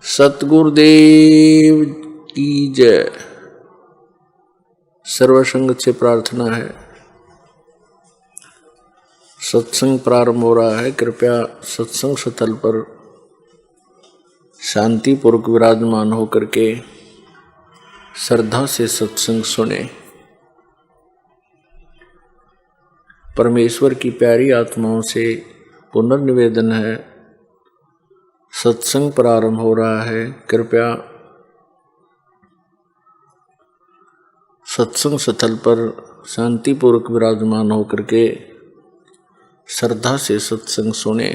सतगुरुदेव की जय। सर्वसंग से प्रार्थना है। सत्संग प्रारंभ हो रहा है। कृपया सत्संग स्थल पर शांतिपूर्वक विराजमान होकर के श्रद्धा से सत्संग सुने। परमेश्वर की प्यारी आत्माओं से पुनर्निवेदन है, सत्संग प्रारंभ हो रहा है। कृपया सत्संग स्थल पर शांतिपूर्वक विराजमान होकर के श्रद्धा से सत्संग सुने।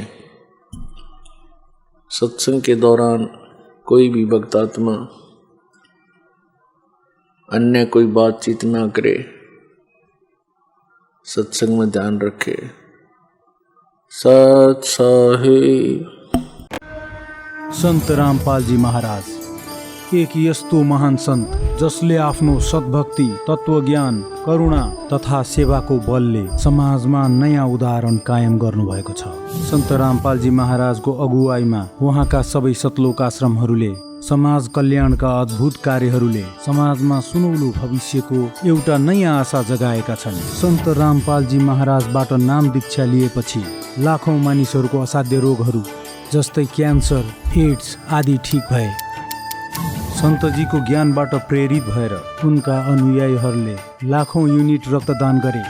सत्संग के दौरान कोई भी भक्तात्मा अन्य कोई बातचीत ना करे, सत्संग में ध्यान रखे। सत साहिब। संत रामपाल जी महाराज एक यस्तो महान सन्त जसले आफ्नो सद्भक्ति, तत्वज्ञान, करुणा तथा सेवाको बलले समाजमा नयाँ उदाहरण कायम गर्नुभएको छ। सन्त रामपाल जी महाराजको अगुवाईमा उहाँका सबै सतलोक आश्रमहरूले समाज कल्याणका अद्भुत कार्यहरूले समाजमा सुनौलो भविष्यको एउटा नयाँ आशा जगाएका छन्। सन्त रामपाल जी महाराजबाट नाम दीक्षा लिएपछि लाखौं मानिसहरूको असाध्य रोगहरू जस्तै क्यान्सर, एड्स आदि ठिक भए। सन्तजीको ज्ञानबाट प्रेरित भएर उनका अनुयायीहरूले लाखौं युनिट रक्तदान गरे।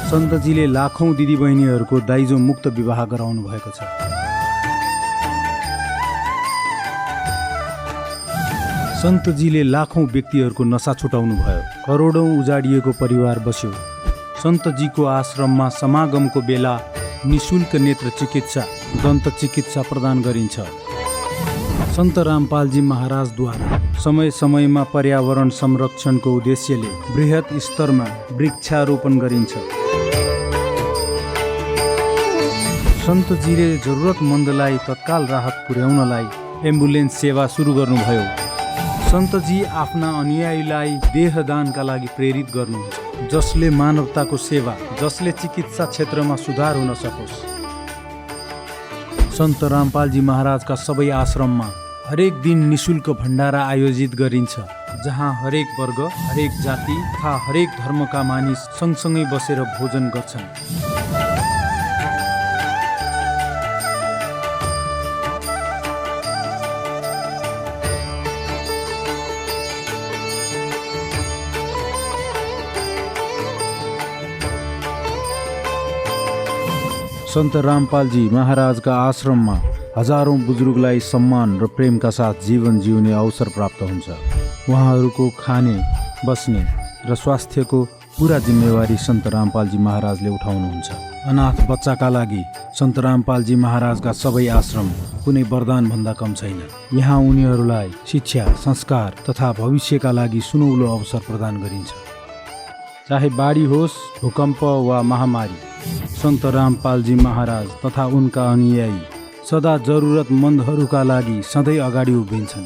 सन्तजीले लाखौं दिदीबहिनीहरूको दाइजो मुक्त विवाह गराउनु भएको छ। सन्तजीले लाखौं व्यक्तिहरूको नशा छुटाउनु भयो। करोडौं उजाडिएको परिवार बस्यो। सन्तजीको आश्रममा समागमको बेला निशुल्क नेत्र चिकित्सा, दन्त चिकित्सा प्रदान गरिन्छ। सन्त रामपालजी महाराजद्वारा समय समयमा पर्यावरण संरक्षणको उद्देश्यले बृहत स्तरमा वृक्षारोपण गरिन्छ। सन्तजीले जरुरतमन्दलाई तत्काल राहत पुर्याउनलाई एम्बुलेन्स सेवा सुरु गर्नुभयो। सन्तजी आफ्ना अनुयायीलाई देहदानका लागि प्रेरित गर्नुहुन्छ, जसले मानवताको सेवा, जसले चिकित्सा क्षेत्रमा सुधार हुन सकोस्। सन्त रामपालजी महाराजका सबै आश्रममा हरेक दिन निशुल्क भण्डारा आयोजित गरिन्छ, जहाँ हरेक वर्ग, हरेक जाति तथा हरेक धर्मका मानिस सँगसँगै बसेर भोजन गर्छन्। सन्त रामपालजी महाराजका आश्रममा हजारौं बुजुर्गलाई सम्मान र प्रेमका साथ जीवन जिउने अवसर प्राप्त हुन्छ। उहाँहरूको खाने, बस्ने र स्वास्थ्यको पुरा जिम्मेवारी सन्त रामपालजी महाराजले उठाउनुहुन्छ। अनाथ बच्चाका लागि सन्त रामपालजी महाराजका सबै आश्रम कुनै वरदानभन्दा कम छैन। यहाँ उनीहरूलाई शिक्षा, संस्कार तथा भविष्यका लागि सुनौलो अवसर प्रदान गरिन्छ। चाहे बाढी होस्, भूकम्प वा महामारी, सन्त रामपालजी महाराज तथा उनका अनुयायी सदा जरुरतमन्दहरूका लागि सधैँ अगाडि उभिन्छन्।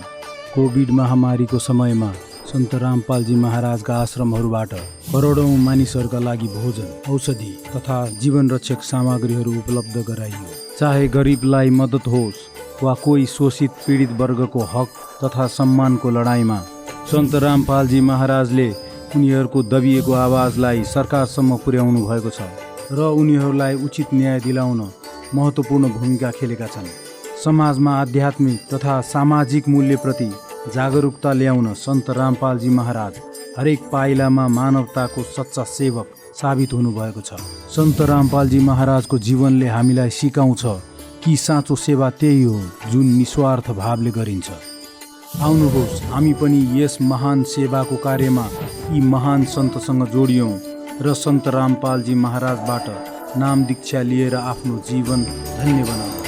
कोभिड महामारीको समयमा सन्त रामपालजी महाराजका आश्रमहरूबाट करोडौं मानिसहरूका लागि भोजन, औषधि तथा जीवन रक्षक सामग्रीहरू उपलब्ध गराइयो। चाहे गरिबलाई मद्दत होस् वा कोही शोषित पीडित वर्गको हक तथा सम्मानको लडाइँमा सन्त रामपालजी महाराजले उनीहरूको दबिएको आवाजलाई सरकारसम्म पुर्याउनु भएको छ र उनीहरूलाई उचित न्याय दिलाउन महत्त्वपूर्ण भूमिका खेलेका छन्। समाजमा आध्यात्मिक तथा सामाजिक मूल्यप्रति जागरुकता ल्याउन सन्त रामपालजी महाराज हरेक पाइलामा मानवताको सच्चा सेवक साबित हुनुभएको छ। सन्त रामपालजी महाराजको जीवनले हामीलाई सिकाउँछ कि साँचो सेवा त्यही हो जुन निस्वार्थ भावले गरिन्छ। आउनुहोस् हामी पनि यस महान सेवाको कार्यमा यी महान सन्तसँग जोडियौँ र सन्त रामपालजी महाराजबाट नाम दीक्षा लिएर आफ्नो जीवन धन्य बनाऊ।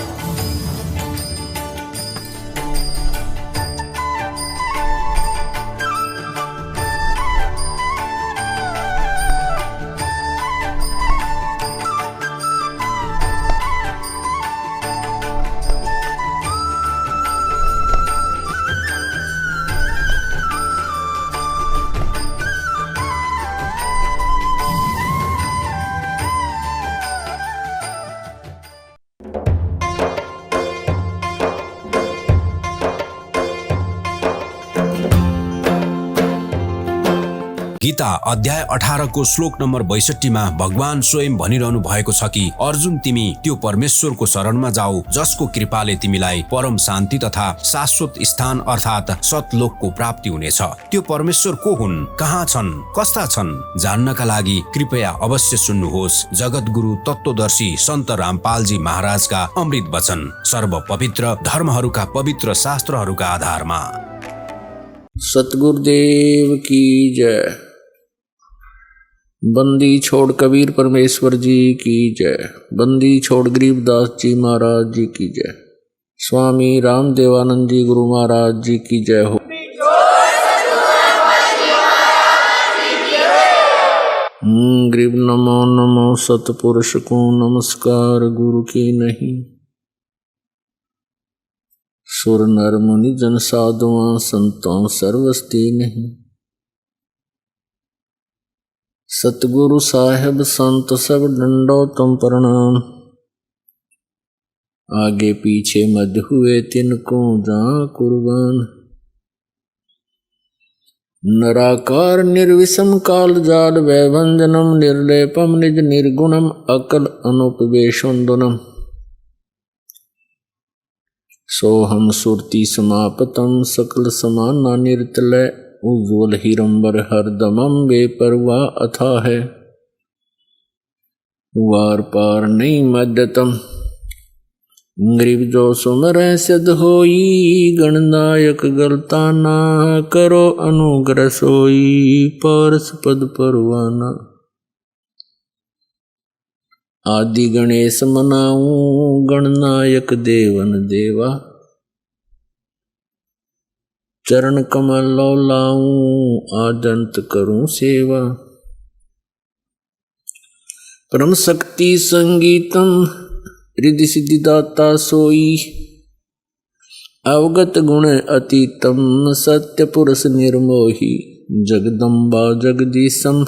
गीता अध्याय 18 को श्लोक नम्बर 62 मा भगवान स्वयं भनिरहनु भएको छ कि अर्जुन तिमी त्यो परमेश्वरको शरणमा जाऊ जसको कृपाले तिमीलाई परम शान्ति तथा शाश्वत स्थान अर्थात् सतलोकको प्राप्ति हुनेछ। त्यो परमेश्वर को हुन्, कहाँ छन्, कस्ता छन् जान्नका लागि कृपया अवश्य सुन्नुहोस् जगतगुरु तत्त्वदर्शी सन्त रामपालजी महाराजका अमृत वचन सर्व पवित्र धर्महरूका पवित्र शास्त्रहरूका आधारमा। सतगुरुदेव की जय। बंदी छोड़ कबीर परमेश्वर जी की जय। बंदी छोड़ गरीबदास जी महाराज जी की जय। स्वामी रामदेवानंद जी गुरु महाराज जी की जय हो। गरीब नमो नमो सतपुरुष को नमस्कार गुरु की नहीं। सुर नर मुनि जन साधुआं संतों सर्वस्ती नहीं। सतगुरु साहेब संत सब डंडो तुम प्रणाम। आगे पीछे मध्य हुए तिनको जा कुर्बान। नराकार निर्विषम काल जाल वैभंजनम निर्लेपम निज निर्गुणम अकल अनुपवेशोन्दनम। सोहम सुरति समापतम सकल समाना निर्तलय उज्ज्वल हिरंबर हरदमम बेपरवाह अथा है। वार पार नहीं मध्यतम गरीब जो सुमर सिद्ध होई। गणनायक गलता ना करो अनुग्रह सोई पारस पद परवाना। आदि गणेश मनाऊं गणनायक देवन देवा। चरण कमल लाऊं आदंत करूं सेवा। परम शक्ति संगीतम रिद्धि सिद्धि दाता सोई। अवगत गुण अतीतम सत्य पुरुष निर्मोही। जगदम्बा जगदीशम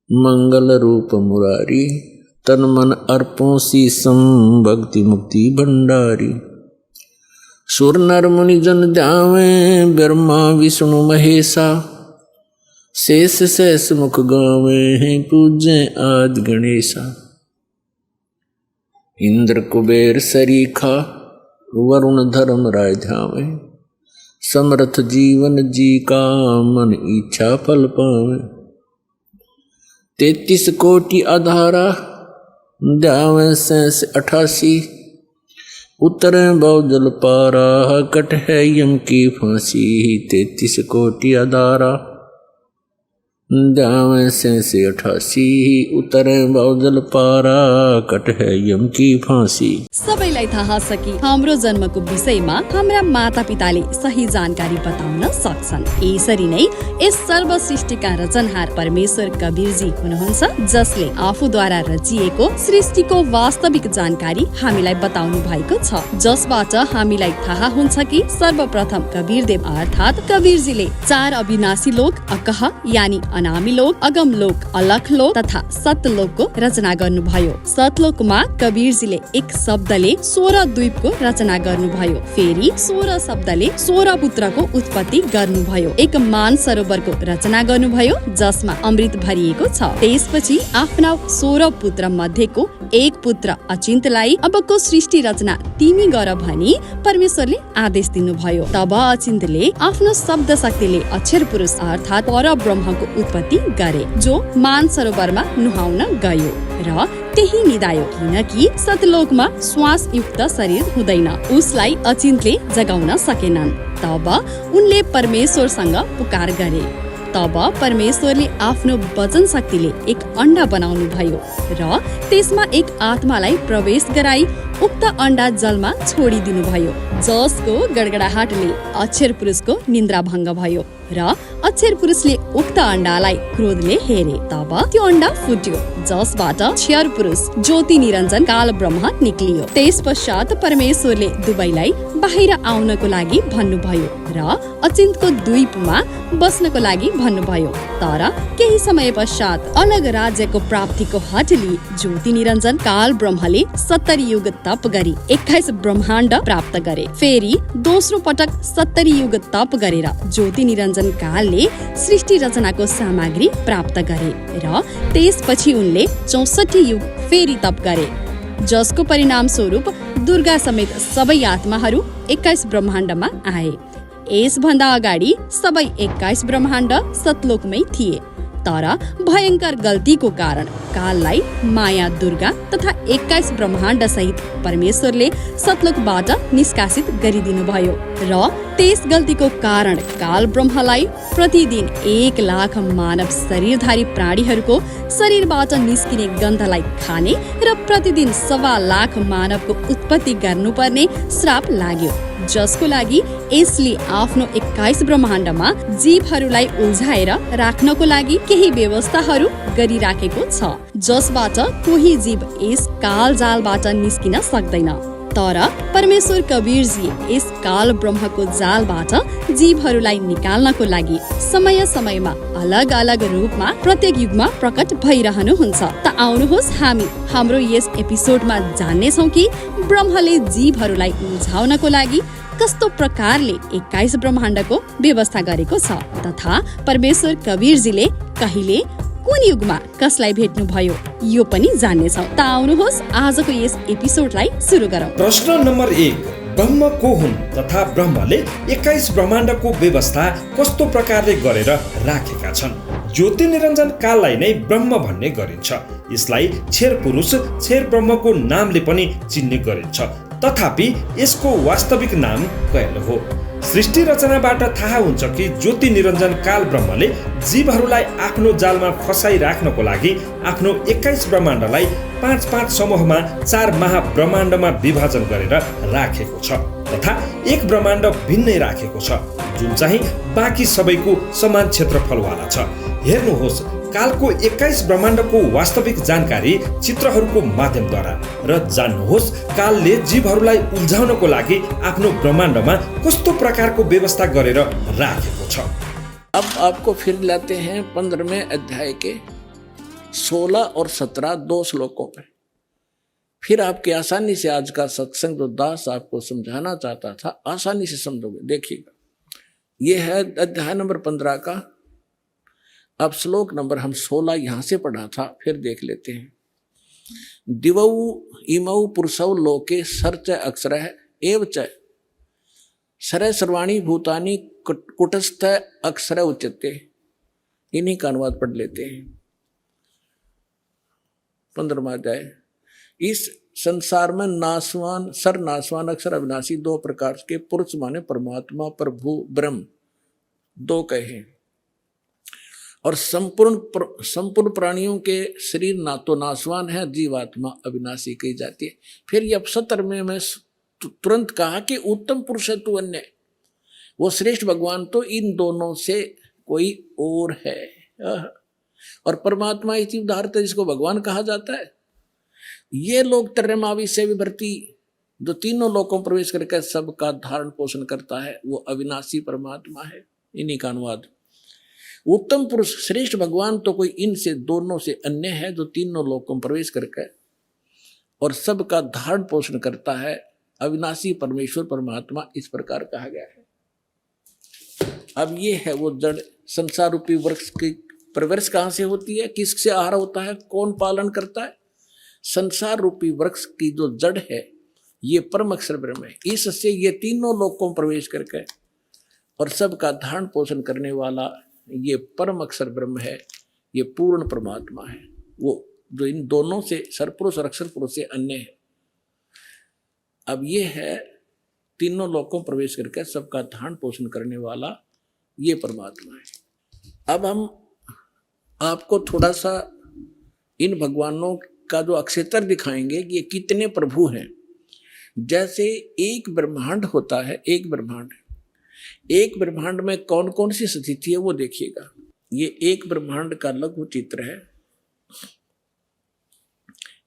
मंगल रूप मुरारी। तन मन अर्पों शीसम भक्ति मुक्ति भंडारी। सुर नर मुनि जन ध्यावे ब्रह्मा विष्णु महेशा। शेष शेष मुख गावे पूजे आदि गणेशा। इंद्र कुबेर सरीखा वरुण धर्म राय ध्यावे। समर्थ जीवन जी का मन इच्छा फल पावे। 33 कोटि आधारा ध्यावे 88। उतरे बहुजल पारा कट है यम की फांसी। 33 कोटि आधारा ध्यावे 88। उतरे बहुजल पारा कट है यम की फांसी। सबैलाई थाहा छ कि हाम्रो जन्मको विषयमा हाम्रा मातापिताले सही जानकारी बताउन सक्छन्। यसरी नै यस सर्व सृष्टिका रचनहार परमेश्वर कबीरजी हुनुहुन्छ जसले आफूद्वारा रचिएको सृष्टिको वास्तविक जानकारी हामीलाई बताउनु भएको छ। जसबाट हामीलाई थाहा हुन्छ कि सर्वप्रथम कबीरदेव अर्थात् कबीरजीले 4 अविनाशी लोक अकह यानी अनामी लोक, अगम लोक, अलख लोक तथा सतलोकको रचना गर्नुभयो। सतलोकमा कबीरजीले एक शब्दले 16 द्वीपको रचना गर्नुभयो। फेरि 16 शब्दले 16 पुत्रको उत्पत्ति गर्नुभयो। एक मान सरोवरको रचना गर्नुभयो जसमा अमृत भरिएको छ। त्यसपछि आफ्ना 16 पुत्र मध्येको एक पुत्र अचिन्तलाई अबको सृष्टि रचना तिमी गर भनी परमेश्वरले आदेश दिनुभयो। तब अचिन्तले आफ्नो शब्द शक्तिले अक्षर पुरुष अर्थात् परब्रह्मको उत्पत्ति गरे जो मान सरोवरमा नुहाउन गयो र त्यही निदायो। किनकि सतलोकमा श्वास युक्त शरीर हुँदैन, उसलाई अचिन्तले जगाउन सकेनन्। तब उनले परमेश्वरसँग पुकार गरे। तब परमेश्वरले आफ्नो वचन शक्तिले एक अण्डा बनाउनु भयो र त्यसमा एक आत्मालाई प्रवेश गराई उक्त अण्डा जलमा छोडिदिनु भयो जसको गडगडाहटले अक्षर पुरुषको निन्द्रा भङ्ग भयो र अक्षर पुरुषले उक्त अण्डालाई क्रोधले हेरे। तब त्यो अण्डा फुट्यो जसबाट क्षर पुरुष ज्योति निरञ्जन काल ब्रह्म निक्लियो। त्यसपश्चात परमेश्वरले दुवैलाई बाहिर आउनको लागि भन्नुभयो र अचिन्तको द्वीपमा बस्नको लागि भन्नुभयो। तर केही समय पश्चात अलग राज्यको प्राप्तिको हटली ज्योति निरञ्जन काल ब्रह्मले 70 युग तप गरी 28 ब्रह्माण्ड प्राप्त गरे। फेरि दोस्रो पटक 70 युग तप गरेर ज्योति निरञ्जन निरञ्जन कालले सृष्टि रचनाको सामग्री प्राप्त गरे र त्यसपछि उनले 64 युग फेरि तप गरे, जसको परिणाम स्वरूप दुर्गा समेत सबै आत्माहरू 21 ब्रह्माण्डमा आए। यसभन्दा अगाडि सबै 21 ब्रह्माण्ड सतलोकमै थिए, तर भयंकर गल्तीको कारण काललाई माया दुर्गा तथा 21 ब्रह्माण्ड सहित परमेश्वरले सतलोकबाट निष्कासित गरिदिनुभयो र त्यस गल्तीको कारण काल ब्रह्मलाई प्रतिदिन 1 लाख मानव शरीरधारी प्राणीहरूको शरीरबाट निस्किने गन्धलाई खाने र प्रतिदिन 1.25 लाख मानवको उत्पत्ति गर्नुपर्ने श्राप लाग्यो, जसको लागि यसले आफ्नो 21 ब्रह्माण्डमा जीवहरूलाई उल्झाएर राख्नको लागि केही व्यवस्थाहरू गरिराखेको छ, जसबाट कोही जीव यस कालजालबाट निस्किन सक्दैन। तर परमेश्वर कवीरजी यस काल ब्रह्मको जालबाट जीवहरूलाई निकाल्नको लागि समय समयमा अलग अलग रूपमा प्रत्येक युगमा प्रकट भइरहनुहुन्छ। त आउनुहोस् हामी हाम्रो यस एपिसोडमा जान्नेछौँ कि ब्रह्मले जीवहरूलाई उल्झाउनको लागि कस्तो प्रकारले 21 ब्रह्माण्डको व्यवस्था गरेको छ तथा परमेश्वर कवीरजीले कहिले कुन युगमा कसलाई भेट्नु भयो यो पनि जान्नेछौँ। त आउनुहोस् आजको यस एपिसोडलाई सुरु गरौँ। प्रश्न नम्बर 1, ब्रह्म को हुन् तथा ब्रह्मले 21 ब्रह्माण्डको व्यवस्था कस्तो प्रकारले गरेर राखेका छन्? ज्योति निरञ्जन काललाई नै ब्रह्म भन्ने गरिन्छ। यसलाई छेर पुरुष छेर ब्रह्मको नामले पनि चिन्ने गरिन्छ, तथापि यसको वास्तविक नाम कैल हो। सृष्टि रचनाबाट थाहा हुन्छ कि ज्योति निरञ्जन काल ब्रह्मले जीवहरूलाई आफ्नो जालमा फसाइ राख्नको लागि आफ्नो 21 ब्रह्माण्डलाई 5-5 समूहमा 4 महाब्रह्माण्डमा विभाजन गरेर राखेको छ तथा एक ब्रह्माण्ड भिन्नै राखेको छ, जुन चाहिँ बाँकी सबैको समान क्षेत्रफलवाला छ। हेर्नुहोस्, कालको 21 ब्रह्माण्डको वास्तविक जानकारी चित्रहरूको माध्यमद्वारा र जान्नुहोस् कालले जीवहरूलाई उल्झाउनको लागि आफ्नो ब्रह्माण्डमा कस्तो प्रकारको व्यवस्था गरेर राखेको छ। अब आपको फिर लाते हैं 15वें अध्याय के 16 और 17 2 श्लोकों पे। फिर आपके आसानी से आज का सत्संग जो दास आपको समझाना चाहता था आसानी से समझोगे। देखिएगा, ये है अध्याय नंबर 15 का। अब श्लोक नंबर हम 16 यहां से पढ़ा था, फिर देख लेते हैं। दिवौ इमौ पुरुषौ लोके सर्च अक्षरः एव च सरय सर्वाणी भूतानि कुटस्थ अक्षर उच्यते। इन्हीं का अनुवाद पढ़ लेते हैं। 15वां अध्याय। इस संसार में नासवान सर्वनाशवान अक्षर अविनाशी 2 प्रकार के पुरुष माने परमात्मा, प्रभु, ब्रह्म 2 कहे। और संपूर्ण प्राणियों के शरीर ना तो नाशवान है, जीवात्मा अविनाशी कही जाती है। फिर ये 17वें में तुरंत कहा कि उत्तम पुरुष है तू अन्य, वो श्रेष्ठ भगवान तो इन दोनों से कोई और है। और परमात्मा ही जीवधारता जिसको भगवान कहा जाता है। ये लोग त्रयमावी से विभर्ती जो तीनों लोकों प्रवेश करके सबका धारण पोषण करता है, वो अविनाशी परमात्मा है। इन्हीं का अनुवाद। उत्तम पुरुष श्रेष्ठ भगवान तो कोई इनसे दोनों से अन्य है, जो तीनों लोकों में प्रवेश करके और सबका धारण पोषण करता है। अविनाशी परमेश्वर परमात्मा इस प्रकार कहा गया है। अब ये है वो जड़ संसार रूपी वृक्ष की प्रवृत्ति कहाँ से होती है, किससे आहार होता है, कौन पालन करता है? संसार रूपी वृक्ष की जो जड़ है ये परम अक्षर ब्रह्म है। इससे ये तीनों लोकों में प्रवेश करके और सबका धारण पोषण करने वाला ये परम अक्षर ब्रह्म है, ये पूर्ण परमात्मा है, वो जो इन दोनों से सरपुरुष और अक्षर पुरुष से अन्य है। अब ये है तीनों लोकों प्रवेश करके सबका धारण पोषण करने वाला ये परमात्मा है। अब हम आपको थोड़ा सा इन भगवानों का जो अक्षेत्र दिखाएंगे कि ये कितने प्रभु हैं। जैसे एक ब्रह्मांड होता है, एक ब्रह्मांड में कौन कौन सी स्थिति है वो देखिएगा। ये एक ब्रह्मांड का लघु चित्र है।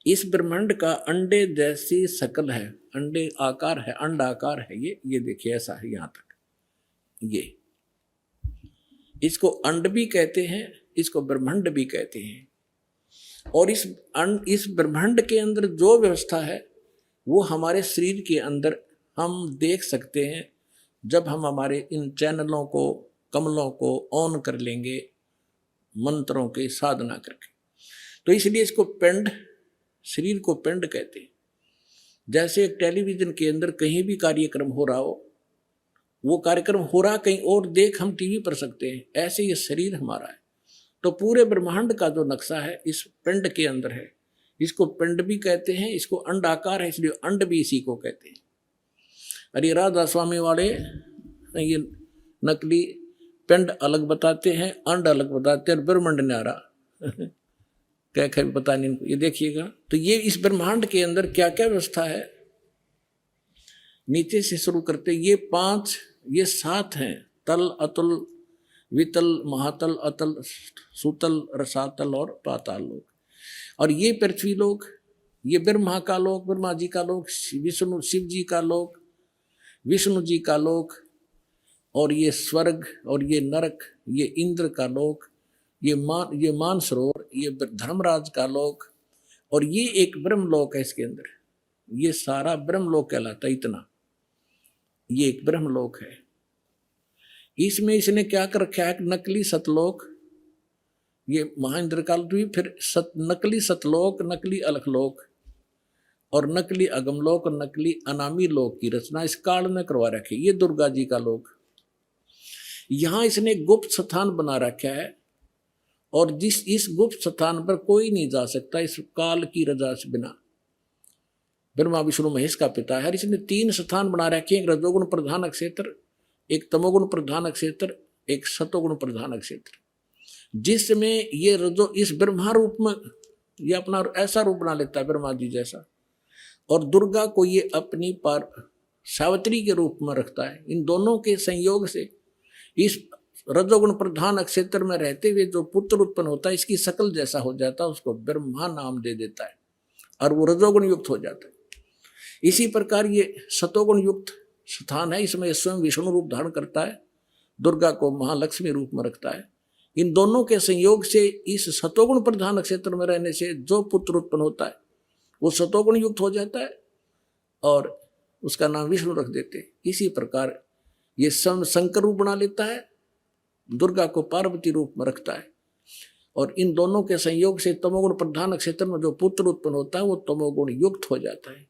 इस ब्रह्मांड का अंडे जैसी शकल है, अंडे आकार है, अंड आकार है। ये देखिए ऐसा है यहाँ तक। ये इसको अंड भी कहते हैं, इसको ब्रह्मांड भी कहते हैं। और इस ब्रह्मांड के अंदर जो व्यवस्था है वो हमारे शरीर के अंदर हम देख सकते हैं। जब हम हमारे इन चैनलों को कमलों को ऑन कर लेंगे मंत्रों के साधना करके। तो इसलिए इसको पिंड, शरीर को पिंड कहते हैं। जैसे एक टेलीविजन के अंदर कहीं भी कार्यक्रम हो रहा हो, वो कार्यक्रम हो रहा कहीं और देख हम टीवी पर सकते हैं, ऐसे ये शरीर हमारा है। तो पूरे ब्रह्मांड का जो नक्शा है इस पिंड के अंदर है। इसको पिंड भी कहते हैं, इसको अंडाकार है इसलिए अंड भी इसी को कहते हैं। अरे राधा स्वामी वाले ये नकली पिंड अलग बताते हैं, अंड अलग बताते हैं, और ब्रह्मांड न्यारा क्या क्या पता नहीं इनको। ये देखिएगा, तो ये इस ब्रह्मांड के अंदर क्या क्या व्यवस्था है, नीचे से शुरू करते ये 5 ये 7 हैं, तल अतुल वितल महातल अतल सुतल रसातल और पाताल लोक। और ये पृथ्वी लोक, ये ब्रह्मा का लोक, ब्रह्मा जी का लोक, विष्णु शिव जी का लोक, विष्णु जी का लोक, और ये स्वर्ग, और ये नरक, ये इंद्र का लोक, ये मानसरोवर, ये धर्मराज का लोक, और ये एक ब्रह्म लोक है इसके अंदर। ये सारा ब्रह्म लोक कहलाता है। इतना ये एक ब्रह्म लोक है। इसमें इसने क्या कर रखा है, नकली सतलोक, ये महाइंद्र काल द्वीप, फिर नकली सतलोक, नकली अलखलोक, और नकली अगमलोक और नकली अनामी लोक की रचना इस काल में करवा रखी। ये दुर्गा जी का लोक। यहां इसने गुप्त स्थान बना रखा है, और इस गुप्त स्थान पर कोई नहीं जा सकता इस काल की रजा से बिना। ब्रह्मा विष्णु महेश का पिता है। इसने 3 स्थान बना रखे हैं, एक रजोगुण प्रधान क्षेत्र, एक तमोगुण प्रधान क्षेत्र, एक सतोगुण प्रधान क्षेत्र, जिसमें ये रजो इस ब्रह्मा रूप में ये अपना ऐसा रूप बना लेता है ब्रह्मा जी जैसा, और दुर्गा को ये अपनी पार सावित्री के रूप में रखता है। इन दोनों के संयोग से इस रजोगुण प्रधान क्षेत्र में रहते हुए जो पुत्र उत्पन्न होता है इसकी शकल जैसा हो जाता है, उसको ब्रह्मा नाम दे देता है, और वो रजोगुण युक्त हो जाता है। इसी प्रकार ये सतोगुण युक्त स्थान है, इसमें स्वयं विष्णु रूप धारण करता है, दुर्गा को महालक्ष्मी रूप में रखता है। इन दोनों के संयोग से इस सतोगुण प्रधान क्षेत्र में रहने से जो पुत्र उत्पन्न होता है वो सतोगुण युक्त हो जाता है, और उसका नाम विष्णु रख देते हैं। इसी प्रकार ये शंकर रूप बना लेता है, दुर्गा को पार्वती रूप में रखता है, और इन दोनों के संयोग से तमोगुण प्रधान क्षेत्र में जो पुत्र उत्पन्न होता है वो तमोगुण युक्त हो जाता है।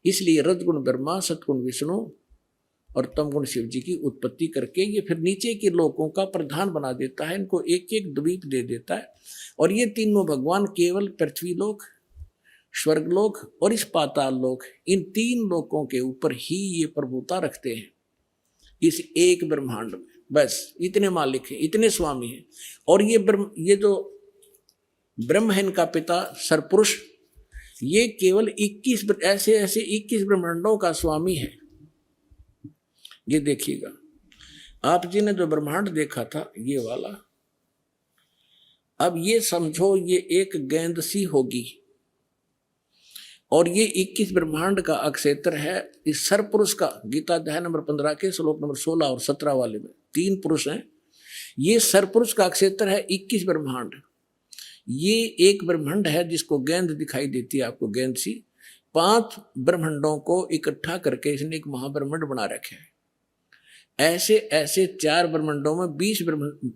इसलिए रजगुण ब्रह्मा, सतगुण विष्णु और तमगुण शिव जी की उत्पत्ति करके ये फिर नीचे के लोकों का प्रधान बना देता है, इनको एक एक द्वीप दे देता है। और ये तीनों भगवान केवल पृथ्वी लोक, स्वर्गलोक और इस पाताल लोक, इन 3 लोकों के ऊपर ही ये प्रभुता रखते हैं इस एक ब्रह्मांड में। बस इतने मालिक हैं, इतने स्वामी हैं। और ये जो ब्रह्म है इनका पिता सरपुरुष, ये केवल 21 ऐसे 21 ब्रह्मांडों का स्वामी है। ये देखिएगा, आप जी ने जो ब्रह्मांड देखा था ये वाला, अब ये समझो ये एक गेंद सी होगी, और ये 21 ब्रह्मांड का अक्षेत्र है इस सरपुरुष का। गीता अध्याय नंबर 15 के श्लोक नंबर 16 और 17 वाले में 3 पुरुष हैं। ये सरपुरुष का क्षेत्र है 21 ब्रह्मांड। ये एक ब्रह्मांड है जिसको गेंद दिखाई देती है आपको, गेंद सी। 5 ब्रह्मांडों को इकट्ठा करके इसने एक महाब्रह्मांड बना रखे है। ऐसे 4 ब्रह्मांडों में 20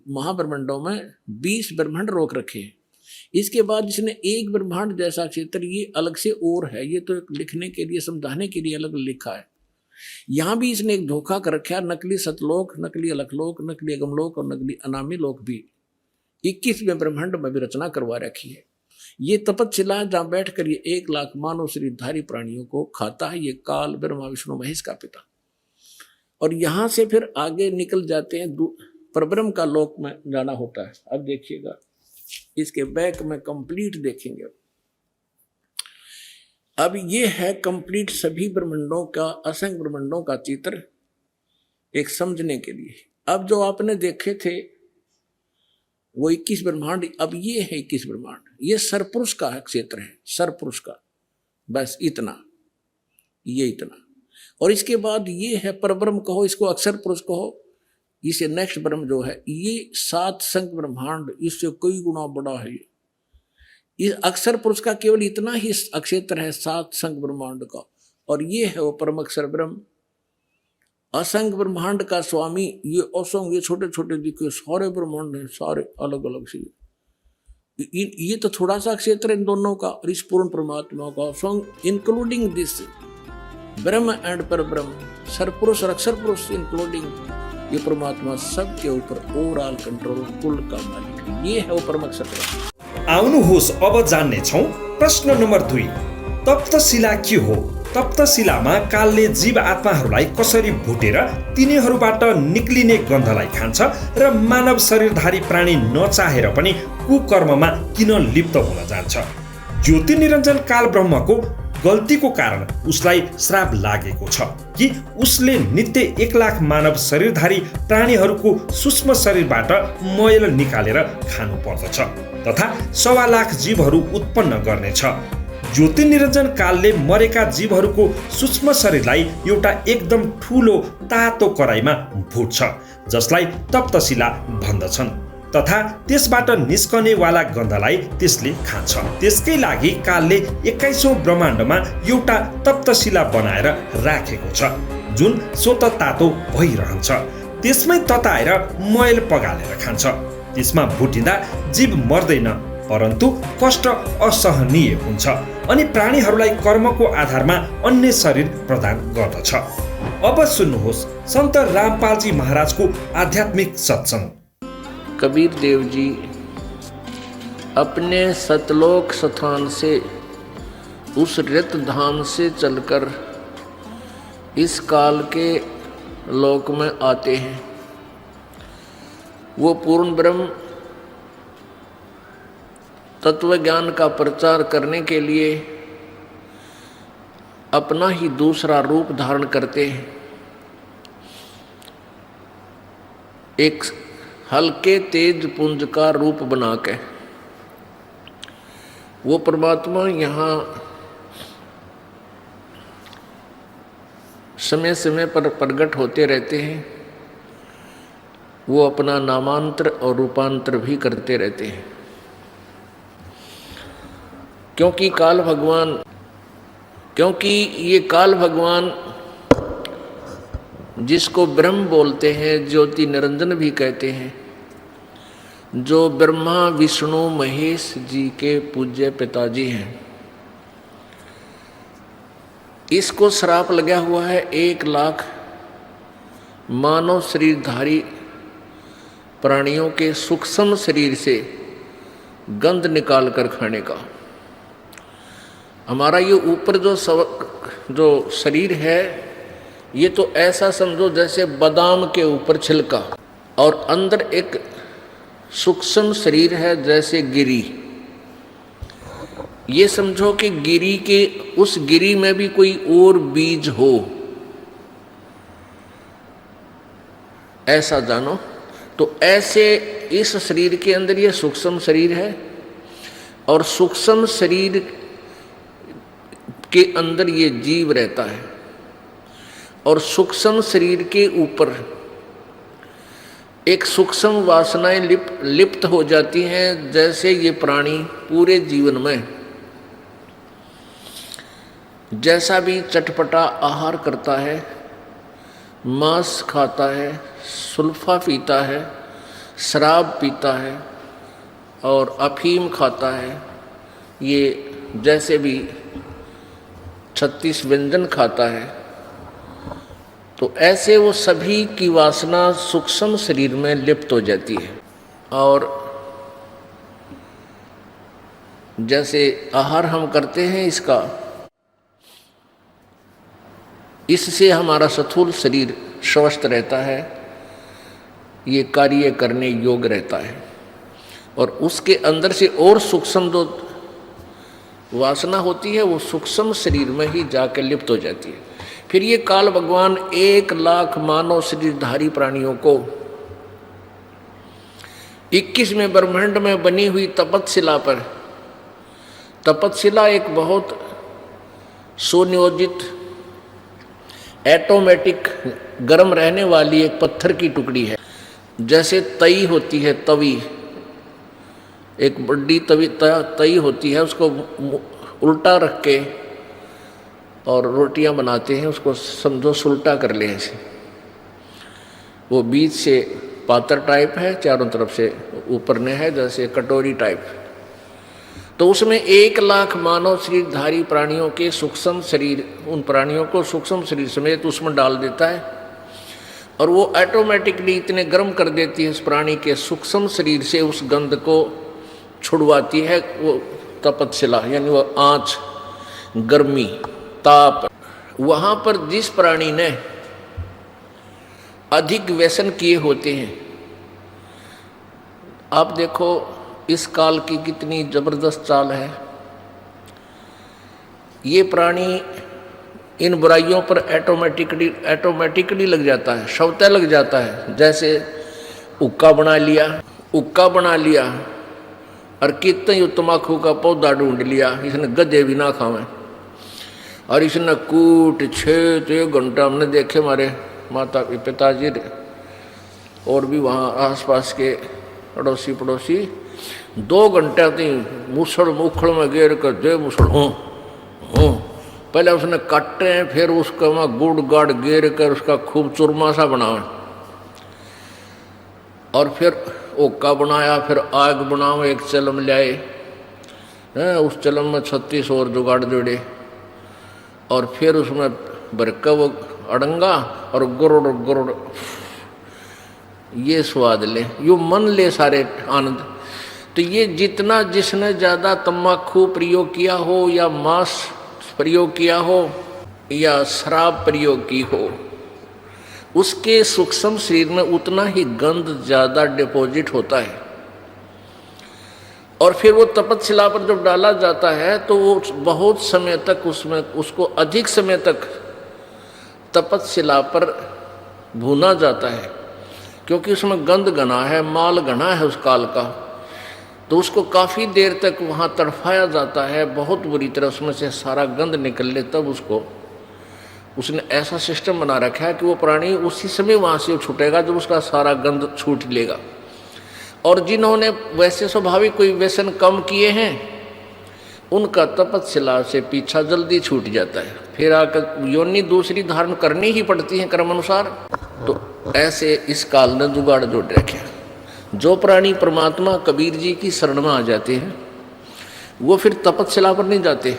महाब्रह्मांडों में 20 ब्रह्मांड रोक रखे हैं। इसके बाद इसने एक ब्रह्मांड जैसा क्षेत्र ये अलग से और है, ये तो लिखने के लिए समझाने के लिए अलग लिखा है। यहां भी इसने एक धोखा कर रखा है, नकली सतलोक, नकली अलखलोक, नकली अगमलोक और नकली अनामी लोक भी 21वें ब्रह्मांड में भी रचना करवा रखी है। ये तपस्शिला जहां बैठकर ये 1 लाख मानव शरीरधारी प्राणियों को खाता है, ये काल ब्रह्मा विष्णु महेश का पिता। और यहां से फिर आगे निकल जाते हैं, परब्रह्म का लोक में जाना होता है। अब देखिएगा इसके बैक में कंप्लीट देखेंगे। अब ये है कंप्लीट सभी ब्रह्मांडों का, असंख्य ब्रह्मांडों का चित्र एक समझने के लिए। अब जो आपने देखे थे वो 21 ब्रह्मांड, अब ये है 21 ब्रह्मांड। ये सरपुरुष का क्षेत्र है, सरपुरुष का, बस इतना, ये इतना। और इसके बाद ये है परब्रह्म कहो, इसको अक्षर पुरुष कहो। इसे नेक्स्ट ब्रह्म जो है ये 7 संख्य ब्रह्मांड, इससे कई गुना बड़ा है। ये अक्षर पुरुष का केवल इतना ही क्षेत्र है 7 संख्य ब्रह्मांड का। और ये है वो परम अक्षर ब्रह्म, असंख्य ब्रह्मांड का स्वामी, ये असंख्य, ये छोटे छोटे दिखे सारे ब्रह्मांड हैं, सारे अलग अलग से। ये तो थोड़ा सा क्षेत्र इन दोनों का, और इस पूर्ण परमात्मा का संग इंक्लूडिंग दिस ब्रह्म एंड पर ब्रह्म, सरपुरुष और अक्षर पुरुष इंक्लूडिंग, ये परमात्मा सबके ऊपर ओवरऑल कंट्रोल, कुल का मालिक, ये है वो परम अक्षर। आउनुहोस् अब जान्ने छौं प्रश्न नम्बर 2। तप्तशिला के हो? तप्तशिलामा कालले जीव आत्माहरूलाई कसरी भुटेर तिनीहरूबाट निक्लिने गन्धलाई खान्छ र मानव शरीरधारी प्राणी नचाहेर पनि कुकर्ममा किन लिप्त हुन जान्छ? ज्योति निरञ्जन काल ब्रह्मको गल्तीको कारण उसलाई श्राप लागेको छ कि उसले नित्य 1 लाख मानव शरीरधारी प्राणीहरूको सूक्ष्म शरीरबाट मैल निकालेर खानु पर्दछ तथा 1.25 लाख जीवहरू उत्पन्न गर्नेछ। ज्योति निरञ्जन कालले मरेका जीवहरूको सूक्ष्म शरीरलाई एउटा एकदम ठूलो तातो कराईमा भुट्छ, जसलाई तप्तशिला भन्दछन्, तथा त्यसबाट निस्कने वाला गन्धलाई त्यसले खान्छ। त्यसकै लागि कालले 21औं ब्रह्माण्डमा एउटा तप्तशिला बनाएर राखेको छ, जुन स्वत तातो भइरहन्छ। त्यसमै तताएर मैल पगालेर खान्छ। त्यसमा भुटिँदा जीव मर्दैन, परन्तु कष्ट असहनीय हुन्छ अनि प्राणीहरूलाई कर्मको आधारमा अन्य शरीर प्रदान गर्दछ। अब सुन्नुहोस् सन्त रामपालजी महाराजको आध्यात्मिक सत्संग। कबीर देव जी अपने सतलोक स्थान से, उस रत धाम से चलकर इस काल के लोक में आते हैं। वो पूर्ण ब्रह्म तत्व ज्ञान का प्रचार करने के लिए अपना ही दूसरा रूप धारण करते हैं। एक हल्के तेज पुंज का रूप बना के वो परमात्मा यहाँ समय समय पर प्रकट होते रहते हैं। वो अपना नामांतर और रूपांतर भी करते रहते हैं, क्योंकि ये काल भगवान जिसको ब्रह्म बोलते हैं, ज्योति निरंजन भी कहते हैं, जो ब्रह्मा विष्णु महेश जी के पूज्य पिताजी हैं, इसको श्राप लगा हुआ है 1 लाख मानव शरीरधारी प्राणियों के सूक्ष्म शरीर से गंध निकाल कर खाने का। हमारा ये ऊपर जो शरीर है, ये तो ऐसा समझो जैसे बादाम के ऊपर छिलका, और अंदर एक सूक्ष्म शरीर है जैसे गिरी। ये समझो कि गिरी के उस गिरी में भी कोई और बीज हो, ऐसा जानो। तो ऐसे इस शरीर के अंदर ये सूक्ष्म शरीर है, और सूक्ष्म शरीर के अंदर ये जीव रहता है, और सूक्ष्म शरीर के ऊपर एक सूक्ष्म वासनाएं लिप्त हो जाती हैं। जैसे ये प्राणी पूरे जीवन में जैसा भी चटपटा आहार करता है, मांस खाता है, सुल्फा पीता है, शराब पीता है और अफीम खाता है, ये जैसे भी 36 व्यंजन खाता है, तो ऐसे वो सभी की वासना सूक्ष्म शरीर में लिप्त हो जाती है। और जैसे आहार हम करते हैं इसका, इससे हमारा स्थूल शरीर स्वस्थ रहता है, ये कार्य करने योग्य रहता है, और उसके अंदर से और सूक्ष्म जो वासना होती है वो सूक्ष्म शरीर में ही जाकर लिप्त हो जाती है। फिर ये काल भगवान 1 लाख मानव शरीरधारी प्राणियों को 21वें ब्रह्मांड में बनी हुई तपतशिला पर, तपतशिला एक बहुत सुनियोजित ऑटोमेटिक गर्म रहने वाली एक पत्थर की टुकड़ी है। जैसे तई होती है, तवी, एक बड़ी तई होती है, उसको उल्टा रख के और रोटियां बनाते हैं, उसको समझो सुलटा कर ले ऐसे। वो बीच से पातर टाइप है, चारों तरफ से ऊपर ने है जैसे कटोरी टाइप। तो उसमें 1 लाख मानव शरीरधारी प्राणियों के सूक्ष्म शरीर, उन प्राणियों को सूक्ष्म शरीर समेत उसमें डाल देता है और वो ऑटोमेटिकली इतने गर्म कर देती है उस प्राणी के सूक्ष्म शरीर से, उस गंध को छुड़वाती है वो तपतशिला, यानी वो आँच, गर्मी, ताप। वहाँ पर जिस प्राणी ने अधिक व्यसन किए होते हैं, आप देखो इस काल की कितनी जबरदस्त चाल है। ये प्राणी इन बुराइयों पर ऑटोमेटिकली लग जाता है, स्वतः लग जाता है। जैसे हुक्का बना लिया और कितने तम्बाकू का पौधा ढूंढ लिया, इसने गधे भी ना खावे और इसने कूट छेद 1 घंटा। हमने देखे हमारे माता पिताजी और भी वहाँ आसपास के अड़ोसी पड़ोसी 2 घंटे तक मुसड़ मुखड़ में गेर कर दे मुसड़ पहले उसने काटे, फिर उसका वहाँ गुड़ गाड़ गेर कर उसका खूब चूरमा सा बनाए और फिर ओका बनाया, फिर आग बनाओ, एक चलम लाए, उस चलम में 36 और जुगाड़ जोड़े और फिर उसमें बरका वो अड़ंगा और गुरुड़ ये स्वाद ले, यो मन ले सारे आनंद। तो ये जितना जिसने ज़्यादा तम्बाकू प्रयोग किया हो या मांस प्रयोग किया हो या शराब प्रयोग की हो, उसके सूक्ष्म शरीर में उतना ही गंध ज़्यादा डिपॉजिट होता है। और फिर वो तपतशिला पर जब डाला जाता है तो वो बहुत समय तक उसमें उसको अधिक समय तक तपतशिला पर भूना जाता है, क्योंकि उसमें गंध घना है, माल घना है उस काल का। तो उसको काफ़ी देर तक वहाँ तड़फाया जाता है, बहुत बुरी तरह उसमें से सारा गंध निकल ले, तब उसको उसने ऐसा सिस्टम बना रखा है कि वो प्राणी उसी समय वहाँ से छूटेगा जब उसका सारा गंध छूट लेगा। और जिन्होंने वैसे स्वाभाविक कोई व्यसन कम किए हैं, उनका तपतशिला से पीछा जल्दी छूट जाता है, फिर आकर योनि दूसरी धारण करनी ही पड़ती है कर्म अनुसार। तो ऐसे इस काल ने जुगाड़ जोड़ रखे। जो प्राणी परमात्मा कबीर जी की शरण में आ जाते हैं वो फिर तपतशिला पर नहीं जाते।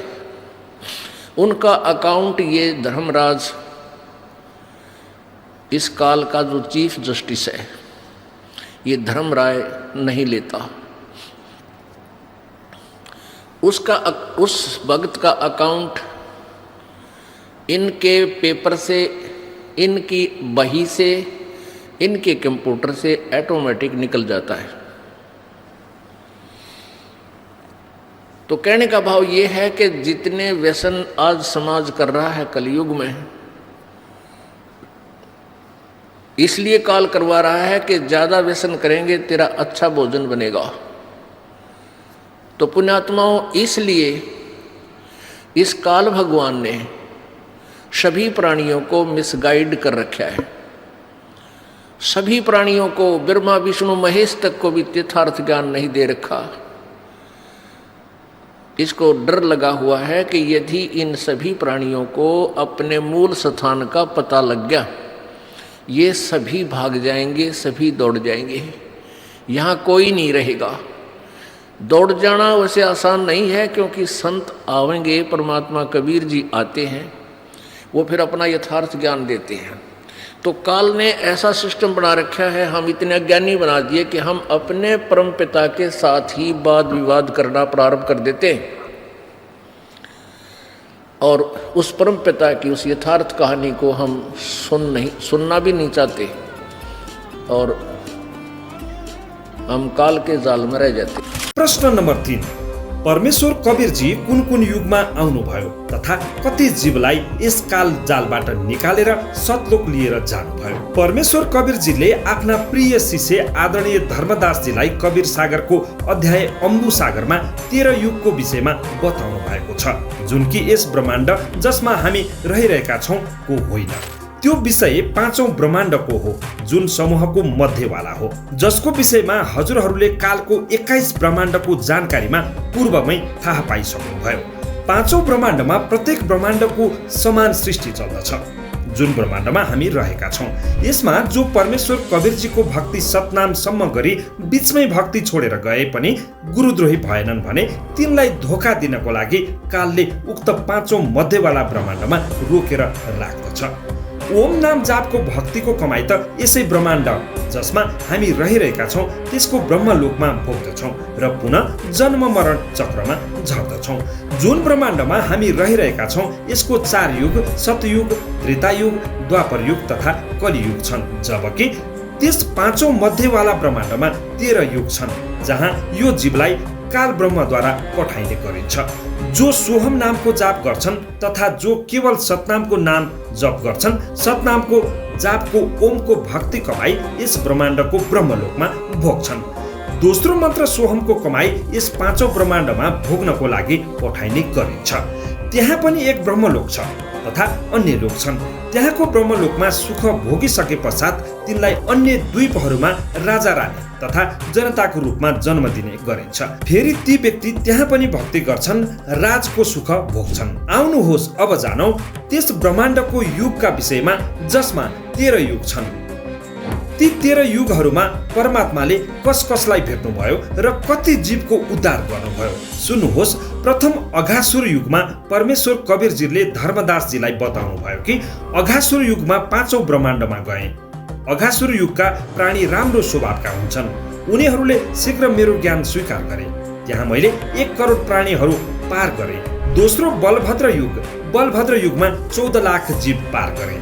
उनका अकाउंट ये धर्मराज, इस काल का जो चीफ जस्टिस है, ये धर्मराय नहीं लेता। उस भक्त का अकाउंट इनके पेपर से, इनकी बही से, इनके कंप्यूटर से ऑटोमेटिक निकल जाता है। तो कहने का भाव ये है कि जितने व्यसन आज समाज कर रहा है कलयुग में, इसलिए काल करवा रहा है कि ज़्यादा व्यसन करेंगे तेरा अच्छा भोजन बनेगा। तो पुण्यात्माओं, इसलिए इस काल भगवान ने सभी प्राणियों को मिसगाइड कर रखा है। सभी प्राणियों को, ब्रह्मा विष्णु महेश तक को भी यथार्थ ज्ञान नहीं दे रखा। इसको डर लगा हुआ है कि यदि इन सभी प्राणियों को अपने मूल स्थान का पता लग गया, ये सभी भाग जाएंगे, सभी दौड़ जाएंगे, यहाँ कोई नहीं रहेगा। दौड़ जाना वैसे आसान नहीं है, क्योंकि संत आवेंगे, परमात्मा कबीर जी आते हैं, वो फिर अपना यथार्थ ज्ञान देते हैं। तो काल ने ऐसा सिस्टम बना रखा है, हम इतने अज्ञानी बना दिए कि हम अपने परम पिता के साथ ही वाद विवाद करना प्रारंभ कर देते हैं और उस परम पिता की उस यथार्थ कहानी को हम सुनना भी नहीं चाहते और हम काल के जाल में रह जाते। प्रश्न नंबर 3, परमेश्वर कबीरजी कुन कुन युगमा आउनुभयो तथा कति जीवलाई यस काल जालबाट निकालेर सतलोक लिएर जानुभयो? परमेश्वर कबीरजीले आफ्ना प्रिय शिष्य आदरणीय धर्मदासजीलाई कबीर सागरको अध्याय अम्बु सागरमा 13 युगको विषयमा बताउनु भएको छ, जुन कि यस ब्रह्माण्ड जसमा हामी रहिरहेका छौँ को होइन। त्यो विषय 5औं ब्रह्माण्डको हो, जुन समूहको मध्यवाला हो, जसको विषयमा हजुरहरूले कालको 21 ब्रह्माण्डको जानकारीमा पूर्वमै थाहा पाइसक्नुभयो। 5औं ब्रह्माण्डमा प्रत्येक ब्रह्माण्डको समान सृष्टि चल्दछ, जुन ब्रह्माण्डमा हामी रहेका छौँ। यसमा जो परमेश्वर कवीरजीको भक्ति सतनामसम्म गरी बीचमै भक्ति छोडेर गए पनि गुरुद्रोही भएनन् भने तिनलाई धोका दिनको लागि कालले उक्त 5औं मध्यवाला ब्रह्माण्डमा रोकेर राख्दछ। ओम नाम जापको भक्तिको कमाई त यसै ब्रह्माण्ड जसमा हामी रहिरहेका छौँ त्यसको ब्रह्मलोकमा भोग्दछौँ र पुनः जन्म मरण चक्रमा झर्दछौँ। जुन ब्रह्माण्डमा हामी रहिरहेका छौँ यसको 4 युग सतयुग, त्रेतायुग, द्वापर युग तथा कलियुग छन्, जबकि त्यस 5औं मध्यवाला ब्रह्माण्डमा 13 युग छन् जहाँ यो जीवलाई काल ब्रह्मद्वारा पठाइने गरिन्छ। जो सोहम नामको जाप गर्छन् तथा जो केवल सतनामको नाम जप गर्छन्, सतनामको जापको ओमको भक्ति कमाई यस ब्रह्माण्डको ब्रह्मलोकमा भोग्छन्। दोस्रो मन्त्र सोहमको कमाई यस 5औं ब्रह्माण्डमा भोग्नको लागि पठाइने गरिन्छ। त्यहाँ पनि एक ब्रह्मलोक छ तथा अन्य लोक छन्। त्यहाँको ब्रह्मलोकमा सुख भोगिसके पश्चात तिनलाई अन्य द्वीपहरूमा राजा रानी तथा जनताको रूपमा जन्म दिने गरिन्छ। फेरि ती व्यक्ति त्यहाँ पनि भक्ति गर्छन्, राजको सुख भोग्छन्। आउनुहोस् अब जानौ त्यस ब्रह्माण्डको युगका विषयमा जसमा 13 युग छन्। ती 13 युगहरूमा परमात्माले कसलाई भेट्नुभयो र कति जीवको उद्धार गर्नुभयो सुन्नुहोस्। प्रथम अघासुर युगमा परमेश्वर कवीरजीले धर्मदासजीलाई बताउनु भयो कि अघासुर युगमा 5औं ब्रह्माण्डमा गए। अघासुर युगका प्राणी राम्रो स्वभावका हुन्छन्। उनीहरूले शीघ्र मेरो ज्ञान स्वीकार गरे। त्यहाँ मैले 1 करोड प्राणीहरू पार गरे। दोस्रो बलभद्र युग, बलभद्र युगमा 14 लाख जीव पार गरे।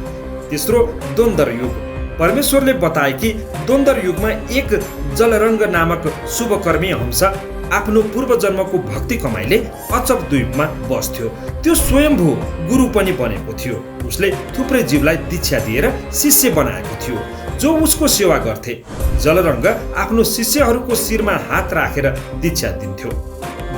तेस्रो द्वन्द्व युग, परमेश्वरले बताए कि द्वन्द्व युगमा एक जलरङ्ग नामक शुभकर्मी हंस आफ्नो पूर्व जन्मको भक्ति कमाइले अचब द्वीपमा बस्थ्यो। त्यो स्वयम्भू गुरु पनि बनेको थियो। उसले थुप्रै जीवलाई दीक्षा दिएर शिष्य बनाएको थियो जो उसको सेवा गर्थे। जलरङ्ग आफ्नो शिष्यहरूको शिरमा हात राखेर दीक्षा दिन्थ्यो।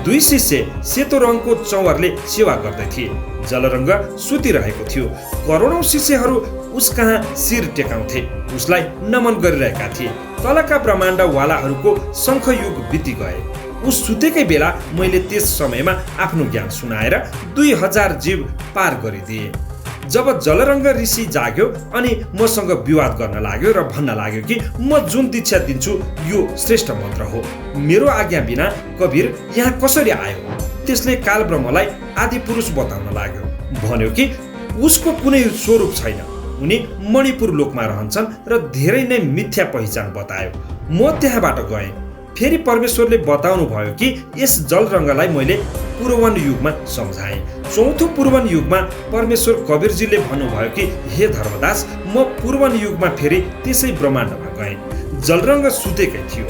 2 शिष्य सेतो रङको चौरले सेवा गर्दै थिए। जलरङ्ग सुतिरहेको थियो। करोडौं शिष्यहरू उस कहाँ शिर टेकाउँथे, उसलाई नमन गरिरहेका थिए। तलका ब्रह्माण्डवालाहरूको शङ्खयुग बिति गए। उस सुतेकै बेला मैले त्यस समयमा आफ्नो ज्ञान सुनाएर 2000 जीव पार गरिदिए। जब जलरङ्ग ऋषि जाग्यो अनि मसँग विवाद गर्न लाग्यो र भन्न लाग्यो कि म जुन दीक्षा दिन्छु यो श्रेष्ठ मन्त्र हो, मेरो आज्ञा बिना कवीर यहाँ कसरी आयो। त्यसले काल ब्रह्मलाई आदि पुरुष बताउन लाग्यो। भन्यो कि उसको कुनै स्वरूप छैन, उनी मणिपुर लोकमा रहन्छन् र धेरै नै मिथ्या पहिचान बतायो। म त्यहाँबाट गएँ। फेरि परमेश्वरले बताउनु भयो कि यस जलरङ्गलाई मैले पूर्वन युगमा सम्झाएँ। चौथो पूर्वन युगमा परमेश्वर कवीरजीले भन्नुभयो कि हे धर्मदास, म पूर्वन युगमा फेरि त्यसै ब्रह्माण्डमा गएँ। जलरङ्ग सुतेकै थियो।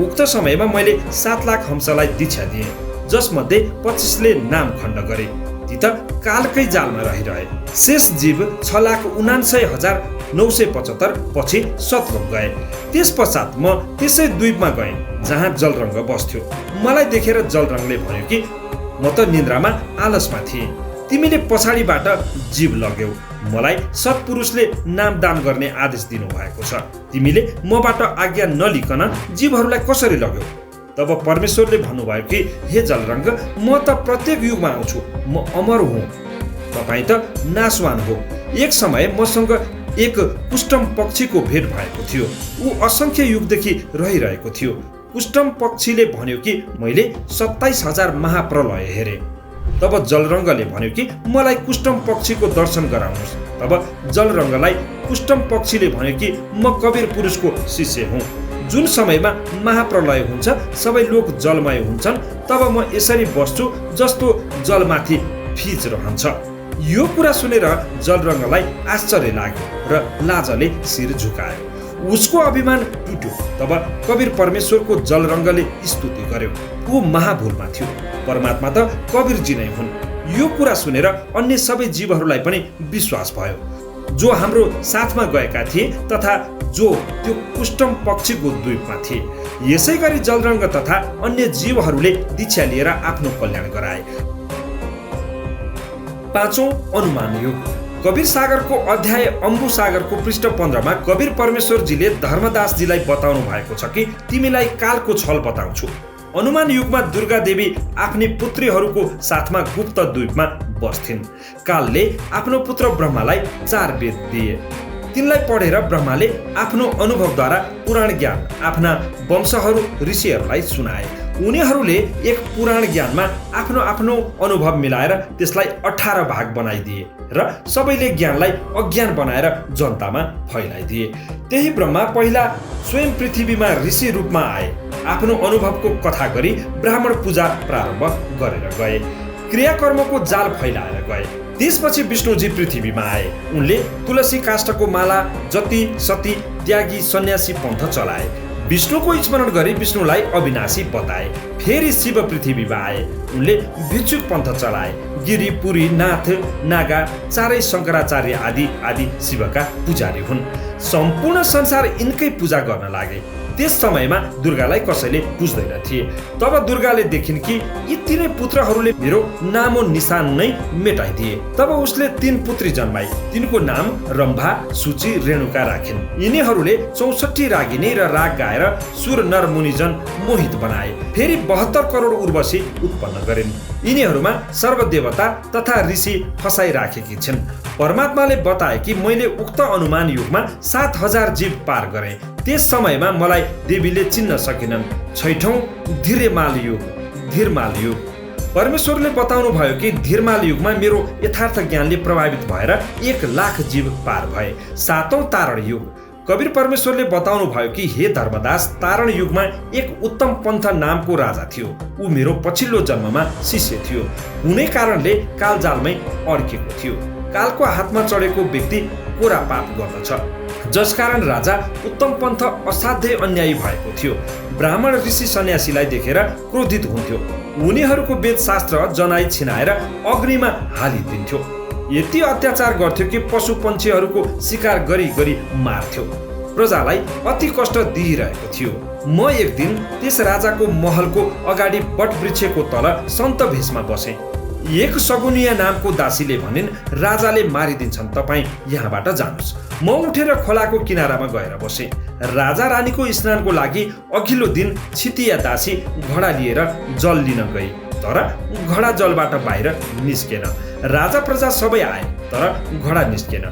उक्त समयमा मैले 7 लाख हंसलाई दीक्षा दिएँ, जसमध्ये 25ले नाम खण्ड गरे। ती त कालकै जालमा रहिरहे। शेष जीव 6,79,975 पछि सतलोक गए। त्यस पश्चात म त्यसै द्वीपमा गएँ जहाँ जलरङ्ग बस्थ्यो। मलाई देखेर जलरङ्गले भन्यो कि म त निन्द्रामा आलसमा थिएँ, तिमीले पछाडिबाट जीव लग्यौ। मलाई सत्पुरुषले नामदान गर्ने आदेश दिनुभएको छ। तिमीले मबाट आज्ञा नलिकन जीवहरूलाई कसरी लग्यौ? तब परमेश्वरले भन्नुभयो कि हे जलरङ्ग, म त प्रत्येक युगमा आउँछु, म अमर हुँ, तपाईँ त नाशवान हो। एक समय मसँग एक कुष्टम पक्षीको भेट भएको थियो। ऊ असङ्ख्य युगदेखि रहिरहेको थियो। कुष्टम पक्षीले भन्यो कि मैले 27,000 महाप्रलय हेरेँ। तब जलरङ्गले भन्यो कि मलाई कुष्टम पक्षीको दर्शन गराउनुहोस्। तब जलरङ्गलाई कुष्टम पक्षीले भन्यो कि म कवीर पुरुषको शिष्य हुँ। जुन समयमा महाप्रलय हुन्छ, सबै लोक जलमय हुन्छन्, तब म यसरी बस्छु जस्तो जलमाथि फिज रहन्छ। यो कुरा सुनेर जलरङ्गलाई आश्चर्य लाग्यो र लाजले शिर झुकायो। उसको अभिमान टुट्यो। तब कवीर परमेश्वरको जलरङ्गले स्तुति गर्यो। ऊ महाभूलमा थियो। परमात्मा त कवीरजी नै हुन्। यो कुरा सुनेर अन्य सबै जीवहरूलाई पनि विश्वास भयो, जो हाम्रो साथमा गएका थिए तथा जो त्यो कुष्टम पक्षीको द्वीपमा थिए। यसै गरी जलरङ्ग तथा अन्य जीवहरूले दीक्षा लिएर आफ्नो कल्याण गराए। 5औं अनुमान युग। कवीर सागरको अध्याय अम्बु सागरको पृष्ठ 15 मा कवीर परमेश्वरजीले धर्मदासजीलाई बताउनु भएको छ कि तिमीलाई कालको छल बताउँछु। अनुमान युगमा दुर्गा देवी आफ्नी पुत्रीहरूको साथमा गुप्त द्वीपमा बस्थिन्। कालले आफ्नो पुत्र ब्रह्मालाई 4 वेद दिए। तिनलाई पढेर ब्रह्माले आफ्नो अनुभवद्वारा पुराण ज्ञान आफ्ना वंशहरू ऋषिहरूलाई सुनाए। उनीहरूले एक पुराण ज्ञानमा आफ्नो आफ्नो अनुभव मिलाएर त्यसलाई 18 भाग बनाइदिए र सबैले ज्ञानलाई अज्ञान बनाएर जनतामा फैलाइदिए। त्यही ब्रह्मा पहिला स्वयं पृथ्वीमा ऋषि रूपमा आए। आफ्नो अनुभवको कथा गरी ब्राह्मण पूजा प्रारम्भ गरेर गए। क्रियाकर्मको जाल फैलाएर गए। त्यसपछि विष्णुजी पृथ्वीमा आए। उनले तुलसी काष्ठको माला, जति सती त्यागी सन्यासी पन्थ चलाए। विष्णुको स्मरण गरी विष्णुलाई अविनाशी बताए। फेरि शिव पृथ्वीमा आए। उनले भिक्षुक पन्थ चलाए। गिरी, पुरी, नाथ, नागा चारै शङ्कराचार्य आदि आदि शिवका पुजारी हुन्। सम्पूर्ण संसार यिनकै पूजा गर्न लागे। त्यस समयमा दुर्गालाई कसैले बुझ्दैन थिए। तब दुर्गाले देखिन् कि यी तीनै पुत्रहरूले मेरो नामो निशान नै मेटाइदिए। तब उसले 3 पुत्री जन्माई। तिनको नाम रम्भा, सूची, रेणुका राखिन्। यिनीहरूले 64 रागिनी र राग गाएर सुर नर मुनिजन मोहित बनाए। फेरि 72 करोड उर्वशी उत्पन्न गरिन्। यिनीहरूमा सर्वदेवता तथा ऋषि फसाइराखेकी छिन्। परमात्माले बताए कि मैले उक्त अनुमान युगमा 7000 जीव पार गरेँ। त्यस समयमा मलाई देवीले चिन्न सकिनन्। 6औं धीरेमाल युग। परमेश्वरले बताउनु भयो कि धीरमाल युगमा मेरो यथार्थ ज्ञानले प्रभावित भएर 1 लाख जीव पार भए। 7औं तारण युग। कबीर परमेश्वरले बताउनु भयो कि हे धर्मदास, तारण युगमा एक उत्तम पन्थ नामको राजा थियो। ऊ मेरो पछिल्लो जन्ममा शिष्य थियो। कुनै कारणले कालजालमै अड्केको थियो। कालको हातमा चढेको व्यक्ति कोरा पाप गर्दछ, जसकारण राजा उत्तम पन्थ असाध्यै अन्यायी भएको थियो। ब्राह्मण ऋषि सन्यासीलाई देखेर क्रोधित हुन्थ्यो। उनीहरूको वेद शास्त्र जनाई छिनाएर अग्निमा हालिदिन्थ्यो। यति अत्याचार गर्थ्यो कि पशु पन्छीहरूको शिकार गरी गरी मार्थ्यो। प्रजालाई अति कष्ट दिइरहेको थियो। म एक दिन त्यस राजाको महलको अगाडि वटवृक्षको तल सन्त भेषमा बसेँ। एक सगुनिया नामको दासीले भनिन्, राजाले मारिदिन्छन्, तपाईँ यहाँबाट जानुहोस्। म उठेर खोलाको किनारामा गएर बसेँ। राजा रानीको स्नानको लागि अघिल्लो दिन छितिया दासी घडा लिएर जल लिन गई, तर घडा जलबाट बाहिर निस्केन। राजा प्रजा सबै आए, तर घडा निस्केन।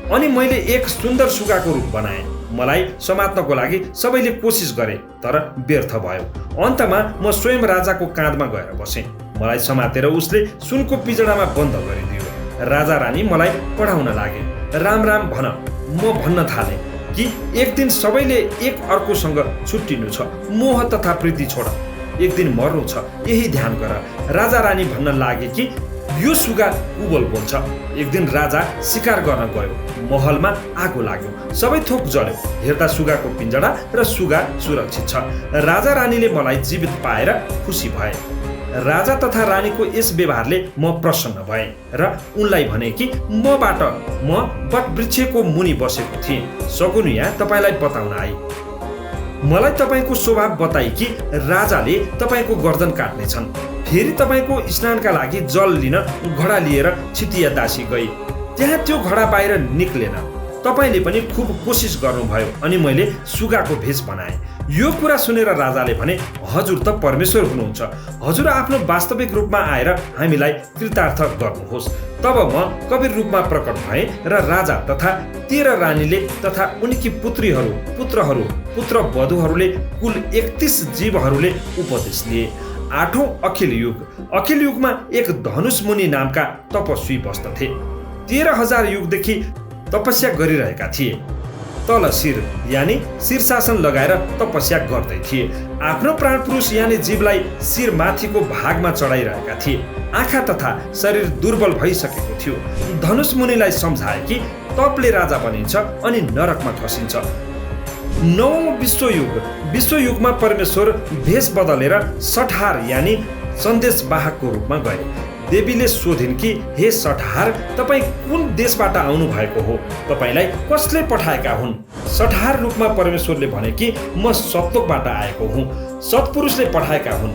अनि मैले एक सुन्दर सुगाको रूप बनाएँ। मलाई समात्नको लागि सबैले कोसिस गरे, तर व्यर्थ भयो। अन्तमा म स्वयं राजाको काँधमा गएर बसेँ। मलाई समातेर उसले सुनको पिजडामा बन्द गरिदियो। राजा रानी मलाई पढाउन लागे। राम राम भन। म भन्न थालेँ कि एक दिन सबैले एक अर्कोसँग छुट्टिनु छ। मोह तथा प्रीति छोड। एक दिन मर्नु छ, यही ध्यान गर। राजा रानी भन्न लागे कि यो सुगा उबल बोल्छ। एक दिन राजा शिकार गर्न गयो। महलमा आगो लाग्यो। सबै थोक जल्यो। हेर्दा सुगाको पिंजडा र सुगा सुरक्षित छ। राजा रानीले मलाई जीवित पाएर खुसी भए। राजा तथा रानीको यस व्यवहारले म प्रसन्न भएँ र उनलाई भने कि म वटवृक्षको मुनि बसेको थिएँ। सगुनिया तपाईँलाई बताउन आई। मलाई तपाईँको स्वभाव बताई कि राजाले तपाईँको गर्दन काट्नेछन्। फेरि तपाईँको स्नानका लागि जल लिन घडा लिएर छितिया दासी गई। त्यहाँ त्यो घडा बाहिर निक्लेन। तपाईँले पनि खुब कोसिस गर्नुभयो अनि मैले सुगाको भेष बनाएँ। यो कुरा सुनेर राजाले भने, हजुर त परमेश्वर हुनुहुन्छ। हजुर आफ्नो वास्तविक रूपमा आएर हामीलाई कृतार्थ गर्नुहोस्। तब म कबीर रूपमा प्रकट भएँ र राजा तथा 13 रानीले तथा उनकी पुत्रीहरू, पुत्रहरू, पुत्रवधूहरूले कुल 31 जीवहरूले उपदेश लिए। 8औं अखिल युग। अखिल युगमा एक धनुष मुनि नामका तपस्वी बस्दथे। 13,000 युगदेखि तपस्या गरिरहेका थिए। तल शिर यानि शीर्षासन लगाएर तपस्या गर्दै थिए। आफ्नो प्राण पुरुष यानि जीवलाई शिर माथिको भागमा चढाइरहेका थिए। आँखा तथा शरीर दुर्बल भइसकेको थियो। धनुष मुनिलाई सम्झाए कि तपले राजा बनिन्छ अनि नरकमा खसिन्छ। 9औं विश्वयुग। विश्वयुगमा परमेश्वर भेष बदलेर सठहार यानि सन्देशवाहकको रूपमा गए। देवीले सोधिन् कि हे सठहार, तपाईँ कुन देशबाट आउनु भएको हो? तपाईँलाई कसले पठाएका हुन्? सठहार रूपमा परमेश्वरले भने कि म सत्लोकबाट आएको हुँ। सत्पुरुषले पठाएका हुन्।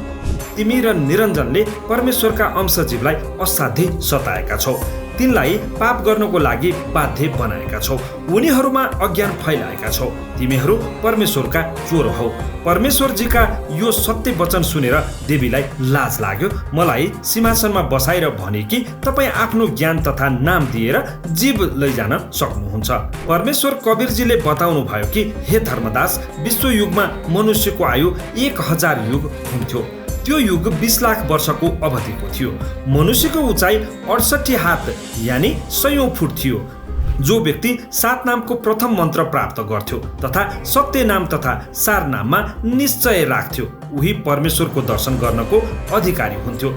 तिमी र निरञ्जनले परमेश्वरका अंशजीवलाई असाध्यै सताएका छौ। तिनलाई पाप गर्नको लागि बाध्य बनाएका छौ। उनीहरूमा अज्ञान फैलाएका छौ। तिमीहरू परमेश्वरका चोर हौ। परमेश्वरजीका यो सत्य वचन सुनेर देवीलाई लाज लाग्यो। मलाई सिंहासनमा बसाएर भने कि तपाईँ आफ्नो ज्ञान तथा नाम दिएर जीव लैजान सक्नुहुन्छ। परमेश्वर कबीरजीले बताउनु भयो कि हे धर्मदास, विश्व युगमा मनुष्यको आयु 1000 युग हुन्थ्यो। त्यो युग 20 लाख वर्षको अवधिको थियो। मनुष्यको उचाइ 68 हात यानि 100 फुट थियो। जो व्यक्ति 7 नामको प्रथम मन्त्र प्राप्त गर्थ्यो तथा सत्य नाम तथा सार नाममा निश्चय राख्थ्यो, उही परमेश्वरको दर्शन गर्नको अधिकारी हुन्थ्यो।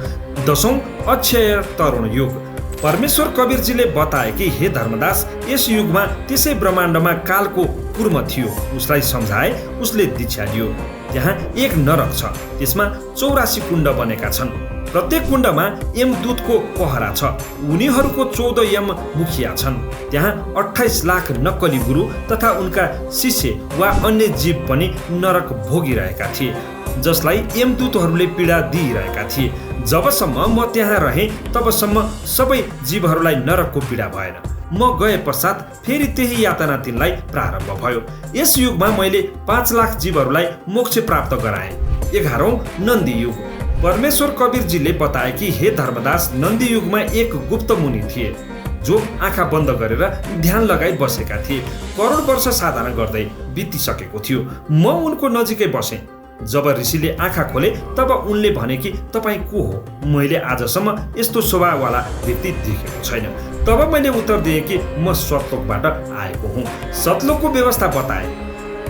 10औं अक्षय तरुण युग। परमेश्वर कबीरजीले बताए कि हे धर्मदास, यस युगमा त्यसै ब्रह्माण्डमा कालको कुर्म थियो। उसलाई सम्झाए, उसले दीक्षा लियो। त्यहाँ एक नरक छ, त्यसमा 84 कुण्ड बनेका छन्। प्रत्येक कुण्डमा यमदूतको पहरा छ। उनीहरूको 14 यम मुखिया छन्। त्यहाँ 28 लाख नक्कली गुरु तथा उनका शिष्य वा अन्य जीव पनि नरक भोगिरहेका थिए, जसलाई यमदूतहरूले पीडा दिइरहेका थिए। जबसम्म म त्यहाँ रहेँ तबसम्म सबै जीवहरूलाई नरकको पीडा भएन। म गए पश्चात फेरि त्यही यातना तिनलाई प्रारम्भ भयो। यस युगमा मैले 5 लाख जीवहरूलाई मोक्ष प्राप्त गराएँ। 11औं नन्दी युग। परमेश्वर कबीरजीले बताए कि हे धर्मदास, नन्दी युगमा एक गुप्त मुनि थिए जो आँखा बन्द गरेर ध्यान लगाई बसेका थिए। करोड वर्ष साधना गर्दै बितिसकेको थियो। म उनको नजिकै बसेँ। जब ऋषिले आँखा खोले तब उनले भने कि तपाईँ को हो? मैले आजसम्म यस्तो स्वभाववाला व्यक्ति देखेको छैन। तब मैले उत्तर दिएँ कि म सतलोकबाट आएको हुँ। सतलोकको व्यवस्था बताए।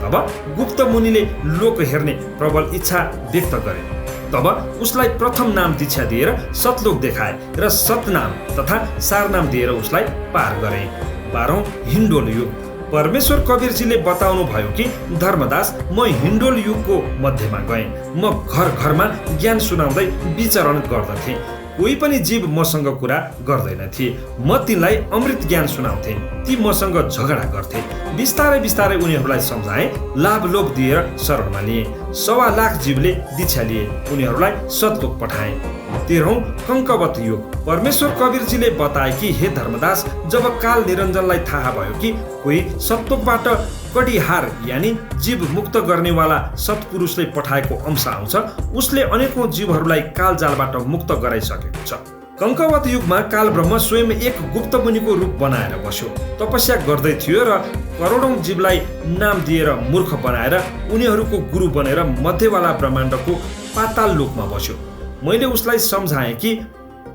तब गुप्त मुनिले लोक हेर्ने प्रबल इच्छा व्यक्त गरे। तब उसलाई प्रथम नाम दीक्षा दिएर सतलोक देखाए र सतनाम तथा सारनाम दिएर उसलाई पार गरे। 12औं हिन्डोल युग। परमेश्वर कबीरजीले बताउनु भयो कि धर्मदास, म हिन्डोल युगको मध्यमा गएँ। म घर घरमा ज्ञान सुनाउँदै विचरण गर्दथेँ। कोही पनि जीव मसँग कुरा गर्दैनथे। म तिनलाई अमृत ज्ञान सुनाउँथे। ती मसँग झगडा गर्थे। बिस्तारै बिस्तारै उनीहरूलाई सम्झाएँ, लाभ लोभ दिएर शरणमा लिएँ। 1.25 लाख जीवले दीक्षा लिए। उनीहरूलाई सतलोक पठाएँ। 13औं कङ्कवत युग। परमेश्वर कबीरजीले बताए कि हे धर्मदास, जब काल निरञ्जनलाई थाहा भयो कि कोही सतलोकबाट कडिहार यानि जीव मुक्त गर्नेवाला सत्पुरुषले पठाएको अंश आउँछ, उसले अनेकौं जीवहरूलाई कालजालबाट मुक्त गराइसकेको छ। कङ्कवत युगमा काल ब्रह्म स्वयं एक गुप्त मुनिको रूप बनाएर बस्यो। तपस्या गर्दै थियो र करोडौं जीवलाई नाम दिएर मूर्ख बनाएर उनीहरूको गुरु बनेर मध्यवाला ब्रह्माण्डको पाताल लोकमा बस्यो। मैले उसलाई सम्झाएँ कि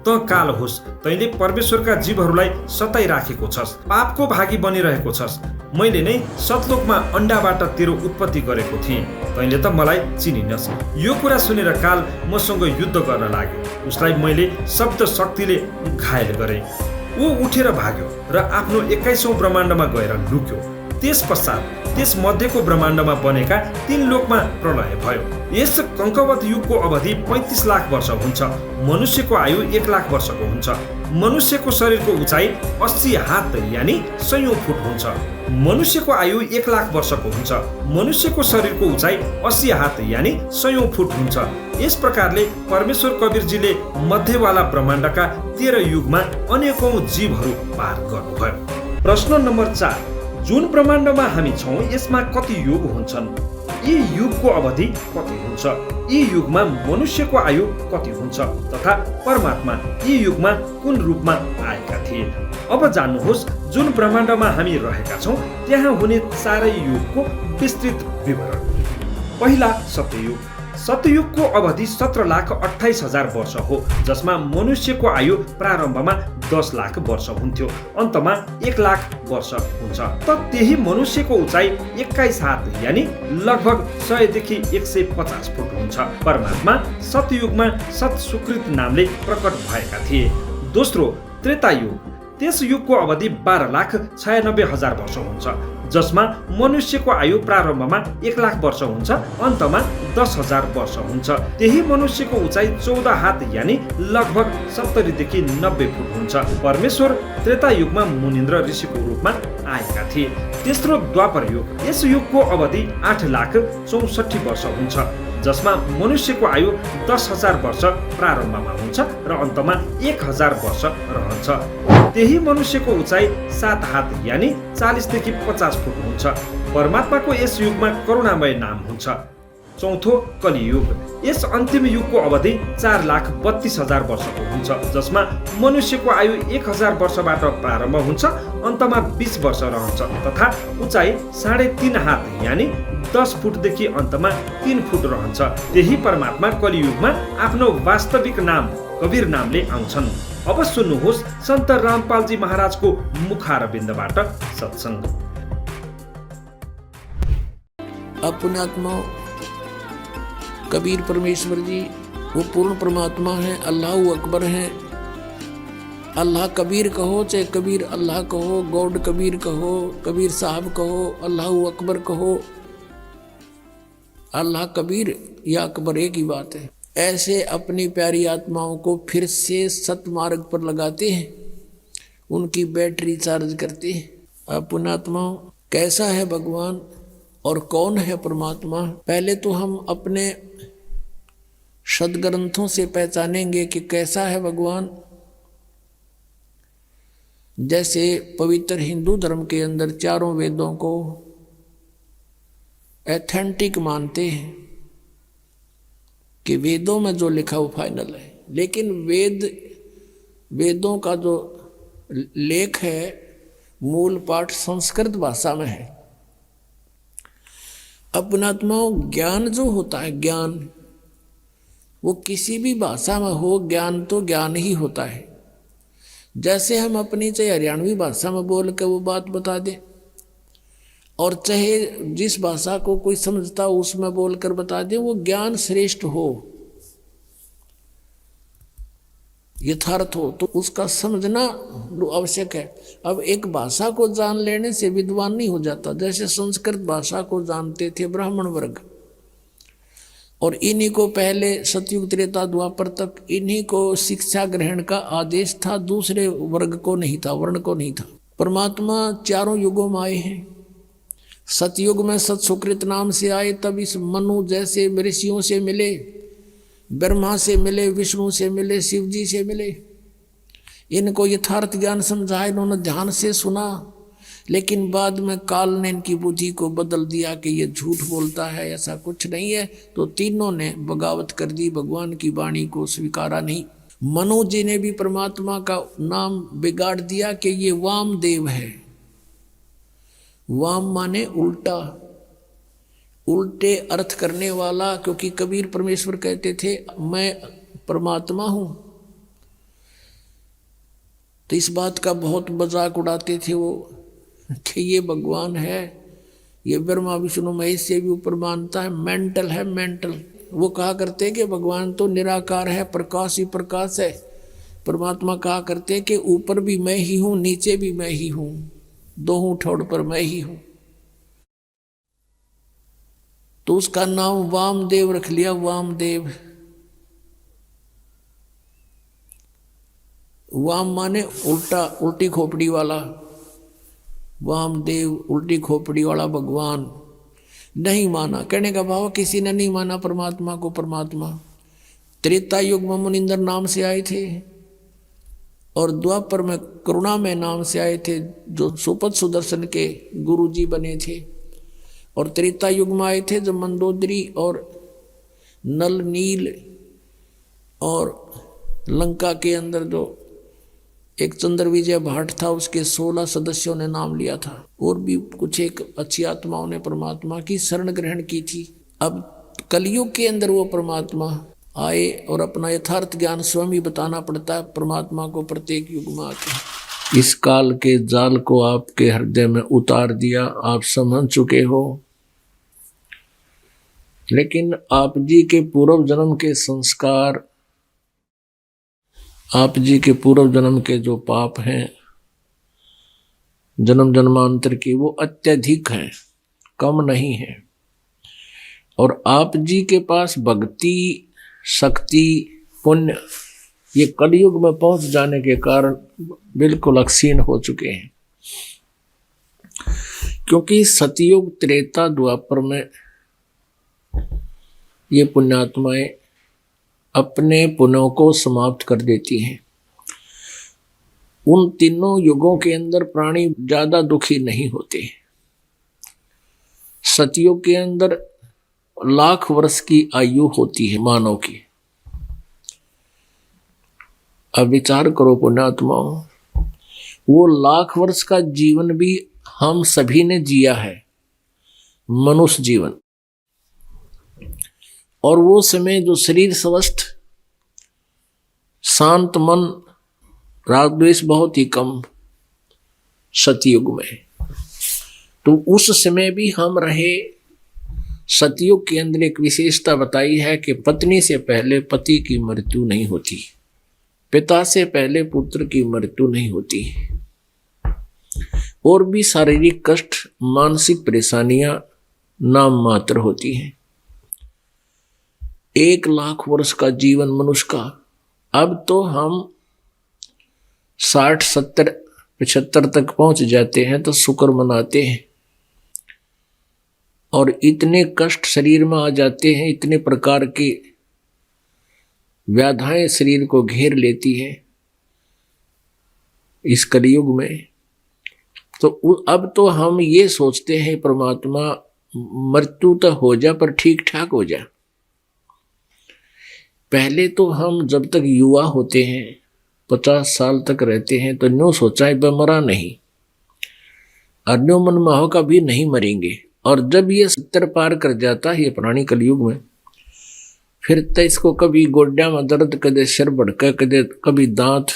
त काल होस्, तैँले परमेश्वरका जीवहरूलाई सताइराखेको छस्, पापको भागी बनिरहेको छस्। मैले नै सतलोकमा अन्डाबाट तेरो उत्पत्ति गरेको थिएँ। तैँले त मलाई चिनिनस्। यो कुरा सुनेर काल मसँग युद्ध गर्न लाग्यो। उसलाई मैले शब्द शक्तिले घायल गरेँ। ऊ उठेर भाग्यो र आफ्नो 21औं ब्रह्माण्डमा गएर लुक्यो। त्यस पश्चात त्यस मध्यको ब्रह्माण्डमा बनेका 3 लोकमा प्रलय भयो। यस कङ्कवत युगको अवधि 35 लाख वर्ष हुन्छ। मनुष्यको आयु 1 लाख वर्षको हुन्छ। मनुष्यको शरीरको उचाइ 80 हात यानि 100 फुट हुन्छ। मनुष्यको आयु 1 लाख वर्षको हुन्छ। मनुष्यको शरीरको उचाइ 80 हात यानि 100 फुट हुन्छ। यस प्रकारले परमेश्वर कबीरजीले मध्यवाला ब्रह्माण्डका 13 युगमा अनेकौं जीवहरू पार गर्नुभयो। प्रश्न नम्बर 4। जुन ब्रह्माण्डमा हामी छौँ यसमा कति युग हुन्छन्? यी युगको अवधि कति हुन्छ? यी युगमा मनुष्यको आयु कति हुन्छ तथा परमात्मा यी युगमा कुन रूपमा आएका थिए? अब जान्नुहोस्, जुन ब्रह्माण्डमा हामी रहेका छौँ त्यहाँ हुने 4 युगको विस्तृत विवरण। पहिला सत्ययुग। सत्ययुगको अवधि 17,28,000 वर्ष हो, जसमा मनुष्यको आयु प्रारम्भमा 10 लाख वर्ष हुन्थ्यो, अन्तमा 1 लाख वर्ष हुन्छ। त त्यही मनुष्यको उचाइ 21 हात यानि लगभग 100 देखि 150 फुट हुन्छ। परमात्मा सत्ययुगमा सत-सुकृत नामले प्रकट भएका थिए। दोस्रो त्रेतायुग। त्यस युगको अवधि 12,96,000 वर्ष हुन्छ, जसमा मनुष्यको आयु प्रारम्भमा 1 लाख वर्ष हुन्छ, अन्तमा 10,000 वर्ष हुन्छ। त्यही मनुष्यको उचाइ 14 हात यानि लगभग 70 देखि 90 फुट हुन्छ। परमेश्वर त्रेता युगमा मुनिन्द्र ऋषिको रूपमा आएका थिए। तेस्रो द्वापर युग। यस युगको अवधि 8,64,000 वर्ष हुन्छ, जसमा मनुष्यको आयु 10,000 वर्ष प्रारम्भमा हुन्छ र अन्तमा 1,000 वर्ष रहन्छ। त्यही मनुष्यको उचाइ 7 हात यानि 40 देखि 50 फुट हुन्छ। परमात्माको यस युगमा करुणामय नाम हुन्छ। चौथो कलियुग। यस अन्तिम युगको अवधि 4,32,000 वर्षको हुन्छ, जसमा मनुष्यको आयु 1,000 वर्षबाट प्रारम्भ हुन्छ, अन्तमा 20 वर्ष रहन्छ तथा उचाइ 3.5 हात यानि 10 फुटदेखि अन्तमा 3 फुट रहन्छ। त्यही परमात्मा कलियुगमा आफ्नो वास्तविक नाम कबीर नामले आउँछन्। अब सुन्नुहोस् सन्त रामपालजी महाराजको मुखारविन्दबाट सत्सङ्ग। अपनात्मा कबीर परमेश्वर जी वो पूर्ण परमात्मा है, अल्लाह अकबर है। अल्लाह कबीर कहो चाहे कबीर अल्लाह कहो, गॉड कबीर कहो, कबीर साहब कहो, अल्लाह अकबर कहो, अल्लाह कबीर या अकबर एक ही बात है। ऐसे अपनी प्यारी आत्माओं को फिर से सतमार्ग पर लगाते हैं, उनकी बैटरी चार्ज करते हैं। अपनात्माओं कैसा है भगवान और कौन है परमात्मा? पहले तो हम अपने सदग्रंथों से पहचानेंगे कि कैसा है भगवान। जैसे पवित्र हिंदू धर्म के अंदर चारों वेदों को एथेंटिक मानते हैं कि वेदों में जो लिखा वो फाइनल है, लेकिन वेदों का जो लेख है मूल पाठ संस्कृत भाषा में है। अपनात्माओं ज्ञान जो होता है, ज्ञान वो किसी भी भाषा में हो, ज्ञान तो ज्ञान ही होता है। जैसे हम अपनी चाहे हरियाणवी भाषा में बोल के वो बात बता दें और चाहे जिस भाषा को कोई समझता हो उसमें बोलकर बता दें, वो ज्ञान श्रेष्ठ हो, यथार्थ हो, तो उसका समझना आवश्यक है। अब एक भाषा को जान लेने से विद्वान नहीं हो जाता। जैसे संस्कृत भाषा को जानते थे ब्राह्मण वर्ग, और इन्हीं को पहले सतयुग त्रेता द्वापर तक इन्हीं को शिक्षा ग्रहण का आदेश था, दूसरे वर्ग को नहीं था, वर्ण को नहीं था। परमात्मा चारों युगों में आए हैं। सतयुग में सत सुकृत नाम से आए, तब इस मनु जैसे ऋषियों से मिले, ब्रह्मा से मिले, विष्णु से मिले, शिव जी से मिले। इनको यथार्थ ज्ञान समझाया, इन्होंने ध्यान से सुना, लेकिन बाद में काल ने इनकी बुद्धि को बदल दिया कि ये झूठ बोलता है, ऐसा कुछ नहीं है। तो तीनों ने बगावत कर दी, भगवान की वाणी को स्वीकारा नहीं। मनु जी ने भी परमात्मा का नाम बिगाड़ दिया कि ये वामदेव है। वाम माने उल्टा, उल्टे अर्थ करने वाला, क्योंकि कबीर परमेश्वर कहते थे मैं परमात्मा हूं। तो इस बात का बहुत मजाक उड़ाते थे वो कि ये भगवान है, ये ब्रह्मा विष्णु महेश से भी ऊपर मानता है, मेंटल है, मेंटल। वो कहा करते हैं कि भगवान तो निराकार है, प्रकाश ही प्रकाश है। परमात्मा कहा करते हैं कि ऊपर भी मैं ही हूं, नीचे भी मैं ही हूं, दोनों ठोड़ पर मैं ही हूं। तो उसका नाम वामदेव रख लिया, वामदेव। वाम माने उल्टा, उल्टी खोपड़ी वाला। वामदेव उल्टी खोपड़ी वाला भगवान नहीं माना। कहने का भाव किसी ने नहीं माना परमात्मा को परमात्मा। त्रेता युग में मुनिंदर नाम से आए थे और द्वापर में करुणा में नाम से आए थे, जो सुपथ सुदर्शन के गुरुजी बने थे। और त्रेता युग में आए थे जब मंदोदरी और नल नील और लंका के अंदर जो एक चंद्र विजय भाट था, उसके 16 सदस्यों ने नाम लिया था, और भी कुछ एक अच्छी आत्माओं ने परमात्मा की शरण ग्रहण की थी। अब कलयुग के अंदर वो परमात्मा आए और अपना यथार्थ ज्ञान स्वयं ही बताना पड़ता है परमात्मा को प्रत्येक युग में आके। इस काल के जाल को आपके हृदय में उतार दिया, आप समझ चुके हो। लेकिन आप जी के पूर्व जन्म के संस्कार, आप जी के पूर्व जन्म के जो पाप हैं जन्म जन्मांतर की, वो अत्यधिक हैं, कम नहीं है। और आप जी के पास भक्ति, शक्ति, पुण्य ये कलयुग में पहुंच जाने के कारण बिल्कुल अक्षीण हो चुके हैं। क्योंकि सतयुग त्रेता द्वापर में ये पुण्यात्माएं अपने पुण्यों को समाप्त कर देती हैं। उन तीनों युगों के अंदर प्राणी ज्यादा दुखी नहीं होते। सतयुग के अंदर लाख वर्ष की आयु होती है मानव की। अब विचार करो पुण्यात्माओं, वो लाख वर्ष का जीवन भी हम सभी ने जिया है, मनुष्य जीवन। और वो समय जो शरीर स्वस्थ, शांत मन, राग द्वेष बहुत ही कम सतयुग में, तो उस समय भी हम रहे। सतयुग के अंदर एक विशेषता बताई है कि पत्नी से पहले पति की मृत्यु नहीं होती, पिता से पहले पुत्र की मृत्यु नहीं होती, और भी शारीरिक कष्ट, मानसिक परेशानियां नाम मात्र होती हैं। 1 लाख वर्ष का जीवन मनुष्य का, अब तो हम 60, 70, 75 तक पहुंच जाते हैं तो शुक्र मनाते हैं। और इतने कष्ट शरीर में आ जाते हैं, इतने प्रकार की व्याधाएं शरीर को घेर लेती है इस कलयुग में। तो अब तो हम ये सोचते हैं परमात्मा मृत्यु तो हो जा पर ठीक ठाक हो जा। पहले तो हम जब तक युवा होते हैं, 50 साल तक रहते हैं, तो न्यों सोचा है मरा नहीं, और न्यों मन माहो का भी नहीं मरेंगे। और जब ये 70 पार कर जाता है ये प्राणी कलयुग में, फिर तो इसको कभी गोड्या में दर्द, कदे सिर भड़का, कभी दांत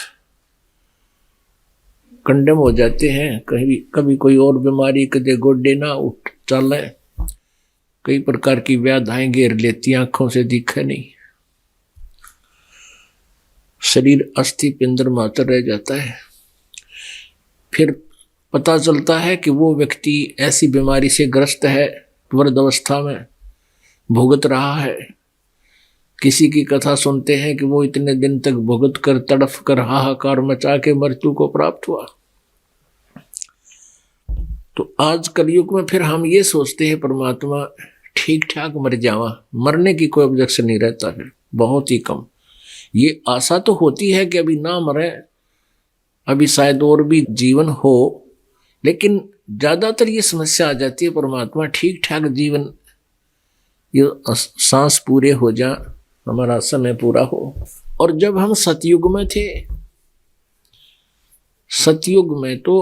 कंडम हो जाते हैं, कभी कोई और बीमारी, कदे गोड्डे ना उठ चले, कई प्रकार की व्याधाएं घेर लेती, आंखों से दिखे नहीं, शरीर अस्थि पिंडर मात्र रह जाता है। फिर पता चलता है कि वो व्यक्ति ऐसी बीमारी से ग्रस्त है, वृद्ध अवस्था में भुगत रहा है। किसी की कथा सुनते हैं कि वो इतने दिन तक भुगत कर, तड़फ कर, हाहाकार मचा के मृत्यु को प्राप्त हुआ। तो आज कलयुग में फिर हम ये सोचते हैं परमात्मा ठीक ठाक मर जावा, मरने की कोई ऑब्जेक्शन नहीं रहता है, बहुत ही कम। ये आशा तो होती है कि अभी ना मरे, अभी शायद और भी जीवन हो, लेकिन ज्यादातर ये समस्या आ जाती है परमात्मा ठीक ठाक जीवन, ये सांस पूरे हो जा, हमारा समय पूरा हो। और जब हम सतयुग में थे, सतयुग में तो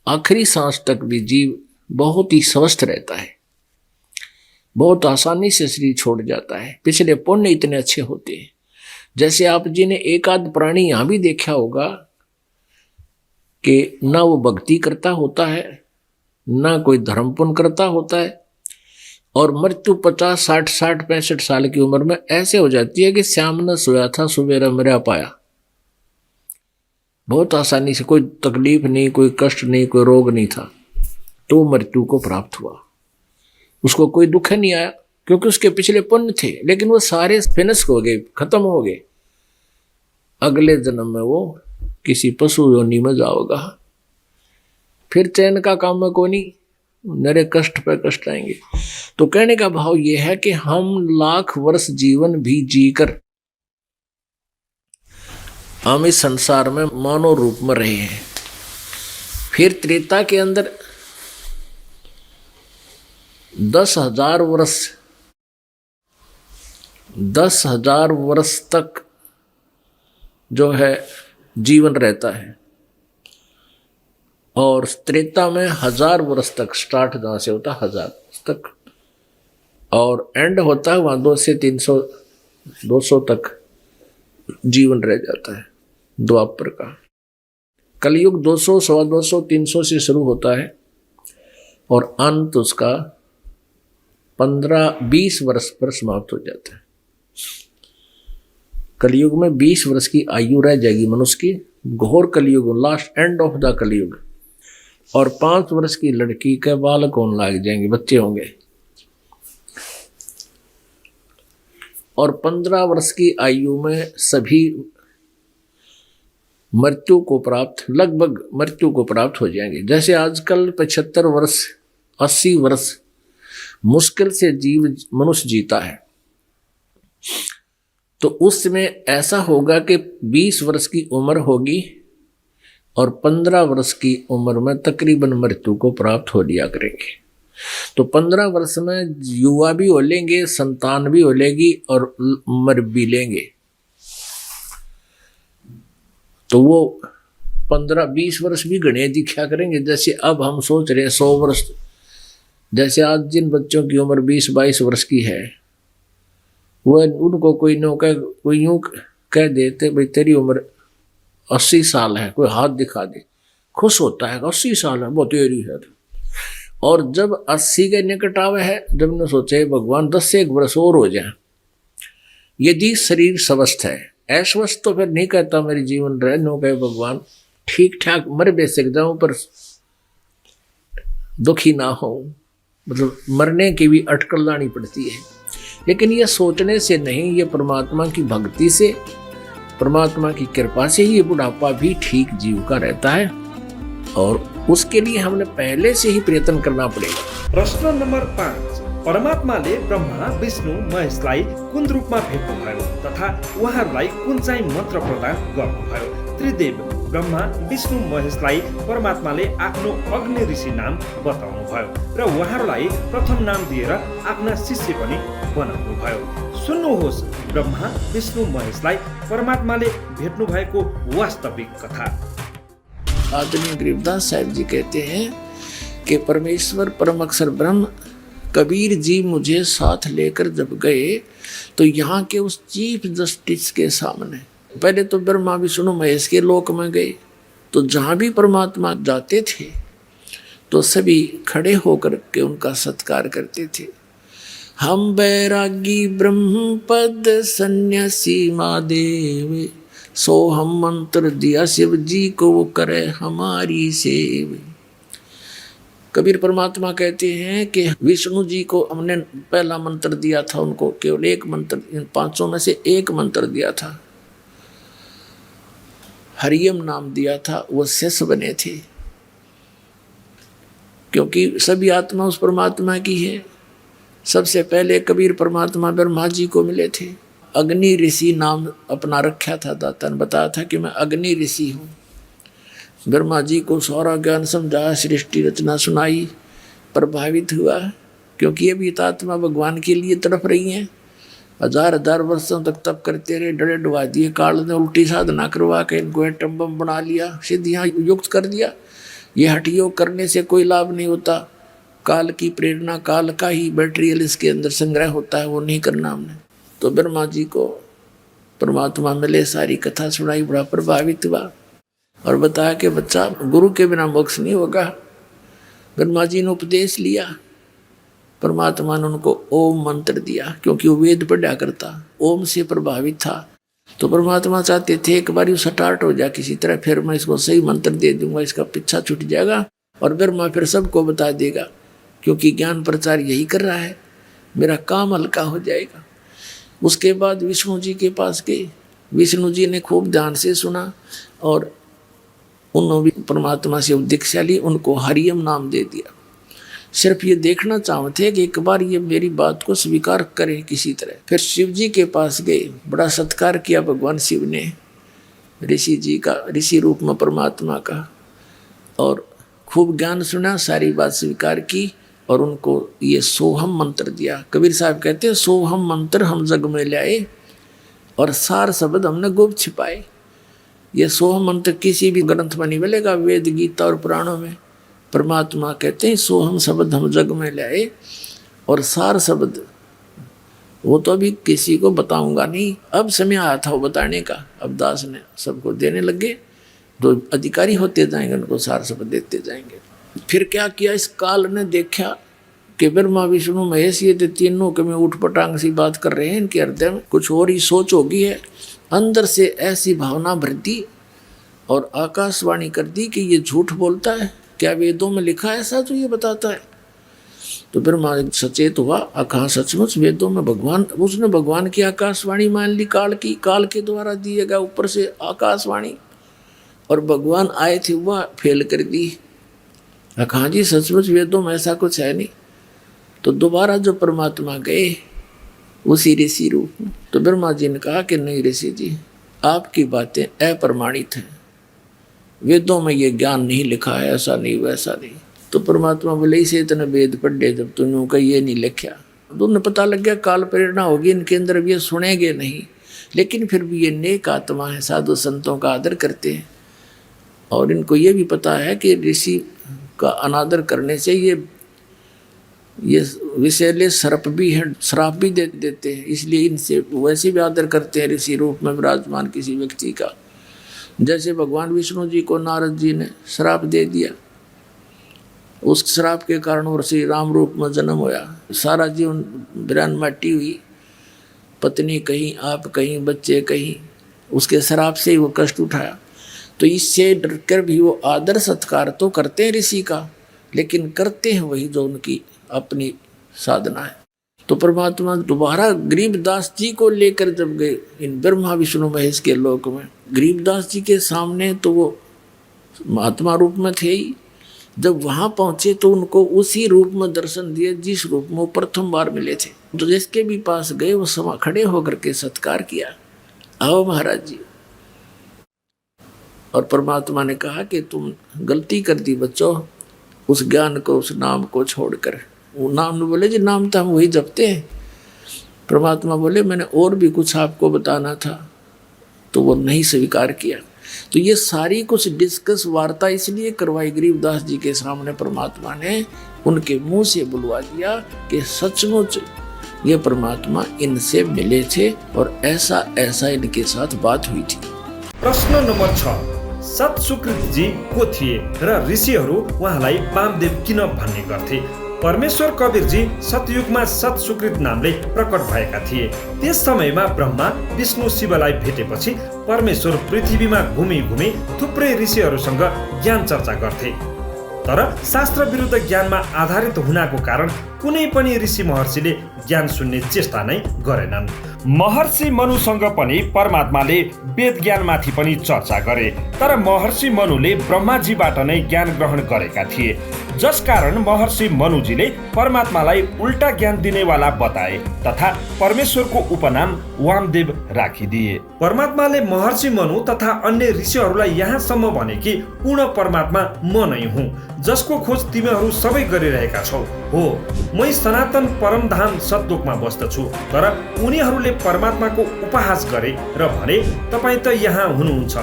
आखिरी सांस तक भी जीव बहुत ही स्वस्थ रहता है, बहुत आसानी से शरीर छोड़ जाता है। पिछले पुण्य इतने अच्छे होते हैं। जैसे आप जी ने एक आध प्राणी यहां भी देखा होगा कि ना वो भक्ति करता होता है, ना कोई धर्म पुण्य करता होता है, और मृत्यु 50, 60, 65 साल की उम्र में ऐसे हो जाती है कि श्याम न सोया था सुबेरा मरा पाया। बहुत आसानी से, कोई तकलीफ नहीं, कोई कष्ट नहीं, कोई रोग नहीं था, तो मृत्यु को प्राप्त हुआ। उसको कोई दुख नहीं आया, क्योंकि उसके पिछले पुण्य थे, लेकिन वो सारे फिनिश हो गए, खत्म हो गए। अगले जन्म में वो किसी पशु योनि में जाओगा, फिर चैन का काम में कोई नहीं, नरे कष्ट पे कष्ट आएंगे। तो कहने का भाव ये है कि हम लाख वर्ष जीवन भी जीकर हम इस संसार में मानव रूप में रहे हैं। फिर त्रेता के अंदर 10,000 वर्ष, 10,000 वर्ष तक जो है जीवन रहता है, और त्रेता में 1000 वर्ष तक, स्टार्ट जहां से होता है 1000 तक, और एंड होता है वहां 200 से 300, 200 तक जीवन रह जाता है द्वापर का। कलयुग 200, 250, 300 से शुरू होता है, और अंत उसका 15-20 वर्ष पर समाप्त हो जाता है। कलयुग में 20 वर्ष की आयु रह जाएगी मनुष्य की, घोर कलयुग, लास्ट एंड ऑफ द कलयुग। और 5 वर्ष की लड़की के बालक होने लग जाएंगे, बच्चे होंगे। और 15 वर्ष की आयु में सभी मृत्यु को प्राप्त, लगभग मृत्यु को प्राप्त हो जाएंगे। जैसे आजकल 75 वर्ष, 80 वर्ष मुश्किल से जीव मनुष्य जीता है, तो उस समय ऐसा होगा कि 20 वर्ष की उम्र होगी और 15 वर्ष की उम्र में तकरीबन मृत्यु को प्राप्त हो लिया करेंगे। तो 15 वर्ष में युवा भी हो लेंगे, संतान भी हो लेगी और मर भी लेंगे। तो वो 15-20 वर्ष भी गणे दिखा करेंगे। जैसे अब हम सोच रहे हैं 100 वर्ष, जैसे आज जिन बच्चों की उम्र 20-22 वर्ष की है, वह उनको कोई यूं कह देते भाई तेरी उम्र 80 साल है, कोई हाथ दिखा दे, खुश होता है 80 साल है बहुत तेरी है। और जब 80 के निकट आवे है, जब ने सोचे भगवान 10 से 1 वर्ष और हो जाए, यदि शरीर स्वस्थ है, अस्वस्थ तो फिर नहीं कहता मेरी जीवन रहे, नो कहे भगवान ठीक ठाक मर बेसक जाऊं पर दुखी ना हो, मतलब मरने की भी अटकल लानी पड़ती है। लेकिन यह सोचने से नहीं, ये परमात्मा की भक्ति से, परमात्मा की कृपा से ही ये बुढ़ापा भी ठीक जीव का रहता है, और उसके लिए हमने पहले से ही प्रयत्न करना पड़ेगा। प्रश्न नम्बर 5, परमात्माले ब्रह्मा विष्णु महेशलाई कुन रूपमा भेट्नुभयो तथा उहाँहरूलाई कुन चाहिँ मन्त्र प्रदान गर्नुभयो? त्रिदेव ब्रह्मा विष्णु महेशलाई परमात्माले आफ्नो अग्नि ऋषि नाम बताउनुभयो र उहाँहरूलाई प्रथम नाम दिएर आफ्ना शिष्य पनि बनाउनुभयो। सुन्नुहोस् ब्रह्मा विष्णु महेशलाई परमात्माले भेट्नु भएको वास्तविक कथा। आदरणीय गरीबदास साहब जी कहते हैं कि परमेश्वर परम अक्षर ब्रह्म कबीर जी मुझे साथ लेकर जब गए तो यहाँ के उस चीफ जस्टिस के सामने, पहले तो ब्रह्मा विष्णु महेश के लोक में गए, तो जहाँ भी परमात्मा जाते थे तो सभी खड़े होकर के उनका सत्कार करते थे। हम बैरागी ब्रह्म पद सन्यासी महादेव, सो हम मंत्र दिया शिव जी को वो करे हमारी सेव। कबीर परमात्मा कहते हैं कि विष्णु जी को हमने पहला मंत्र दिया था, उनको केवल एक मंत्र, इन 500 में से एक मंत्र दिया था, हरियम नाम दिया था, वो शिष्य बने थे, क्योंकि सभी आत्मा उस परमात्मा की है। सबसे पहले कबीर परमात्मा ब्रह्मा जी को मिले थे, अग्नि ऋषि नाम अपना रखा था, दाता ने बताया था कि मैं अग्नि ऋषि हूँ। ब्रह्मा जी को सारा ज्ञान समझाया, सृष्टि रचना सुनाई, प्रभावित हुआ, क्योंकि ये भी आत्मा भगवान के लिए तड़प रही हैं। 1000 वर्षों तक तप करते रहे, डरे डुबा दिए, काल ने उल्टी साधना करवा के इनको एटम बम बना लिया, सिद्धियाँ युक्त कर दिया। ये हठ योग करने से कोई लाभ नहीं होता, काल की प्रेरणा, काल का ही मटेरियल इसके अंदर संग्रह होता है, वो नहीं करना हमने। तो ब्रह्मा जी को परमात्मा मिले, सारी कथा सुनाई, बड़ा प्रभावित हुआ और बताया कि बच्चा गुरु के बिना मोक्ष नहीं होगा। ब्रह्मा जी ने उपदेश लिया, परमात्मा ने उनको ओम मंत्र दिया, क्योंकि वो वेद पढ़ा करता, ओम से प्रभावित था। तो परमात्मा चाहते थे एक बार स्टार्ट हो जाए किसी तरह, फिर मैं इसको सही मंत्र दे दूंगा, इसका पीछा छूट जाएगा और ब्रह्मा फिर सबको बता देगा, क्योंकि ज्ञान प्रचार यही कर रहा है, मेरा काम हल्का हो जाएगा। उसके बाद विष्णु जी के पास गए, विष्णु जी ने खूब ध्यान से सुना और उन्होंने भी परमात्मा से दीक्षा ली, उनको हरियम नाम दे दिया। सिर्फ ये देखना चाहते कि एक बार ये मेरी बात को स्वीकार करें किसी तरह। फिर शिव जी के पास गए, बड़ा सत्कार किया भगवान शिव ने ऋषि जी का, ऋषि रूप में परमात्मा का, और खूब ज्ञान सुना, सारी बात स्वीकार की और उनको ये सोहम मंत्र दिया। कबीर साहब कहते हैं सोहम मंत्र हम जग में लाए और सार शब्द हमने गुप्त छिपाए। ये सोहम मंत्र किसी भी ग्रंथ में नहीं मिलेगा, वेद गीता और पुराणों में। परमात्मा कहते हैं सोहम शब्द हम जग में लाए और सार शब्द वो तो अभी किसी को बताऊंगा नहीं, अब समय आया था वो बताने का, अब दास ने सबको देने लगे, तो अधिकारी होते जाएंगे उनको सार शब्द देते जाएंगे। फिर क्या किया, इस काल ने देखा कि ब्रह्मा विष्णु महेश ये तीनों के में उठ पटांग सी बात कर रहे हैं, इनके हृदय में कुछ और ही सोच होगी है। अंदर से ऐसी भावना भर दी और आकाशवाणी कर दी कि ये झूठ बोलता है, क्या वेदों में लिखा है ऐसा जो ये बताता है? तो ब्रह्मा सचेत हुआ, कहा सचमुच वेदों में भगवान, उसने भगवान की आकाशवाणी मान ली, काल की, काल के द्वारा दिए गया ऊपर से आकाशवाणी, और भगवान आए थे वह फेल कर दी। कहा जी सचमुच वेदों में ऐसा कुछ है नहीं। तो दोबारा जो परमात्मा गए उसी ऋषि रूप में, तो ब्रह्मा जी ने कहा कि नहीं ऋषि जी, आपकी बातें अप्रमाणित हैं, वेदों में ये ज्ञान नहीं लिखा है, ऐसा नहीं वैसा नहीं। तो परमात्मा बोले इसे इतने वेद पढ़े जब तूने का ये नहीं लिखा, तो उन्हें पता लग गया काल प्रेरणा होगी इनके अंदर, भी ये सुनेंगे नहीं, लेकिन फिर भी ये नेक आत्मा है, साधु संतों का आदर करते हैं। और इनको ये भी पता है कि ऋषि का अनादर करने से ये विषैले सर्प भी हैं, श्राप भी दे देते हैं, इसलिए इनसे वैसे भी आदर करते हैं ऋषि रूप में विराजमान किसी व्यक्ति का। जैसे भगवान विष्णु जी को नारद जी ने श्राप दे दिया, उस श्राप के कारण और श्री राम रूप में जन्म होया, सारा जीवन बिरान माटी हुई, पत्नी कहीं, आप कहीं, बच्चे कहीं, उसके श्राप से ही वो कष्ट उठाया। तो इससे डरकर भी वो आदर सत्कार तो करते हैं ऋषि का, लेकिन करते हैं वही जो उनकी अपनी साधना है। तो परमात्मा दोबारा गरीबदास जी को लेकर जब गए इन ब्रह्मा विष्णु महेश के लोक में, गरीबदास जी के सामने तो वो महात्मा रूप में थे ही, जब वहां पहुंचे तो उनको उसी रूप में दर्शन दिए जिस रूप में वो प्रथम बार मिले थे। तो जिसके भी पास गए वो समा खड़े होकर के सत्कार किया, आओ महाराज जी। और परमात्मा ने कहा कि तुम गलती कर दी बच्चों, उस ज्ञान को, उस नाम को छोड़कर। वो नाम ने बोले जी नाम तो हम वही जपते हैं। परमात्मा बोले मैंने और भी कुछ आपको बताना था, तो वो नहीं स्वीकार किया। तो ये सारी कुछ डिस्कस वार्ता इसलिए करवाई गरीबदास जी के सामने, परमात्मा ने उनके मुंह से बुलवा दिया कि सचमुच ये परमात्मा इनसे मिले थे और ऐसा ऐसा इनके साथ बात हुई थी। प्रश्न नम्बर 6, सतसुकृत जी को थिए र ऋषिहरू उहाँलाई वामदेव किन भन्ने गर्थे? परमेश्वर कवीर जी सतयुगमा सतसुकृत नामले प्रकट भएका थिए। त्यस समयमा ब्रह्मा विष्णु शिवलाई भेटेपछि परमेश्वर पृथ्वीमा घुमी घुमी थुप्रै ऋषिहरूसँग ज्ञान चर्चा गर्थे। तर शास्त्र विरुद्ध ज्ञानमा आधारित हुनाको कारण कुनै पनि ऋषि महर्षिले ज्ञान सुन्ने चेष्टा नै गरेनन्। महर्षि मनुसँग पनि परमात्माले वेद ज्ञानमाथि पनि चर्चा गरे, तर महर्षि मनुले ब्रह्माजीबाट नै ज्ञान ग्रहण गरेका थिए, जसकारण महर्षि मनुजीले परमात्मालाई उल्टा ज्ञान दिनेवाला बताए तथा परमेश्वरको उपनाम वामदेव राखिदिए। परमात्माले महर्षि मनु तथा अन्य ऋषिहरूलाई यहाँसम्म भने कि पूर्ण परमात्मा म नै हुँ, जसको खोज तिमीहरू सबै गरिरहेका छौ। हो, मै सनातन परमधाम सतलोकमा बस्दछु, तर उनीहरूले परमात्माको उपहास गरे र भने तपाईँ त यहाँ हुनुहुन्छ,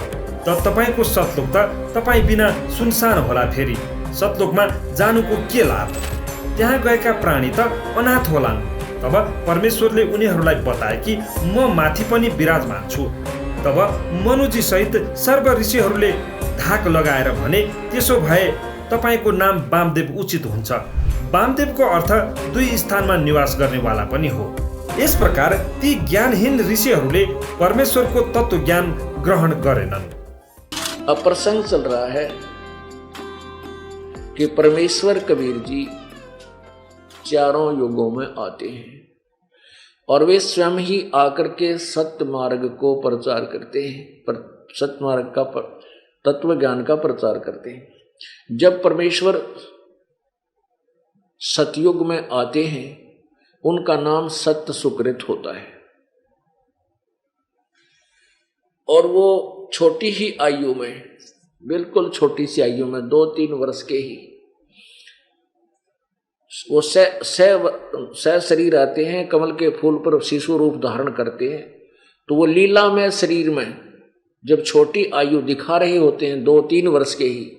त तपाईँको सतलोक त तपाईँ बिना सुनसान होला, फेरि सतलोकमा जानुको के लाभ? त्यहाँ गएका प्राणी त अनाथ होलान्। तब परमेश्वरले उनीहरूलाई बताए कि म माथि पनि विराजमान छु। तब मनुजी सहित सर्व ऋषिहरूले धाक लगाएर भने त्यसो भए तपाईँको नाम वामदेव उचित हुन्छ। वामदेवको अर्थ दुई स्थानमा निवास गर्नेवाला पनि हो। यस प्रकार ती ज्ञानहीन ऋषिहरूले परमेश्वरको तत्व ज्ञान ग्रहण गरेनन्। अब प्रसंग चल रहा है कि परमेश्वर कबीर जी चारों युगों में आते हैं और वे स्वयं ही आकर के सत्य मार्ग को प्रचार करते हैं, सत्य मार्ग का तत्व ज्ञान का प्रचार करते हैं। जब परमेश्वर सतयुग में आते हैं उनका नाम सत्य सुकृत होता है और वो छोटी ही आयु में, बिल्कुल छोटी सी आयु में 2-3 वर्ष के ही वो सह शरीर आते हैं, कमल के फूल पर शिशु रूप धारण करते हैं। तो वो लीला में शरीर में जब छोटी आयु दिखा रहे होते हैं 2-3 वर्ष के ही,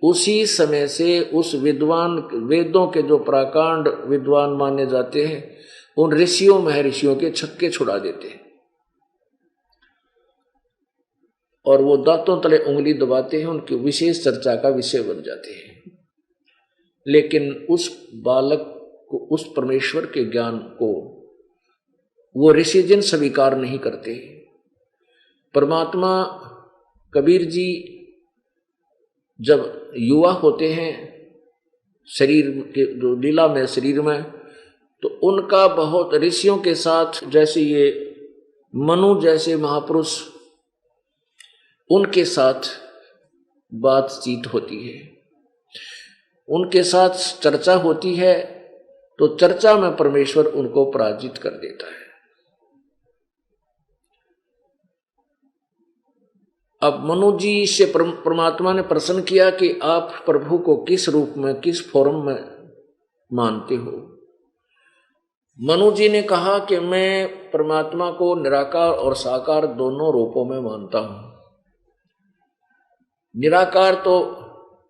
उसी समय से उस विद्वान, वेदों के जो प्राकांड विद्वान माने जाते हैं, उन ऋषियों महर्षियों के छक्के छुड़ा देते हैं और वो दांतों तले उंगली दबाते हैं, उनकी विशेष चर्चा का विषय बन जाते हैं। लेकिन उस बालक को, उस परमेश्वर के ज्ञान को वो ऋषिजन स्वीकार नहीं करते। परमात्मा कबीर जी जब युवा होते हैं शरीर के जो लीला में शरीर में, तो उनका बहुत ऋषियों के साथ, जैसे ये मनु जैसे महापुरुष, उनके साथ बातचीत होती है, उनके साथ चर्चा होती है। तो चर्चा में परमेश्वर उनको पराजित कर देता है। अब मनु जी से परमात्मा ने प्रश्न किया कि आप प्रभु को किस रूप में, किस फॉर्म में मानते हो। मनु जी ने कहा कि मैं परमात्मा को निराकार और साकार दोनों रूपों में मानता हूं। निराकार तो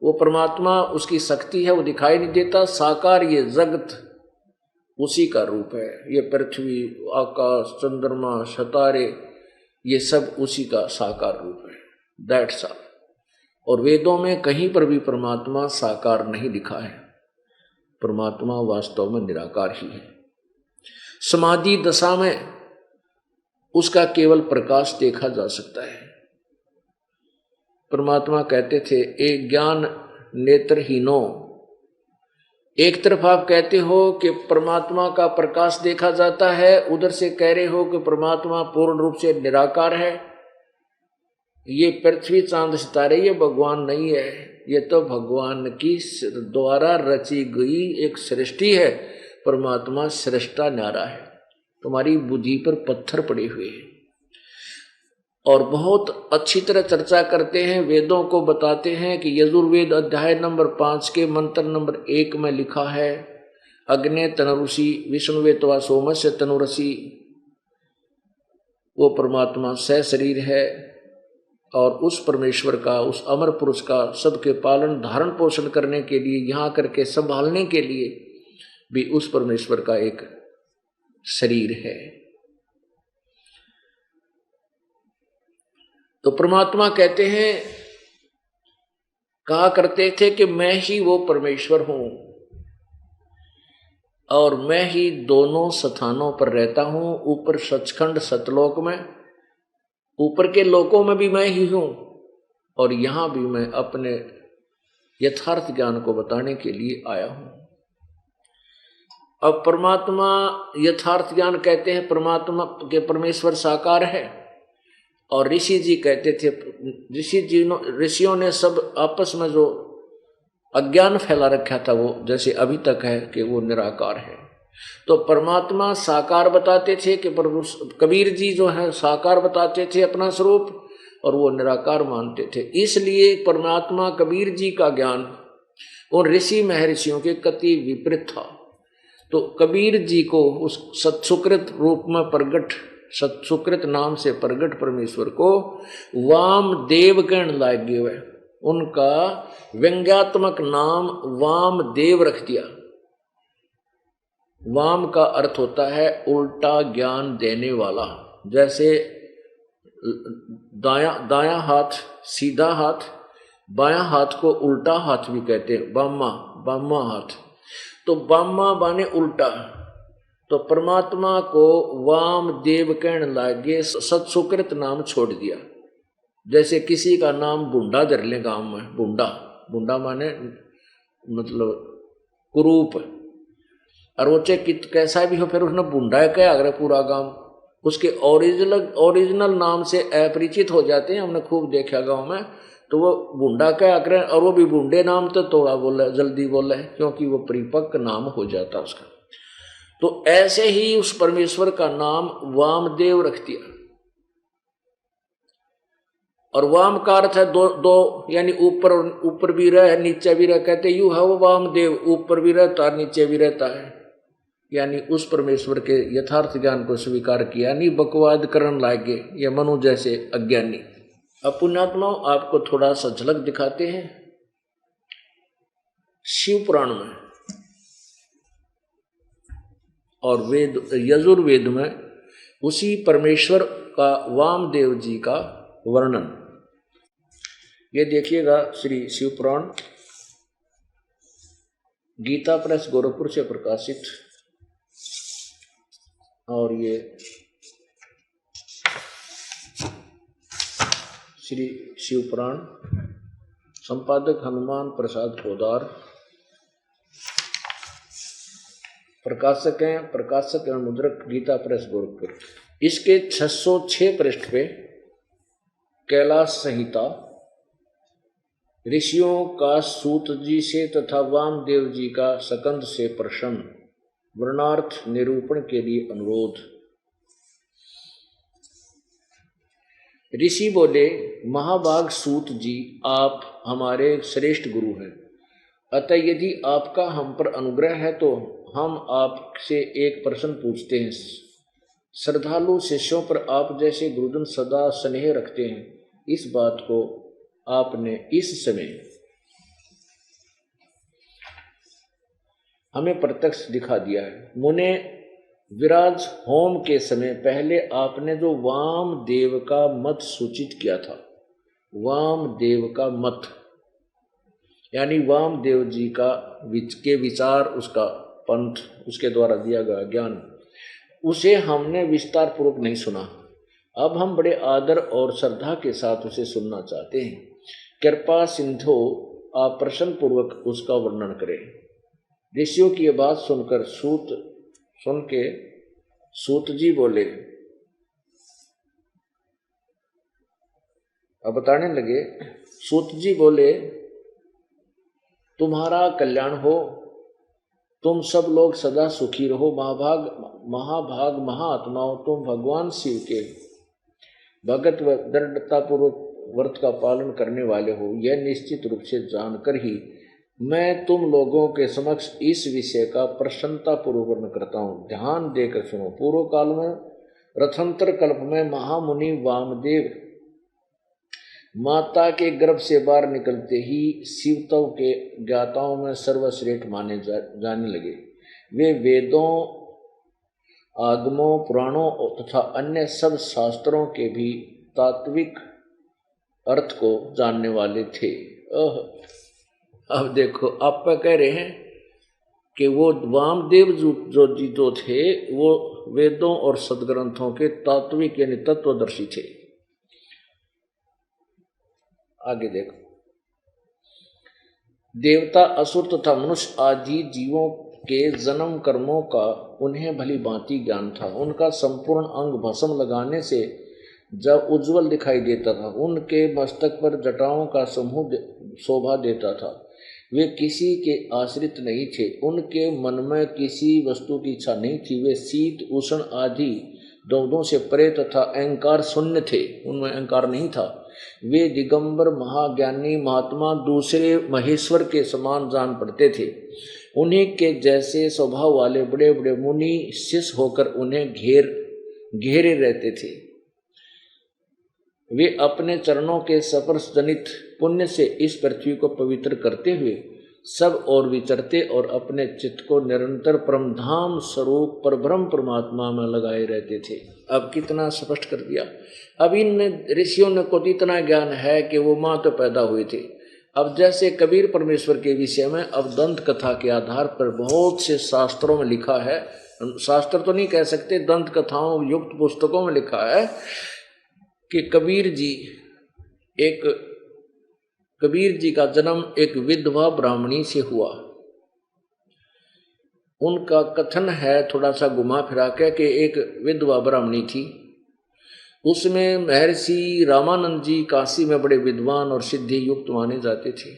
वो परमात्मा, उसकी शक्ति है, वो दिखाई नहीं देता। साकार ये जगत उसी का रूप है। ये पृथ्वी, आकाश, चंद्रमा, सितारे, ये सब उसी का साकार रूप है। That's all. और वेदों में कहीं पर भी परमात्मा साकार नहीं लिखा है। परमात्मा वास्तव में निराकार ही है। समाधि दशा में उसका केवल प्रकाश देखा जा सकता है। परमात्मा कहते थे, एक ज्ञान नेत्रहीनो। एक तरफ आप कहते हो कि परमात्मा का प्रकाश देखा जाता है, उधर से कह रहे हो कि परमात्मा पूर्ण रूप से निराकार है। ये पृथ्वी, चांद, सितारे ये भगवान नहीं है, ये तो भगवान की द्वारा रची गई एक सृष्टि है। परमात्मा सृष्टा न्यारा है। तुम्हारी बुद्धि पर पत्थर पड़े हुए हैं। और बहुत अच्छी तरह चर्चा करते हैं, वेदों को बताते हैं कि यजुर्वेद अध्याय नंबर 5 के मंत्र नंबर 1 में लिखा है, अग्ने तनुषि विष्णुवे त्वा सोमस्य तनुरसि। वो परमात्मा सशरीर है और उस परमेश्वर का, उस अमर पुरुष का सबके पालन धारण पोषण करने के लिए, यहाँ करके संभालने के लिए भी उस परमेश्वर का एक शरीर है। तो परमात्मा कहते हैं, कहा करते थे कि मैं ही वो परमेश्वर हूं और मैं ही दोनों स्थानों पर रहता हूं। ऊपर सचखंड सतलोक में, ऊपर के लोकों में भी मैं ही हूं और यहां भी मैं अपने यथार्थ ज्ञान को बताने के लिए आया हूं। अब परमात्मा यथार्थ ज्ञान कहते हैं, परमात्मा के परमेश्वर साकार है। और ऋषि जी कहते थे, ऋषियों ने सब आपस में जो अज्ञान फैला रखा था वो जैसे अभी तक है कि वो निराकार है। तो परमात्मा साकार बताते थे कि कबीर जी जो है साकार बताते थे अपना स्वरूप, और वो निराकार मानते थे। इसलिए परमात्मा कबीर जी का ज्ञान उन ऋषि महर्षियों के कति विपरीत था। तो कबीर जी को उस सत्सुकृत रूप में प्रगट, सत्सुकृत नाम से प्रगट परमेश्वर को वामदेव कहने लागे हुए, उनका व्यंग्यात्मक नाम वामदेव रख दिया। वाम का अर्थ होता है उल्टा ज्ञान देने वाला। जैसे दायां हाथ सीधा हाथ, बायां हाथ को उल्टा हाथ भी कहते हैं, बामा हाथ। तो बामा बाने उल्टा। तो परमात्मा को वामदेव कहने लागे, सत्सुकृत नाम छोड़ दिया। जैसे किसी का नाम बुंडा धर ले गांव में, बुंडा माने मतलब कुरूप, और वो चाहे कैसा भी हो, फिर उसने बुंडा क्या अगर पूरा गांव उसके ओरिजिनल नाम से अपरिचित हो जाते हैं। हमने खूब देखा गांव में, तो वो बुंडा क्या करें, और वो भी बुंडे नाम तो थोड़ा बोले, जल्दी बोले, क्योंकि वो परिपक्व नाम हो जाता उसका। तो ऐसे ही उस परमेश्वर का नाम वामदेव रख दिया। और वाम का अर्थ है दो, यानी ऊपर भी रह नीचे भी रह, कहते यू है वो वामदेव, ऊपर भी रहता नीचे भी रहता है। यानी उस परमेश्वर के यथार्थ ज्ञान को स्वीकार किया, नहीं बकवाद करने लागे या मनु जैसे अज्ञानी। अब पुण्यात्माओं, आपको थोड़ा सा झलक दिखाते हैं शिव पुराण में और वेद यजुर्वेद में उसी परमेश्वर का वामदेव जी का वर्णन। ये देखिएगा श्री शिव पुराण, गीता प्रेस गोरखपुर से प्रकाशित, और ये श्री शिव पुराण, संपादक हनुमान प्रसाद पोदार, प्रकाशक एवं मुद्रक गीता प्रेस गोरखपुर। इसके 606 पृष्ठ पे कैलाश संहिता, ऋषियों का सूत जी से तथा वामदेव जी का सकंद से प्रश्न, वर्णार्थ निरूपण के लिए अनुरोध। ऋषि बोले, महाभाग सूत जी, आप हमारे श्रेष्ठ गुरु हैं, अतः यदि आपका हम पर अनुग्रह है तो हम आपसे एक प्रश्न पूछते हैं। श्रद्धालु शिष्यों पर आप जैसे गुरुजन सदा स्नेह रखते हैं, इस बात को आपने इस समय हमें प्रत्यक्ष दिखा दिया है। मुने विराज होम के समय पहले आपने जो वामदेव का मत सूचित किया था, वामदेव का मत यानी वामदेव जी का के विचार, उसका पंथ, उसके द्वारा दिया गया ज्ञान, उसे हमने विस्तार पूर्वक नहीं सुना। अब हम बड़े आदर और श्रद्धा के साथ उसे सुनना चाहते हैं। कृपा सिंधु, आप प्रश्न पूर्वक उसका वर्णन करें। ऋषियों की यह बात सुनकर सुन के सूत जी बोले, अब बताने लगे। सूत जी बोले, तुम्हारा कल्याण हो, तुम सब लोग सदा सुखी रहो। महाभाग महात्माओं, तुम भगवान शिव के भगत व दृढ़ता पूर्वक व्रत का पालन करने वाले हो, यह निश्चित रूप से जानकर ही मैं तुम लोगों के समक्ष इस विषय का प्रसन्नता पूर्वक वर्णन करता हूँ। ध्यान देकर सुनो। पूर्व काल में रथंतर कल्प में महामुनि वामदेव माता के गर्भ से बाहर निकलते ही शिवतव के ज्ञाताओं में सर्वश्रेष्ठ माने जाने लगे। वे वेदों, आगमों, पुराणों तथा अन्य सब शास्त्रों के भी तात्विक अर्थ को जानने वाले थे। अब देखो, आप कह रहे हैं कि वो वामदेव जो थे वो वेदों और सदग्रंथों के तात्विक यानी तत्वदर्शी थे। आगे देखो, देवता, असुर तथा मनुष्य आदि जीवों के जन्म कर्मों का उन्हें भली भांति ज्ञान था। उनका संपूर्ण अंग भस्म लगाने से जब उज्जवल दिखाई देता था, उनके मस्तक पर जटाओं का समूह शोभा देता था। वे किसी के आश्रित नहीं थे, उनके मन में किसी वस्तु की इच्छा नहीं थी। वे शीत, उष्ण आदि द्वंद्वों से परे तथा अहंकार शून्य थे, उनमें अहंकार नहीं था। वे दिगंबर महाज्ञानी महात्मा दूसरे महेश्वर के समान जान पड़ते थे। उन्हीं के जैसे स्वभाव वाले बड़े बड़े मुनि शिष्य होकर उन्हें घेरे रहते थे। वे अपने चरणों के स्पर्श जनित पुण्य से इस पृथ्वी को पवित्र करते हुए सब और विचरते और अपने चित्त को निरंतर परमधाम स्वरूप परब्रह्म परमात्मा में लगाए रहते थे। अब कितना स्पष्ट कर दिया। अब इन ऋषियों ने को इतना ज्ञान है कि वो माँ तो पैदा हुए थे। अब जैसे कबीर परमेश्वर के विषय में अब दंत कथा के आधार पर बहुत से शास्त्रों में लिखा है, शास्त्र तो नहीं कह सकते, दंत कथाओं युक्त पुस्तकों में लिखा है कि कबीर जी का जन्म एक विधवा ब्राह्मणी से हुआ। उनका कथन है थोड़ा सा घुमा फिरा के कि एक विधवा ब्राह्मणी थी, उसमें महर्षि रामानंद जी काशी में बड़े विद्वान और सिद्धि युक्त माने जाते थे।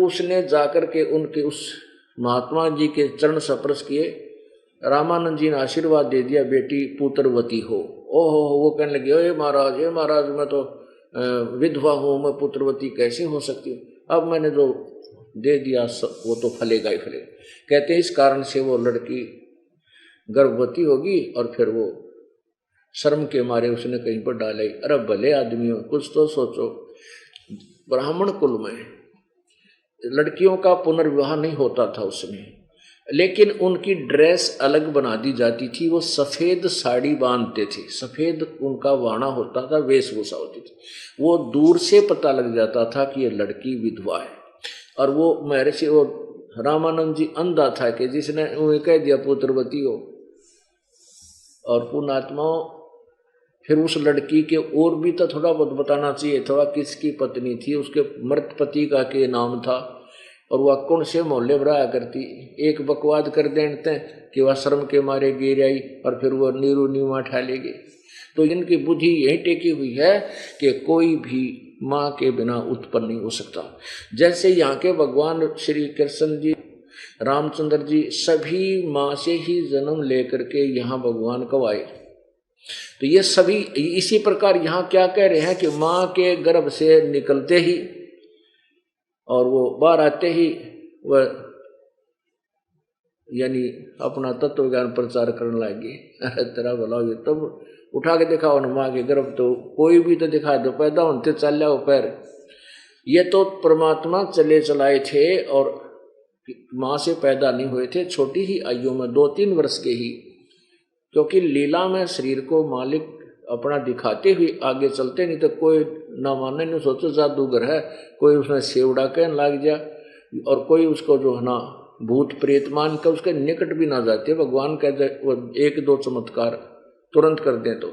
उसने जाकर के उनके उस महात्मा जी के चरण स्पर्श किए। रामानंद जी ने आशीर्वाद दे दिया, बेटी पुत्रवती हो। ओहो, वो कहने लगे, हे महाराज मैं तो विधवा हूँ, मैं पुत्रवती कैसे हो सकती हूँ? अब मैंने जो दे दिया वो तो फलेगा ही फलेगा। कहते हैं इस कारण से वो लड़की गर्भवती होगी और फिर वो शर्म के मारे उसने कहीं पर डाले। अरे भले आदमियों, कुछ तो सोचो। ब्राह्मण कुल में लड़कियों का पुनर्विवाह नहीं होता था उसमें, लेकिन उनकी ड्रेस अलग बना दी जाती थी। वो सफ़ेद साड़ी बांधते थे, सफ़ेद उनका वाणा होता था, वेशभूषा होती थी। वो दूर से पता लग जाता था कि ये लड़की विधवा है। और वो महर्षि वो रामानंद जी अंधा था कि जिसने उन्हें कह दिया पुत्रवती हो। और पुण्यात्माओं, फिर उस लड़की के और भी तो थोड़ा बहुत बताना चाहिए, थोड़ा किसकी पत्नी थी, उसके मृत पति का के नाम था और वह कौन से मोहल्ले में रहा करती। एक बकवाद कर देते कि वह शर्म के मारे गिर आई और फिर वह नीरू नीवा ठा लेगी। तो इनकी बुद्धि यही टेकी हुई है कि कोई भी माँ के बिना उत्पन्न नहीं हो सकता। जैसे यहाँ के भगवान श्री कृष्ण जी, रामचंद्र जी सभी माँ से ही जन्म लेकर के यहाँ भगवान कब आए। तो ये सभी इसी प्रकार यहाँ क्या कह रहे हैं कि माँ के गर्भ से निकलते ही और वो बाहर आते ही वह यानी अपना तत्व ज्ञान प्रचार करने लगे। अरे तेरा भला हो, तब उठा के दिखाओ ना माँ के गर्भ, तो कोई भी तो दिखा दो, पैदा होते चल जाओ पैर। ये तो परमात्मा चले चलाए थे और माँ से पैदा नहीं हुए थे, छोटी ही आयु में 2-3 वर्ष के ही, क्योंकि लीला में शरीर को मालिक अपना दिखाते हुए आगे चलते, नहीं तो कोई ना माने नहीं सोचो जादूगर है, कोई उसमें सेवड़ा कहने लग जा और कोई उसको जो है ना भूत प्रेत मान कर उसके निकट भी ना जाते। भगवान कहते वो 1-2 चमत्कार तुरंत कर दें। तो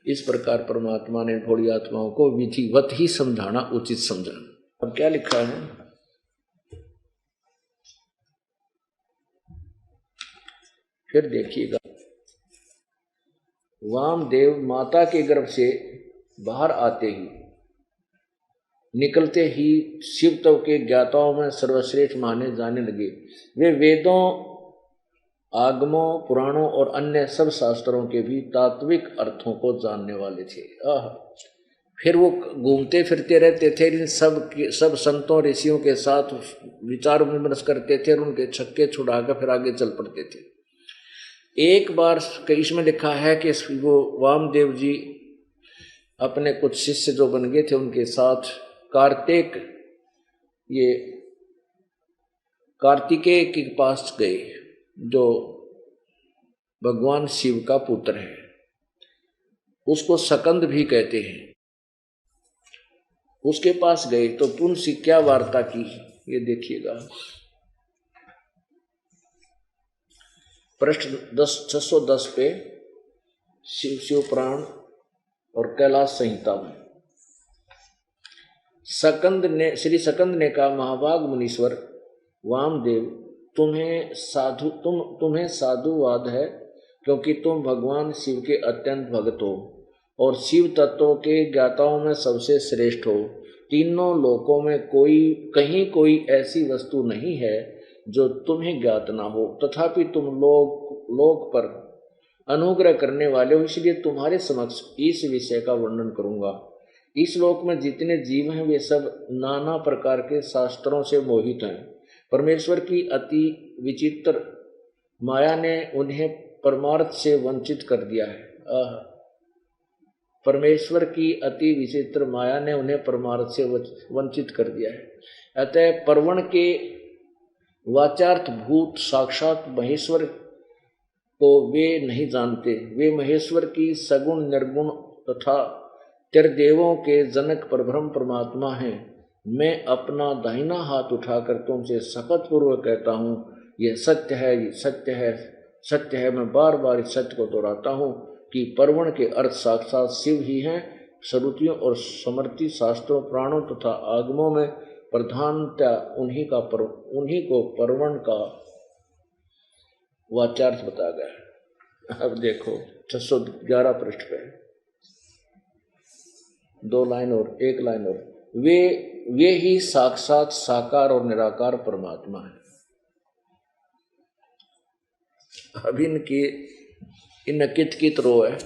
इस प्रकार परमात्मा ने थोड़ी आत्माओं को विधिवत ही समझाना उचित समझा। अब क्या लिखा है, फिर देखिएगा। वामदेव माता के गर्भ से बाहर आते ही निकलते ही शिवत्व के ज्ञाताओं में सर्वश्रेष्ठ माने जाने लगे। वे वेदों, आगमों, पुराणों और अन्य सब शास्त्रों के भी तात्विक अर्थों को जानने वाले थे। फिर वो घूमते फिरते रहते थे, इन सब संतों ऋषियों के साथ विचार विमर्श करते थे और उनके छक्के छुड़ाकर फिर आगे चल पड़ते थे। एक बार इसमें लिखा है कि वो वामदेव जी अपने कुछ शिष्य जो बन गए थे उनके साथ कार्तिकेय के पास गए, जो भगवान शिव का पुत्र है, उसको सकंद भी कहते हैं। उसके पास गए तो उनसे क्या वार्ता की, ये देखिएगा। पृष्ठ 610 पे शिव पुराण और कैलाश संहिता में श्री सकंद ने कहा, महाभाग मुनीश्वर वामदेव, तुम्हें साधुवाद है, क्योंकि तुम भगवान शिव के अत्यंत भक्त हो और शिव तत्वों के ज्ञाताओं में सबसे श्रेष्ठ हो। तीनों लोकों में कहीं कोई ऐसी वस्तु नहीं है जो तुम्हें ज्ञात ना हो, तथापि तुम लोक पर अनुग्रह करने वाले हो, इसलिए तुम्हारे समक्ष इस विषय का वर्णन करूंगा। इस लोक में जितने जीव हैं वे सब नाना प्रकार के शास्त्रों से मोहित हैं। परमेश्वर की अति विचित्र माया ने उन्हें परमार्थ से वंचित कर दिया है। परमेश्वर की अति विचित्र माया ने उन्हें परमार्थ से वंचित कर दिया है। अतः पर्वण के वाचार्थ भूत साक्षात महेश्वर को वे नहीं जानते। वे महेश्वर की सगुण निर्गुण तथा त्रिदेवों के जनक परब्रह्म परमात्मा हैं। मैं अपना दाहिना हाथ उठाकर तुमसे शपथ पूर्वक कहता हूँ, यह सत्य है, ये सत्य है, सत्य है। मैं बार बार इस सत्य को दोहराता हूँ कि पर्वण के अर्थ साक्षात शिव ही हैं। श्रुतियों और स्मृति शास्त्रों, प्राणों तथा आगमों में प्रधानता उन्हीं को पर्वण का वाचार्थ बताया गया है। अब देखो 611 पृष्ठ पे 2 लाइन और 1 लाइन और, वे ही साक्षात साकार और निराकार परमात्मा है। अब इन कित रो है,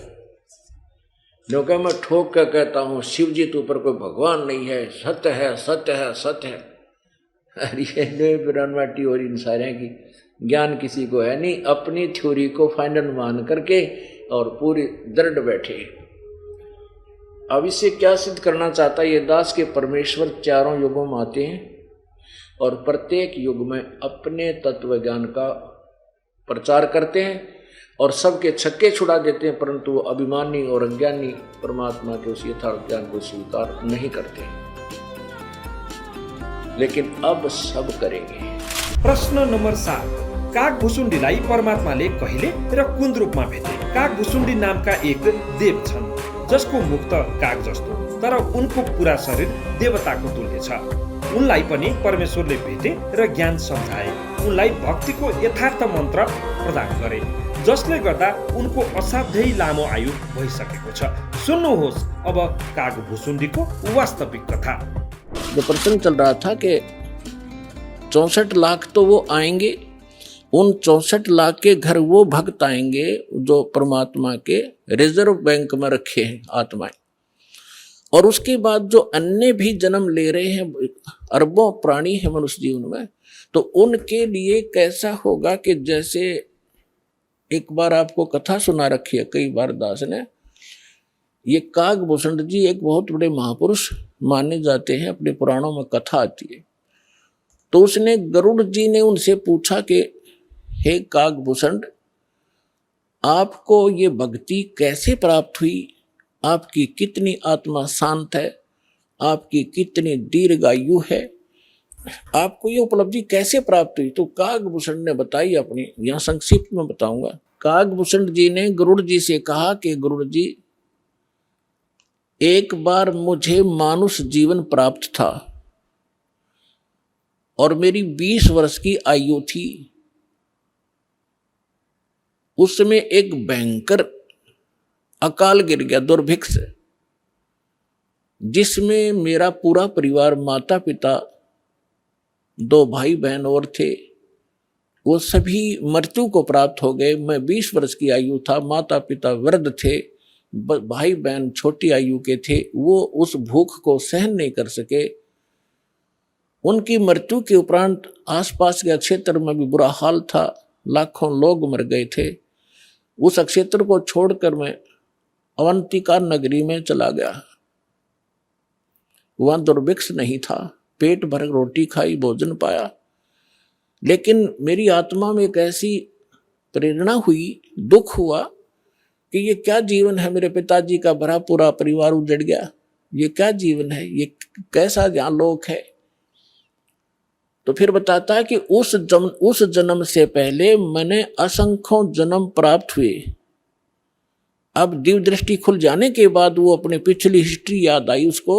जो कि मैं ठोक कर कहता हूँ शिव जी तो ऊपर कोई भगवान नहीं है, सत्य है, सत्य है, सत्य है। अरे बिरानवाटी और इन सारे की ज्ञान किसी को है नहीं, अपनी थ्योरी को फाइनल मान करके और पूरी दृढ़ बैठे। अब इससे क्या सिद्ध करना चाहता है ये दास के परमेश्वर चारों युगों में आते हैं और प्रत्येक युग में अपने तत्व ज्ञान का प्रचार करते हैं और सबके छक्के छुड़ा देते हैं, परंतु अभिमानी और अज्ञानी परमात्मा के उस यथार्थ ज्ञान को स्वीकार नहीं करते। लेकिन अब सब करेंगे। प्रश्न नम्बर 7, कागभुसुण्डीलाई परमात्माले कहिले र कुन रूपमा भेटे? कागभुसुण्डी नामका एक देव छन् जसको मुख त काग जस्तो, तर उनको पूरा शरीर देवताको तुल्य छ। उनलाई पनि परमेश्वरले भेटे र ज्ञान सम्झाए। उनलाई भक्तिको यथार्थ मन्त्र प्रदान गरे, जसले गर्दा उनको असाध्यै लामो आयु भइसकेको छ। सुन्नुहोस् अब कागभुसुण्डीको वास्तविक कथा। जो प्रसंग चल रहा था कि 64 लाख तो वो आएंगे उन 64 लाख के घर वो भक्त आएंगे जो परमात्मा के रिजर्व बैंक में रखे हैं आत्माएं। और उसके बाद जो अन्य भी जन्म ले रहे हैं, अरबों प्राणी है मनुष्य जीवन में, तो उनके लिए कैसा होगा कि जैसे एक बार आपको कथा सुना रखी है कई बार दास ने, ये कागभूषण जी एक बहुत बड़े महापुरुष माने जाते हैं, अपने पुराणों में कथा आती है। तो उसने गरुड़ जी ने उनसे पूछा कि हे कागभूषण, आपको ये भक्ति कैसे प्राप्त हुई, आपकी कितनी आत्मा शांत है, आपकी कितनी दीर्घायु है, आपको ये उपलब्धि कैसे प्राप्त हुई? तो कागभूषण ने बताई अपनी, यहां संक्षिप्त में बताऊंगा। कागभूषण जी ने गरुड़ जी से कहा कि गरुड़ जी, एक बार मुझे मानुष जीवन प्राप्त था और मेरी 20 वर्ष की आयु थी। उसमें एक भयंकर अकाल गिर गया, दुर्भिक्ष, जिसमें मेरा पूरा परिवार, माता पिता, 2 भाई बहन और थे, वो सभी मृत्यु को प्राप्त हो गए। मैं 20 वर्ष की आयु था, माता पिता वृद्ध थे, भाई बहन छोटी आयु के थे। वो उस भूख को सहन नहीं कर सके। उनकी मृत्यु के उपरांत आसपास के क्षेत्र में भी बुरा हाल था, लाखों लोग मर गए थे। उस क्षेत्र को छोड़कर मैं अवंतिका नगरी में चला गया। वहां दुर्भिक्ष नहीं था, पेट भर रोटी खाई, भोजन पाया। लेकिन मेरी आत्मा में एक ऐसी प्रेरणा हुई, दुख हुआ कि ये क्या जीवन है, मेरे पिताजी का भरा पूरा परिवार उजड़ गया, ये क्या जीवन है, ये कैसा यहाँ लोक है। तो फिर बताता है कि उस जन्म से पहले मैंने असंख्यों जन्म प्राप्त हुए। अब दिव्य दृष्टि खुल जाने के बाद वो अपने पिछली हिस्ट्री याद आई उसको,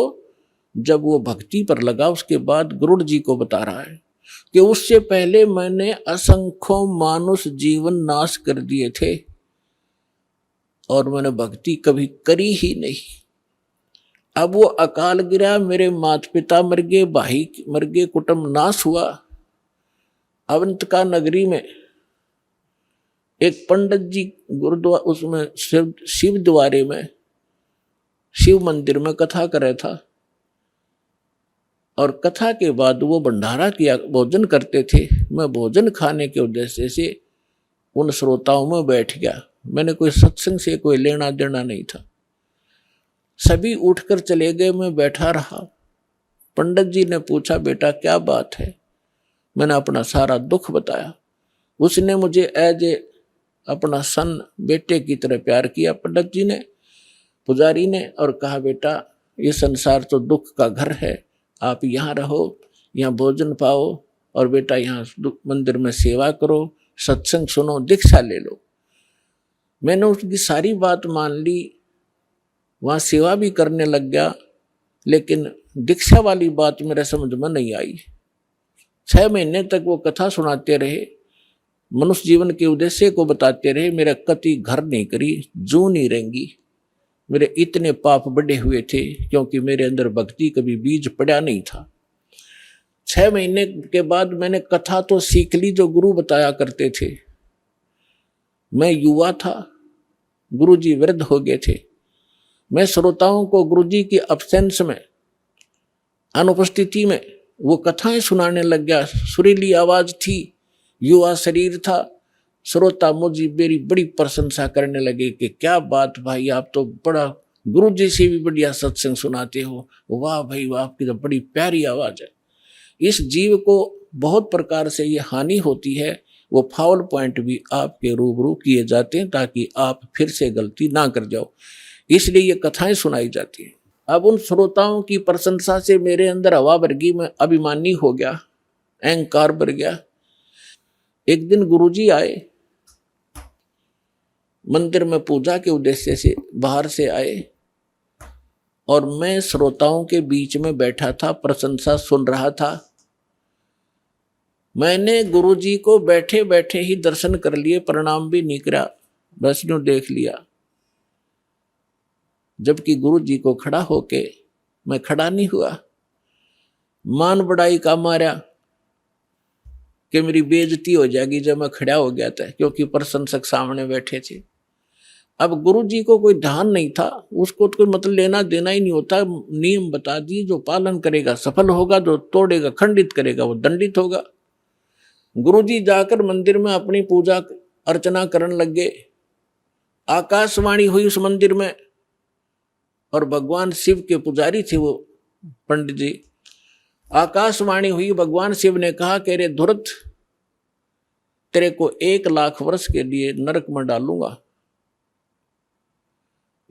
जब वो भक्ति पर लगा। उसके बाद गरुड़ जी को बता रहा है कि उससे पहले मैंने असंख्यों मानुष जीवन नाश कर दिए थे और मैंने भक्ति कभी करी ही नहीं। अब वो अकाल गिरा, मेरे माता पिता मर गए, भाई मर गए, कुटुंब नाश हुआ। अवंतिका नगरी में एक पंडित जी गुरुद्वारा, उसमें शिव द्वारे में, शिव मंदिर में कथा कर रहा था। और कथा के बाद वो भंडारा किया, भोजन करते थे। मैं भोजन खाने के उद्देश्य से उन श्रोताओं में बैठ गया। मैंने कोई सत्संग से कोई लेना देना नहीं था। सभी उठकर चले गए, मैं बैठा रहा। पंडित जी ने पूछा, बेटा क्या बात है? मैंने अपना सारा दुख बताया। उसने मुझे एज ए अपना सन, बेटे की तरह प्यार किया पंडित जी ने, पुजारी ने, और कहा बेटा ये संसार तो दुख का घर है, आप यहाँ रहो, यहाँ भोजन पाओ, और बेटा यहाँ मंदिर में सेवा करो, सत्संग सुनो, दीक्षा ले लो। मैंने उसकी सारी बात मान ली, वहाँ सेवा भी करने लग गया। लेकिन दीक्षा वाली बात मेरे समझ में नहीं आई। 6 महीने तक वो कथा सुनाते रहे, मनुष्य जीवन के उद्देश्य को बताते रहे। मेरा कति घर नहीं करी, जू नहीं रहेंगी। मेरे इतने पाप बढ़े हुए थे क्योंकि मेरे अंदर भक्ति कभी बीज पड़ा नहीं था। 6 महीने के बाद मैंने कथा तो सीख ली जो गुरु बताया करते थे। मैं युवा था, गुरु जी वृद्ध हो गए थे। मैं श्रोताओं को गुरु जी की अब्सेंस में, अनुपस्थिति में वो कथाएं सुनाने लग गया। सुरीली आवाज थी, युवा शरीर था। श्रोता मुझे मेरी बड़ी प्रशंसा करने लगे कि क्या बात भाई, आप तो बड़ा गुरु जी से भी बढ़िया सत्संग सुनाते हो, वाह भाई वाह, आपकी तो बड़ी प्यारी आवाज है। इस जीव को बहुत प्रकार से ये हानि होती है, वो फाउल पॉइंट भी आपके रूबरू किए जाते हैं ताकि आप फिर से गलती ना कर जाओ, इसलिए ये कथाएं सुनाई जाती हैं। अब उन श्रोताओं की प्रशंसा से मेरे अंदर हवा भर गई, मैं अभिमानी हो गया, अहंकार भर गया। एक दिन गुरुजी आए, मंदिर में पूजा के उद्देश्य से बाहर से आए, और मैं श्रोताओं के बीच में बैठा था, प्रशंसा सुन रहा था। मैंने गुरुजी को बैठे बैठे ही दर्शन कर लिए, प्रणाम भी नहीं करा, बस यूं देख लिया। जबकि गुरुजी को खड़ा होके मैं खड़ा नहीं हुआ। मान बढ़ाई का मारा कि मेरी बेइज्जती हो जाएगी जब मैं खड़ा हो गया था, क्योंकि प्रशंसक सामने बैठे थे। अब गुरु जी को कोई ध्यान नहीं था, उसको तो कोई मतलब लेना देना ही नहीं होता। नियम बता दिए, जो पालन करेगा सफल होगा, जो तोड़ेगा खंडित करेगा वो दंडित होगा। गुरु जी जाकर मंदिर में अपनी पूजा अर्चना करने लग गए। आकाशवाणी हुई उस मंदिर में, और भगवान शिव के पुजारी थे वो पंडित जी। आकाशवाणी हुई, भगवान शिव ने कहा कि रे धुरत, तेरे को 1 लाख वर्ष के लिए नरक में डालूंगा।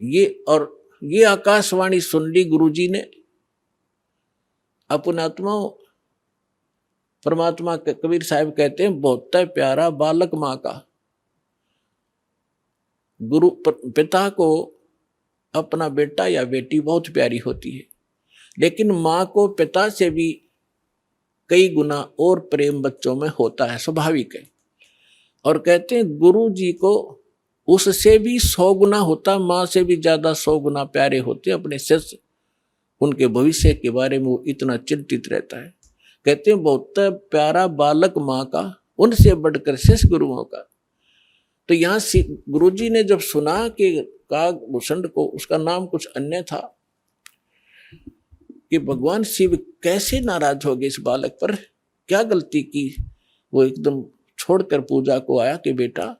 ये आकाशवाणी सुन ली गुरुजी ने। अपने आत्मा परमात्मा के कबीर साहब कहते हैं, बहुत प्यारा बालक माँ का। गुरु पिता को अपना बेटा या बेटी बहुत प्यारी होती है, लेकिन माँ को पिता से भी कई गुना और प्रेम बच्चों में होता है, स्वाभाविक है। और कहते हैं गुरु जी को उससे भी 100 गुना होता, माँ से भी ज्यादा 100 गुना प्यारे होते अपने शिष्य। उनके भविष्य के बारे में वो इतना चिंतित रहता है। कहते हैं बहुत प्यारा बालक माँ का, उनसे बढ़कर शिष्य गुरुओं का। तो यहाँ गुरु जी ने जब सुना कि कागभूषण को, उसका नाम कुछ अन्य था, कि भगवान शिव कैसे नाराज हो गए इस बालक पर, क्या गलती की। वो एकदम छोड़कर पूजा को आया कि बेटा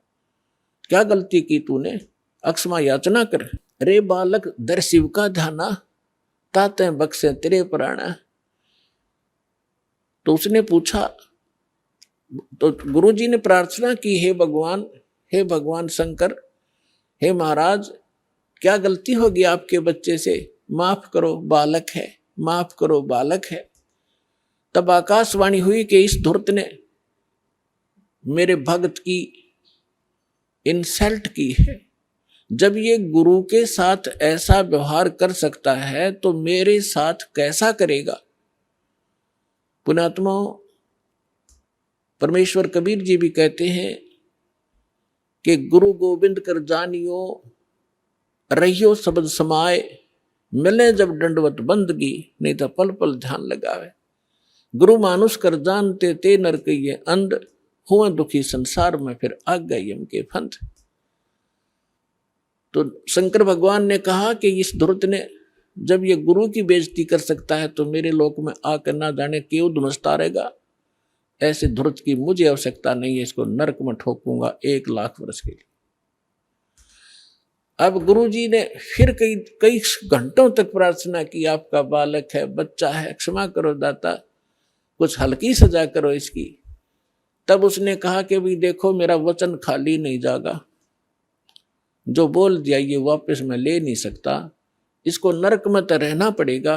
क्या गलती की तूने, अक्षमा याचना कर। रे बालक दर शिव का ध्याना, ताते बख्शे तेरे प्राणा। तो उसने पूछा, तो गुरुजी ने प्रार्थना की, हे भगवान शंकर, हे महाराज, क्या गलती होगी आपके बच्चे से, माफ करो बालक है, माफ करो बालक है। तब आकाशवाणी हुई कि इस धूर्त ने मेरे भक्त की इंसल्ट की है। जब ये गुरु के साथ ऐसा व्यवहार कर सकता है तो मेरे साथ कैसा करेगा। पुण्यात्मा परमेश्वर कबीर जी भी कहते हैं कि गुरु गोविंद कर जानियो, रहियो शब्द समाए, मिले जब दंडवत बंदगी, नहीं तो पल पल ध्यान लगावे। गुरु मानुष कर जानते ते नरक ये अंध, हुआ दुखी संसार में फिर आ गए यम के फंद। तो शंकर भगवान ने कहा कि इस धूर्त ने जब ये गुरु की बेइज्जती कर सकता है तो मेरे लोक में आकर ना जाने क्यों धुमसता रहेगा। ऐसे धूर्त की मुझे आवश्यकता नहीं है, इसको नरक में ठोकूंगा 1 लाख वर्ष के लिए। अब गुरु जी ने फिर कई घंटों तक प्रार्थना की, आपका बालक है, बच्चा है, क्षमा करो दाता, कुछ हल्की सजा करो इसकी। तब उसने कहा कि भी देखो मेरा वचन खाली नहीं जागा, जो बोल दिया ये वापस मैं ले नहीं सकता, इसको नरक में तो रहना पड़ेगा,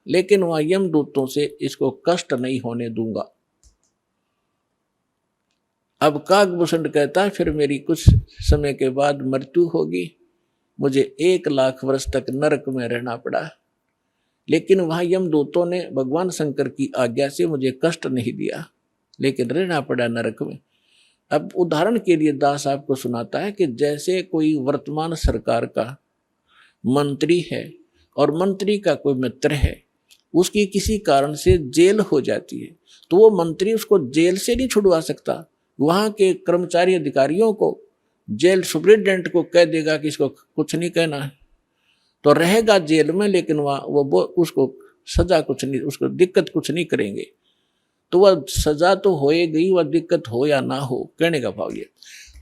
लेकिन वहां यमदूतों से इसको कष्ट नहीं होने दूंगा। अब कागभूषण कहता है फिर मेरी कुछ समय के बाद मृत्यु होगी, मुझे 1 लाख वर्ष तक नरक में रहना पड़ा, लेकिन वहां यमदूतों ने भगवान शंकर की आज्ञा से मुझे कष्ट नहीं दिया, लेकिन रहना पड़ा नरक में। अब उदाहरण के लिए दास आपको सुनाता है कि जैसे कोई वर्तमान सरकार का मंत्री है और मंत्री का कोई मित्र है, उसकी किसी कारण से जेल हो जाती है, तो वो मंत्री उसको जेल से नहीं छुड़वा सकता। वहां के कर्मचारी अधिकारियों को, जेल सुप्रिटेंडेंट को कह देगा कि इसको कुछ नहीं कहना है, तो रहेगा जेल में, लेकिन वो उसको सजा कुछ नहीं, उसको दिक्कत कुछ नहीं करेंगे। तो वह सजा तो होए गई, वह दिक्कत हो या ना हो, कहने का भाव ये।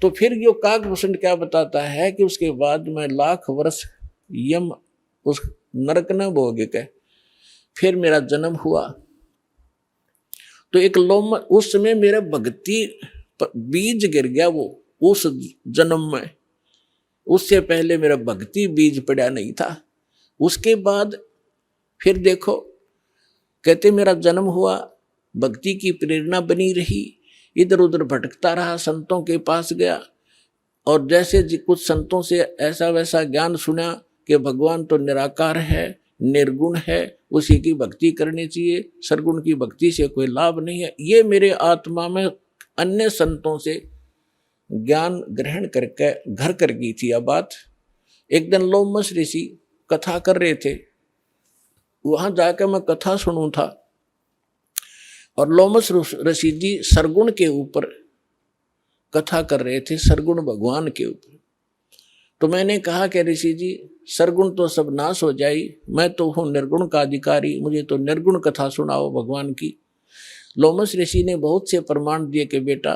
तो फिर ये कागभूषण क्या बताता है कि उसके बाद में 1 लाख वर्ष यम उस नरक न भोगे के फिर मेरा जन्म हुआ। तो एक लोम उस समय मेरा भक्ति बीज गिर गया, वो उस जन्म में, उससे पहले मेरा भक्ति बीज पड़ा नहीं था। उसके बाद फिर देखो कहते मेरा जन्म हुआ, भक्ति की प्रेरणा बनी रही, इधर उधर भटकता रहा, संतों के पास गया, और जैसे कुछ संतों से ऐसा वैसा ज्ञान सुना कि भगवान तो निराकार है, निर्गुण है, उसी की भक्ति करनी चाहिए, सरगुण की भक्ति से कोई लाभ नहीं है। ये मेरे आत्मा में अन्य संतों से ज्ञान ग्रहण करके घर कर गई थी। अब बात एक दिन लोमस ऋषि कथा कर रहे थे, वहां जाकर मैं कथा सुनूं था। और लोमस ऋषि जी सरगुण के ऊपर कथा कर रहे थे, सरगुण भगवान के ऊपर। तो मैंने कहा कि ऋषि जी सरगुण तो सब नाश हो जाई, मैं तो हूँ निर्गुण का अधिकारी, मुझे तो निर्गुण कथा सुनाओ भगवान की। लोमस ऋषि ने बहुत से प्रमाण दिए कि बेटा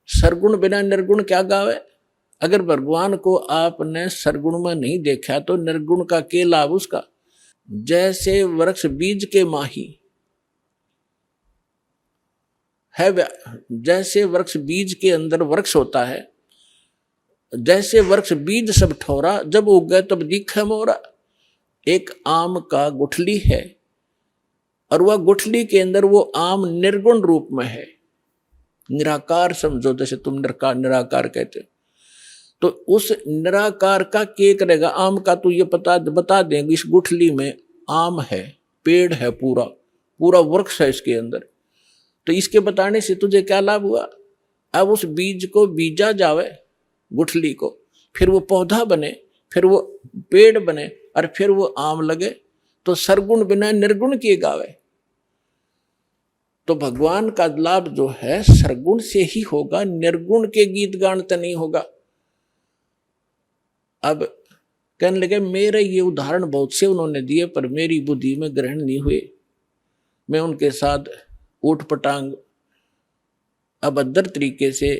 सरगुण बिना निर्गुण क्या गावे। अगर भगवान को आपने सरगुण में नहीं देखा तो निर्गुण का क्या लाभ उसका। जैसे वृक्ष बीज के माही है, जैसे वृक्ष बीज के अंदर वृक्ष होता है, जैसे वृक्ष बीज सब ठोरा, जब उग गए तब दिखे मोरा। एक आम का गुठली है और वह गुठली के अंदर वो आम निर्गुण रूप में है, निराकार समझो, जैसे तुम निराकार कहते हो। तो उस निराकार का क्या करेगा, आम का तो ये बता देंगे इस गुठली में आम है, पेड़ है, पूरा पूरा वृक्ष है इसके अंदर। तो इसके बताने से तुझे क्या लाभ हुआ। अब उस बीज को बीजा जावे गुठली को, फिर वो पौधा बने, फिर वो पेड़ बने और फिर वो आम लगे। तो सरगुण बिना निर्गुण किए गावे। तो भगवान का लाभ जो है सरगुण से ही होगा, निर्गुण के गीत गान तो नहीं होगा। अब कहने लगे मेरे ये उदाहरण बहुत से उन्होंने दिए पर मेरी बुद्धि में ग्रहण नहीं हुए। मैं उनके साथ ऊट पटांग अभद्र तरीके से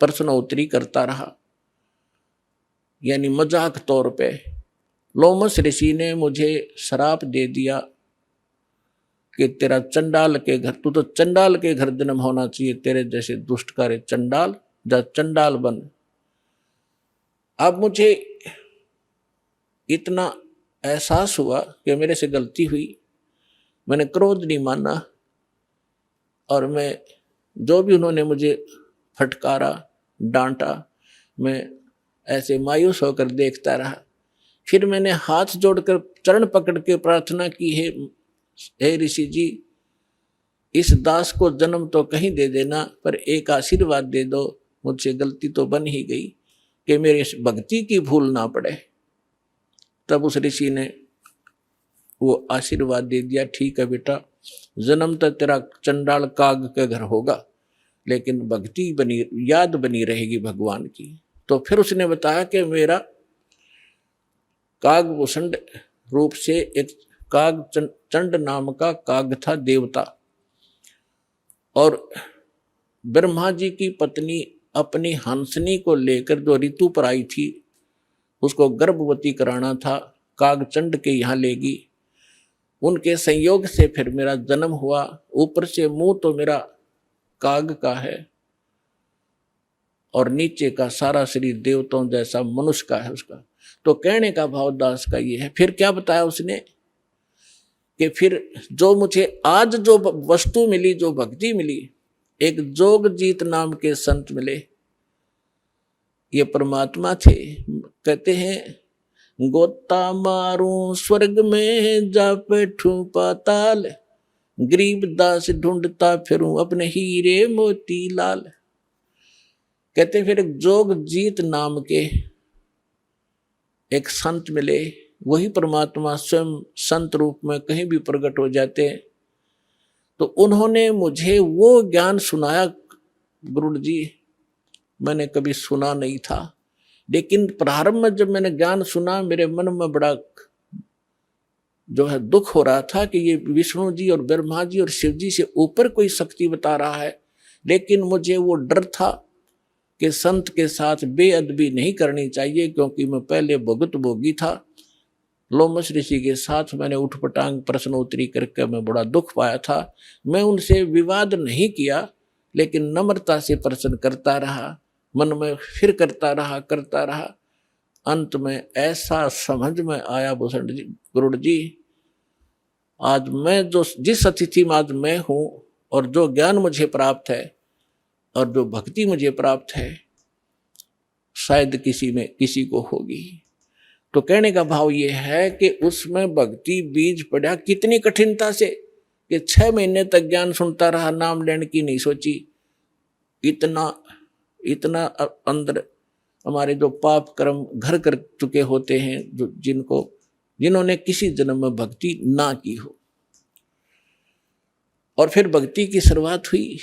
प्रश्नोत्तरी करता रहा, यानी मजाक तौर पे। लोमस ऋषि ने मुझे श्राप दे दिया कि तेरा चंडाल के घर, तू तो चंडाल के घर जन्म होना चाहिए, तेरे जैसे दुष्ट कार्य चंडाल, जा चंडाल बन। अब मुझे इतना एहसास हुआ कि मेरे से गलती हुई, मैंने क्रोध नहीं माना और मैं जो भी उन्होंने मुझे फटकारा डांटा, मैं ऐसे मायूस होकर देखता रहा। फिर मैंने हाथ जोड़कर चरण पकड़ के प्रार्थना की है, हे ऋषि जी इस दास को जन्म तो कहीं दे देना पर एक आशीर्वाद दे दो, मुझसे गलती तो बन ही गई कि मेरे भक्ति की भूल ना पड़े। तब उस ऋषि ने वो आशीर्वाद दे दिया, ठीक है बेटा जन्म तो तेरा चंडाल काग के घर होगा लेकिन भक्ति बनी, याद बनी रहेगी भगवान की। तो फिर उसने बताया कि मेरा कागभूषण रूप से एक काग चंड नाम का काग था देवता, और ब्रह्मा जी की पत्नी अपनी हंसनी को लेकर जो ऋतु पर आई थी उसको गर्भवती कराना था, कागचंड के यहाँ लेगी। उनके संयोग से फिर मेरा जन्म हुआ। ऊपर से मुंह तो मेरा काग का है और नीचे का सारा शरीर देवताओं जैसा मनुष्य का है उसका। तो कहने का भाव दास का ये है। फिर क्या बताया उसने कि फिर जो मुझे आज जो वस्तु मिली, जो भक्ति मिली, एक जोगजीत नाम के संत मिले, ये परमात्मा थे। कहते हैं गोता मारूं स्वर्ग में जा बैठूं पाताल, गरीब दास ढूंढता फिरूं अपने हीरे मोती लाल। कहते फिर जोगजीत नाम के एक संत मिले, वही परमात्मा स्वयं संत रूप में कहीं भी प्रकट हो जाते हैं। तो उन्होंने मुझे वो ज्ञान सुनाया, गुरु जी मैंने कभी सुना नहीं था, लेकिन प्रारंभ में जब मैंने ज्ञान सुना मेरे मन में बड़ा जो है दुख हो रहा था कि ये विष्णु जी और ब्रह्मा जी और शिव जी से ऊपर कोई शक्ति बता रहा है। लेकिन मुझे वो डर था कि संत के साथ बेअदबी नहीं करनी चाहिए, क्योंकि मैं पहले भुगत भोगी था। लोमस ऋषि के साथ मैंने उठपटांग प्रश्नोत्तरी करके मैं बड़ा दुख पाया था। मैं उनसे विवाद नहीं किया, लेकिन नम्रता से प्रश्न करता रहा, मन में फिर करता रहा। अंत में ऐसा समझ में आया भूषण जी, गुरु जी आज मैं जो जिस अतिथि में आज मैं हूँ और जो ज्ञान मुझे प्राप्त है और जो भक्ति मुझे प्राप्त है शायद किसी को होगी। तो कहने का भाव ये है कि उसमें भक्ति बीज पड़ा कितनी कठिनता से कि 6 महीने तक ज्ञान सुनता रहा, नाम लेने की नहीं सोची। इतना अंदर हमारे जो पाप कर्म घर कर चुके होते हैं, जिन्होंने किसी जन्म में भक्ति ना की हो। और फिर भक्ति की शुरुआत हुई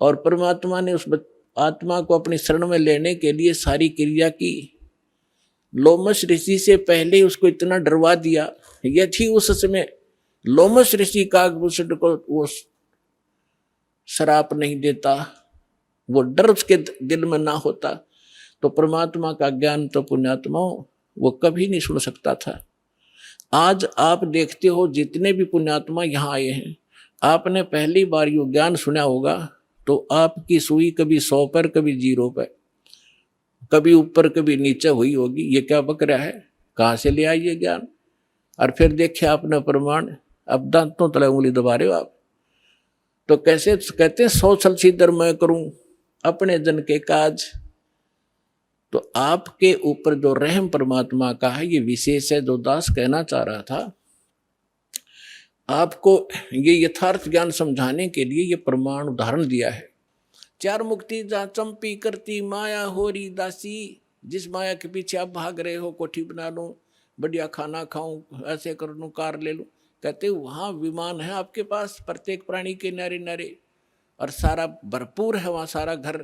और परमात्मा ने उस आत्मा को अपनी शरण में लेने के लिए सारी क्रिया की। लोमस ऋषि से पहले उसको इतना डरवा दिया, यदि उस समय लोमस ऋषि काकभूषण को वो श्राप नहीं देता, वो डर उसके दिल में ना होता, तो परमात्मा का ज्ञान तो पुण्यात्माओं वो कभी नहीं सुन सकता था। आज आप देखते हो जितने भी पुण्यात्मा यहाँ आए हैं, आपने पहली बार यो ज्ञान सुना होगा तो आपकी सुई कभी 100 पर कभी 0 पर, कभी ऊपर कभी नीचे हुई होगी। ये क्या बक रहा है, कहाँ से ले आई ये ज्ञान? और फिर देखे आपने प्रमाण, अब दांतों तले उंगली दबा रहे हो आप। तो कैसे कहते हैं 100 छल सीधर मैं करूं अपने जन के काज। तो आपके ऊपर जो रहम परमात्मा का है ये विशेष है। जो दास कहना चाह रहा था, आपको ये यथार्थ ज्ञान समझाने के लिए ये प्रमाण उदाहरण दिया है। 4 मुक्ति जा चंपी करती माया होरी दासी, जिस माया के पीछे आप भाग रहे हो, कोठी बना लूं, बढ़िया खाना खाऊं, ऐसे कर लूं, कार ले लूं, कहते वहां विमान है आपके पास प्रत्येक प्राणी के नारे नारे, और सारा भरपूर है वहां सारा घर।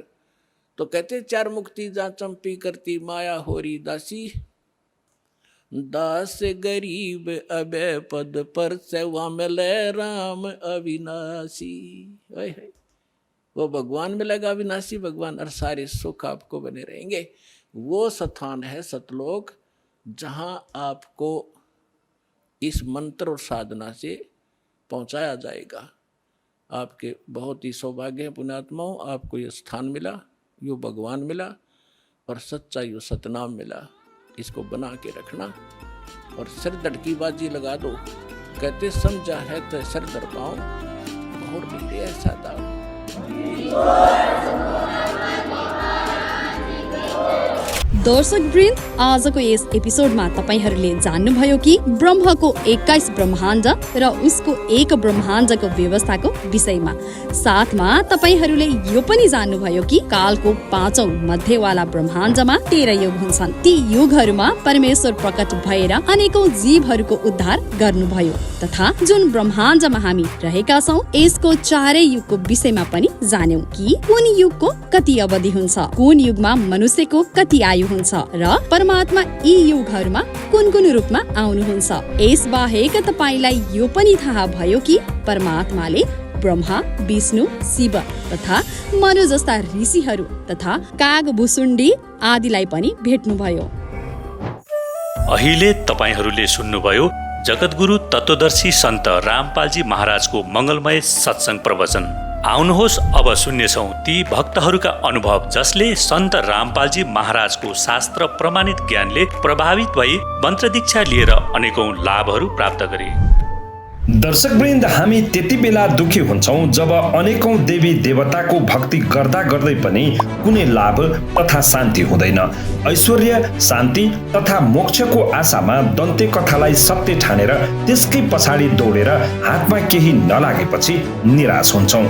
तो कहते 4 मुक्ति जा चंपी करती माया होरी दासी, दास गरीब अबे पद पर से वहां मिले राम अविनाशी। वो भगवान मिलेगा अविनाशी भगवान, और सारे सुख आपको बने रहेंगे। वो स्थान है सतलोक, जहां आपको इस मंत्र और साधना से पहुंचाया जाएगा। आपके बहुत ही सौभाग्य है पुण्यात्माओं, आपको ये स्थान मिला, यो भगवान मिला, और सच्चा यो सतनाम मिला। इसको बना के रखना और सिर धड़की बाजी लगा दो। कहते समझा है तो सिर धड़ पाओ, बहुत नीरे ऐसा दाव। दर्शकवृन्द, आजको यस एपिसोडमा तपाईहरूले जान्नुभयो कि ब्रह्मको 21 ब्रह्माण्ड र उसको एक ब्रह्माण्डको व्यवस्थाको विषयमा। साथमा तपाईहरूले यो पनि जान्नुभयो कि कालको 5औं मध्यवाला ब्रह्माण्डमा 13 युग हुन्छन्। ती युगहरूमा परमेश्वर प्रकट भएर अनेकौं जीवहरूको उद्धार गर्नुभयो, तथा जुन ब्रह्माण्डमा हामी रहेका छौं यसको 4 युगको विषयमा पनि जान्यौं कि कुन युगको कति अवधि हुन्छ, कुन युगमा मनुष्यको कति आयु हुन्छ र परमात्मा यी युगहरूमा कुन कुन रूपमा आउनुहुन्छ। यस बाहेक तपाईलाई यो पनि थाहा भयो कि परमात्माले ब्रह्मा, विष्णु, शिव तथा मनु जस्ता ऋषिहरू तथा कागभुसुण्डी आदिलाई पनि भेट्नुभयो। अहिले तपाईहरूले सुन्नुभयो जगतगुरु तत्वदर्शी सन्त रामपालजी महाराजको मङ्गलमय सत्सङ्ग प्रवचन। आउनुहोस् अब सुन्नेछौँ ती भक्तहरूका अनुभव जसले सन्त रामपालजी महाराजको शास्त्र प्रमाणित ज्ञानले प्रभावित भई मन्त्र दीक्षा लिएर अनेकौं लाभहरू प्राप्त गरे। दर्शकवृन्द, हामी त्यति बेला दुखी हुन्छौँ जब अनेकौं देवी देवताको भक्ति गर्दा गर्दै पनि कुनै लाभ तथा शान्ति हुँदैन। ऐश्वर्य, शान्ति तथा मोक्षको आशामा दन्ते कथालाई सत्य ठानेर त्यसकै पछाडि दौडेर हातमा केही नलागेपछि निराश हुन्छौँ।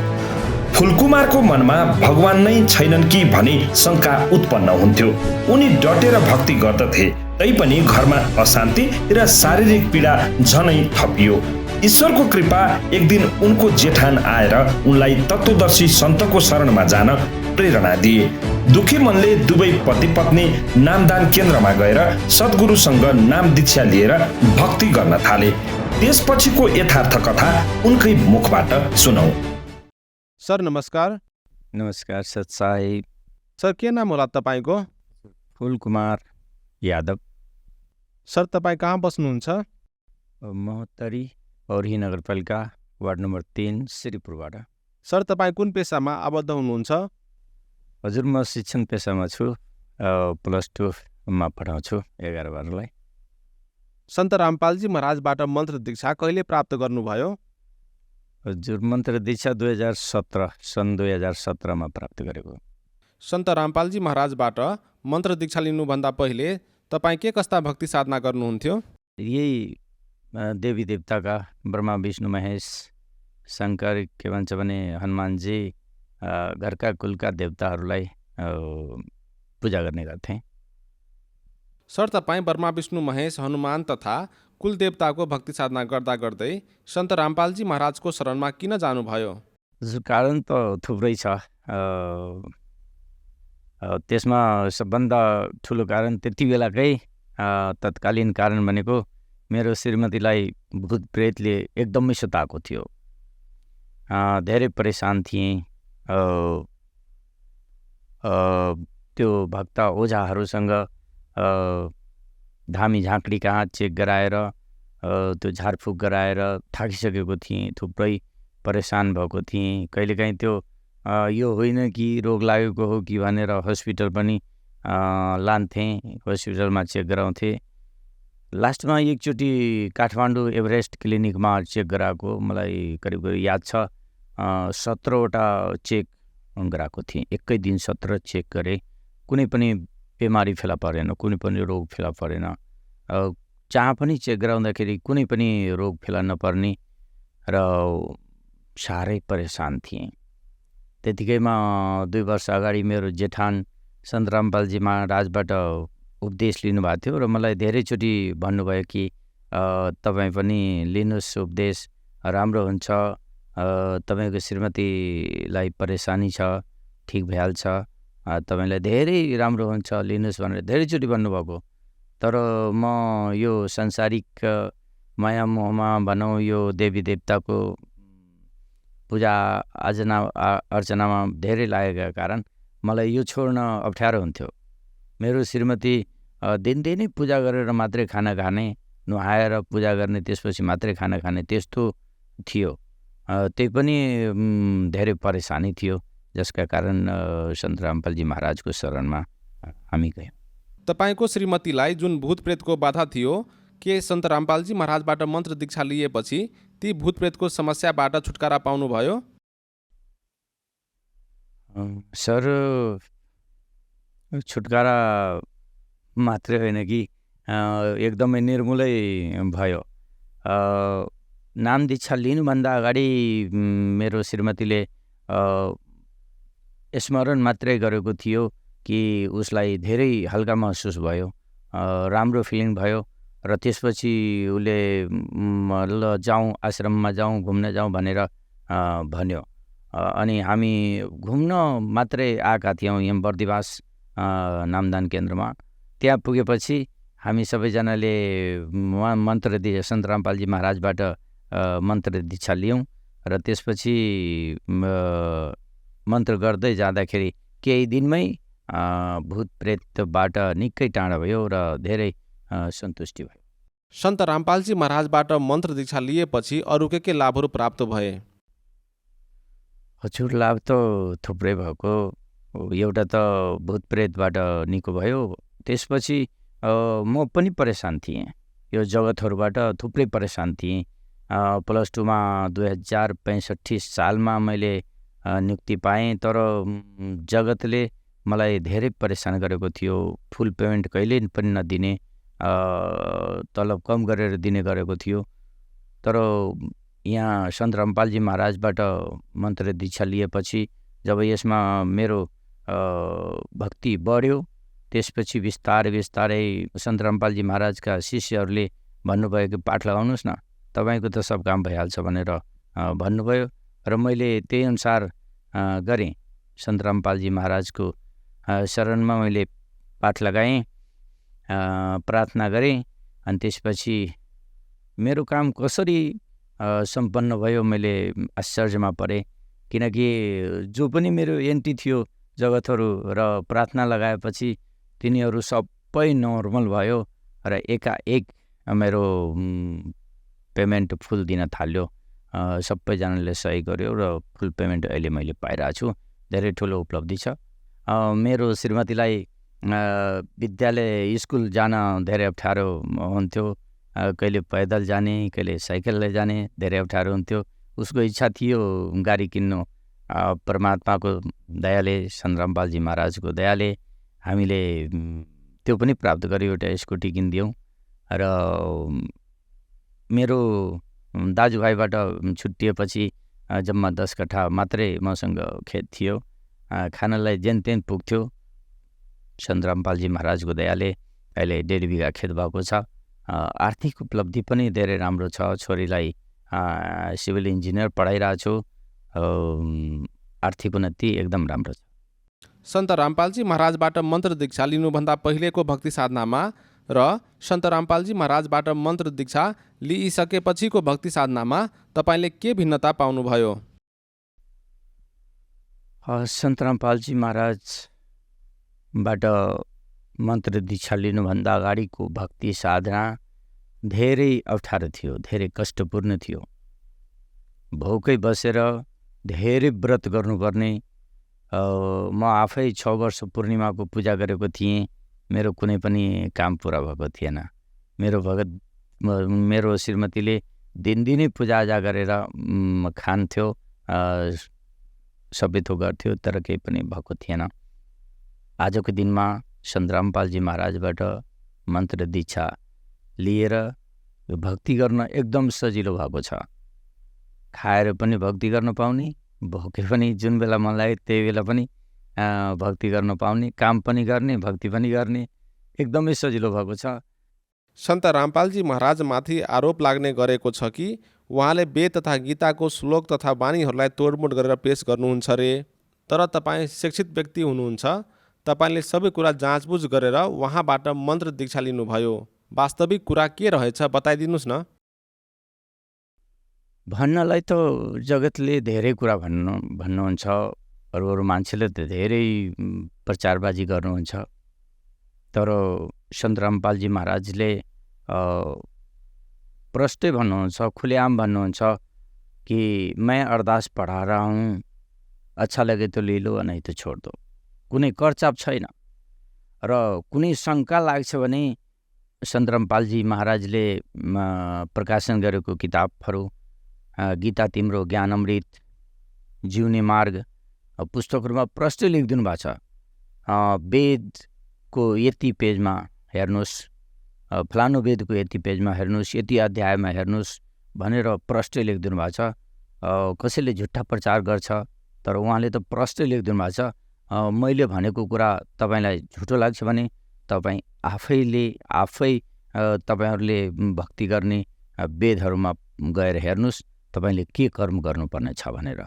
फुलकुमारको मनमा भगवान नै छैनन् कि भनी शङ्का उत्पन्न हुन्थ्यो। उनी डटेर भक्ति गर्दथे, तैपनि घरमा अशान्ति र शारीरिक पीडा झनै थपियो। ईश्वरको कृपा एक दिन उनको जेठान आएर उनलाई तत्वदर्शी सन्तको शरणमा जान प्रेरणा दिए। दुखी मनले दुवै पति पत्नी नामदान केन्द्रमा गएर सद्गुरुसँग नाम दीक्षा लिएर भक्ति गर्न थाले। त्यसपछिको यथार्थ कथा उनकै मुखबाट सुनौ। सर नमस्कार। नमस्कार सर साहिब। सर के नाम होला तपाईँको? फुलकुमार यादव। सर तपाईँ कहाँ बस्नुहुन्छ? महोत्तरी औरही नगरपालिका वार्ड नम्बर 3 श्रीपुरबाट। सर तपाईँ कुन पेसामा आबद्ध हुनुहुन्छ? हजुर म शिक्षण पेसामा छु, +2 मा पढाउँछु 11-12लाई। सन्त रामपालजी महाराजबाट मन्त्र दीक्षा कहिले प्राप्त गर्नुभयो? हजुर मन्त्र दीक्षा सन् 2017मा प्राप्त गरेको। सन्त रामपालजी महाराजबाट मन्त्र दीक्षा लिनुभन्दा पहिले तपाईँ के कस्ता भक्ति साधना गर्नुहुन्थ्यो? यही देवी देवताका ब्रह्मा विष्णु महेश शङ्कर के भन्छ भने हनुमानजी घरका कुलका देवताहरूलाई पूजा गर्ने गर्थे। सर तपाईँ ब्रह्मा विष्णु महेश हनुमान तथा कुलदेवताको भक्ति साधना गर्दा गर्दै सन्त रामपालजी महाराजको शरणमा किन जानुभयो? हजुर, कारण त थुप्रै छ। त्यसमा सबभन्दा ठुलो कारण त्यति बेलाकै तत्कालीन कारण भनेको मेरो श्रीमतीलाई भूत प्रेतले एकदमै सताएको थियो। धेरै परेशान थिएँ। त्यो भक्त ओझाहरूसँग धामी झाँक्री कहाँ चेक गराएर त्यो झारफुक गराएर थाकिसकेको थिएँ। थुप्रै परेशान भएको थिएँ। कहिलेकाहीँ त्यो यो होइन कि रोग लागेको हो कि भनेर हस्पिटल पनि लान्थेँ, हस्पिटलमा चेक गराउँथेँ। लास्टमा एकचोटि काठमाडौँ एभरेस्ट क्लिनिकमा चेक गराएको मलाई करिब करिब याद छ। 17वटा चेक गराएको थिएँ। एकै दिन 17 चेक गरेँ। कुनै पनि बिमारी फेला परेन, कुनै पनि रोग फेला परेन। जहाँ पनि चेक गराउँदाखेरि कुनै पनि रोग फेला नपर्ने र साह्रै परेशान थिएँ। त्यतिकैमा 2 वर्ष अगाडि मेरो जेठान सन्त रामपालजी महाराजबाट उपदेश लिनुभएको थियो र मलाई धेरैचोटि भन्नुभयो कि तपाईँ पनि लिनुहोस् उपदेश, राम्रो हुन्छ, तपाईँको श्रीमतीलाई परेशानी छ, ठिक भइहाल्छ, तपाईँलाई धेरै राम्रो हुन्छ, लिनुहोस् भनेर धेरैचोटि भन्नुभएको। तर म यो सांसारिक माया मोहमा भनौँ, यो देवी देवताको पूजा अर्चनामा धेरै लागेका कारण मलाई यो छोड्न अप्ठ्यारो हुन्थ्यो। मेरो श्रीमती दिनदिनै पूजा गरेर मात्रै खाना खाने, नुहाएर पूजा गर्ने, त्यसपछि मात्रै खाना खाने, त्यस्तो थियो। त्यही पनि धेरै परेशानी थियो, जसका कारण सन्त रामपालजी महाराजको शरणमा हामी गयौँ। तपाईँको श्रीमतीलाई जुन भूत प्रेतको बाधा थियो, के सन्त रामपालजी महाराजबाट मन्त्र दीक्षा लिएपछि ती भूत प्रेतको समस्याबाट छुटकारा पाउनुभयो? सर, छुटकारा मात्रै होइन कि एकदमै निर्मूलै भयो। नाम दीक्षा लिनुभन्दा अगाडि मेरो श्रीमतीले स्मरण मात्रै गरेको थियो कि उसलाई धेरै हल्का महसुस भयो, राम्रो फिलिङ भयो र त्यसपछि उसले ल जाउँ, आश्रममा जाउँ, घुम्न जाउँ भनेर भन्यो। अनि हामी घुम्न मात्रै आएका थियौँ यहाँ बर्दिवास नामदान केन्द्रमा। त्यहाँ पुगेपछि हामी सबैजनाले मन्त्र सन्त रामपालजी महाराजबाट मन्त्र दीक्षा लियौँ र त्यसपछि मन्त्र गर्दै जाँदाखेरि केही दिनमै भूत प्रेतबाट निकै टाढा भयो र धेरै सन्तुष्टि भयो। सन्त रामपालजी महाराजबाट मन्त्र दीक्षा लिएपछि अरू के लाभहरू प्राप्त भए? हजुर, लाभ त थुप्रै भएको। एउटा त भूत प्रेतबाट निको भयो। त्यसपछि म पनि परेशान थिएँ, यो जगतहरूबाट थुप्रै परेशान थिएँ। +2मा 2065 सालमा मैले नियुक्ति पाएँ, तर जगतले मलाई धेरै परेशान गरेको थियो। फुल पेमेन्ट कहिले पनि नदिने, तलब कम गरेर दिने गरेको थियो। तर यहाँ सन्त रामपालजी महाराजबाट मन्त्र दीक्षा लिएपछि जब यसमा मेरो भक्ति बढ्यो, त्यसपछि बिस्तारै सन्त रामपालजी महाराजका शिष्यहरूले भन्नुभयो कि पाठ लगाउनुहोस् न, तपाईँको त सब काम भइहाल्छ भनेर भन्नुभयो र मैले त्यही अनुसार गरेँ। सन्त रामपालजी महाराजको शरणमा मैले पाठ लगाएँ, प्रार्थना गरेँ। अनि त्यसपछि मेरो काम कसरी सम्पन्न भयो मैले आश्चर्यमा परेँ, किनकि जो पनि मेरो एन्ट्री थियो जगतहरू र प्रार्थना लगाएपछि तिनीहरू सबै नर्मल भयो र एकाएक मेरो पेमेन्ट फुल दिन थाल्यो। सबैजनाले सही गर्यो र फुल पेमेन्ट अहिले मैले पाइरहेको छु। धेरै ठुलो उपलब्धि छ। मेरो श्रीमतीलाई विद्यालय स्कुल जान धेरै अप्ठ्यारो हुन्थ्यो। कहिले पैदल जाने, कहिले साइकलले जाने, धेरै अप्ठ्यारो हुन्थ्यो। उसको इच्छा थियो गाडी किन्नु। परमात्माको दयाले, सन्त रामपालजी महाराजको दयाले हामीले त्यो पनि प्राप्त गर्यो। एउटा स्कुटी किनिदियौँ र मेरो दाजुभाइबाट छुट्टिएपछि जम्मा 10 कट्ठा मात्रै मसँग खेत थियो। खानालाई जेन तेन पुग्थ्यो। सन्त रामपालजी महाराजको दयाले अहिले 1.5 बिघा खेत भएको छ आर्थिक उपलब्धि पनि धेरै राम्रो छ। छोरीलाई सिभिल इन्जिनियर पढाइरहेको छु। आर्थिक उन्नति एकदम राम्रो छ। सन्त रामपालजी महाराजबाट मन्त्र दीक्षा लिनुभन्दा पहिलेको भक्ति साधनामा र सन्त रामपालजी महाराजबाट मन्त्र दीक्षा लिइसकेपछिको भक्ति साधनामा तपाईँले के भिन्नता पाउनुभयो? सन्त रामपालजी महाराजबाट मन्त्र दीक्षा लिनुभन्दा अगाडिको भक्ति साधना धेरै अप्ठ्यारो थियो, धेरै कष्टपूर्ण थियो। भोकै बसेर धेरै व्रत गर्नुपर्ने। म आफै 6 वर्ष पूर्णिमाको पूजा गरेको थिएँ। मेरो कुनै पनि काम पुरा भएको थिएन। मेरो श्रीमतीले दिनदिनै पूजाआजा गरेर खान्थ्यो, सबै थोक गर्थ्यो, तर केही पनि भएको थिएन। आजको दिनमा सन्त रामपालजी महाराजबाट मन्त्र दीक्षा लिएर भक्ति गर्न एकदम सजिलो भएको छ। खाएर पनि भक्ति गर्न पाउने, भोकै पनि जुन बेला मन लाग्यो त्यही बेला पनि भक्ति गर्न पाउने, काम पनि गर्ने, भक्ति पनि गर्ने, एकदमै सजिलो भएको छ। सन्त रामपालजी महाराजमाथि आरोप लाग्ने गरेको छ कि उहाँले वेद तथा गीताको श्लोक तथा वाणीहरूलाई तोडमोड गरेर पेश गर्नुहुन्छ रे। तर तपाईँ शिक्षित व्यक्ति हुनुहुन्छ, तपाईँले सबै कुरा जाँचबुझ गरेर उहाँबाट मन्त्र दीक्षा लिनुभयो। वास्तविक कुरा के रहेछ बताइदिनुहोस् न। भन्नलाई त जगतले धेरै कुरा भन्नुहुन्छ, अरू मान्छेले त धेरै प्रचारबाजी गर्नुहुन्छ। तर सन्त रामपालजी महाराजले प्रष्टै भन्नुहुन्छ, खुलेआम भन्नुहुन्छ कि मैं अरदास पढा रहा हूँ, अच्छा लगे तो ले लो नहीं तो छोड़ दो। कुनै करचाप छैन। र कुनै शङ्का लाग्छ भने सन्त रामपालजी महाराजले प्रकाशन गरेको किताबहरू, गीता तिम्रो ज्ञान अमृत, जिउने मार्ग पुस्तकहरूमा प्रष्टै लेखिदिनु भएको छ। वेदको यति पेजमा हेर्नुहोस्, फलानु वेदको यति पेजमा हेर्नुहोस्, यति अध्यायमा हेर्नुहोस् भनेर प्रष्टै लेखिदिनु भएको छ। कसैले झुट्टा प्रचार गर्छ, तर उहाँले त प्रष्टै लेखिदिनु भएको छ। मैले भनेको कुरा तपाईँलाई झुटो लाग्छ भने तपाईँ आफै तपाईँहरूले भक्ति गर्ने वेदहरूमा गएर हेर्नुहोस्, तपाईँले के कर्म गर्नुपर्ने छ भनेर।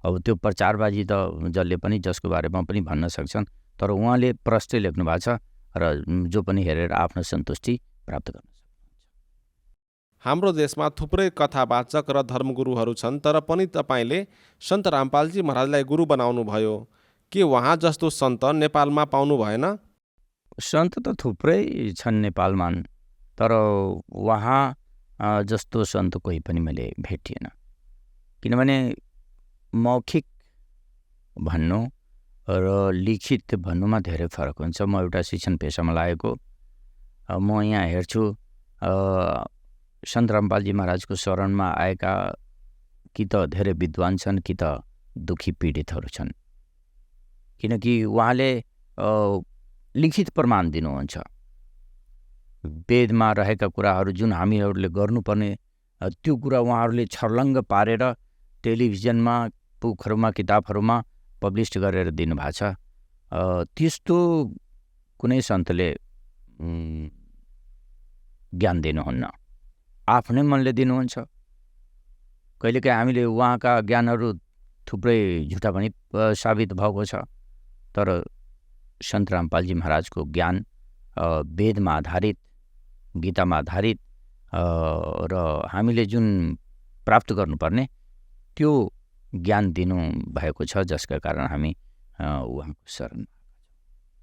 अब त्यो प्रचारबाजी त जसले पनि जसको बारेमा पनि भन्न सक्छन्, तर उहाँले प्रष्टै लेख्नु भएको छ र जो पनि हेरेर आफ्नो सन्तुष्टि प्राप्त गर्न सक्नुहुन्छ। हाम्रो देशमा थुप्रै कथावाचक र धर्मगुरुहरू छन्, तर पनि तपाईँले सन्त रामपालजी महाराजलाई गुरु बनाउनु भयो। के उहाँ जस्तो सन्त नेपालमा पाउनु भएन? सन्त त थुप्रै छन् नेपालमा, तर उहाँ जस्तो सन्त कोही पनि मैले भेटिएन। किनभने मौखिक भन्नु र लिखित भन्नुमा धेरै फरक हुन्छ। म एउटा शिक्षण पेसामा लागेको, म यहाँ हेर्छु सन्त रामपालजी महाराजको शरणमा आएका कि त धेरै विद्वान छन्, कि त दुखी पीडितहरू छन्। किनकि उहाँले लिखित प्रमाण दिनुहुन्छ। वेदमा रहेका कुराहरू जुन हामीहरूले गर्नुपर्ने त्यो कुरा उहाँहरूले छर्लङ्ग पारेर टेलिभिजनमा, बुकहरूमा, किताबहरूमा पब्लिस गरेर दिनुभएको छ। त्यस्तो कुनै सन्तले ज्ञान दिनुहुन्न, आफ्नै मनले दिनुहुन्छ। कहिलेकाहीँ हामीले उहाँका ज्ञानहरू थुप्रै झुटा पनि साबित भएको छ, तर सन्त रामपालजी महाराजको ज्ञान वेदमा आधारित, गीतामा आधारित र हामीले जुन प्राप्त गर्नुपर्ने त्यो ज्ञान दिनु भएको छ, जसका कारण हामी उहाँको शरण।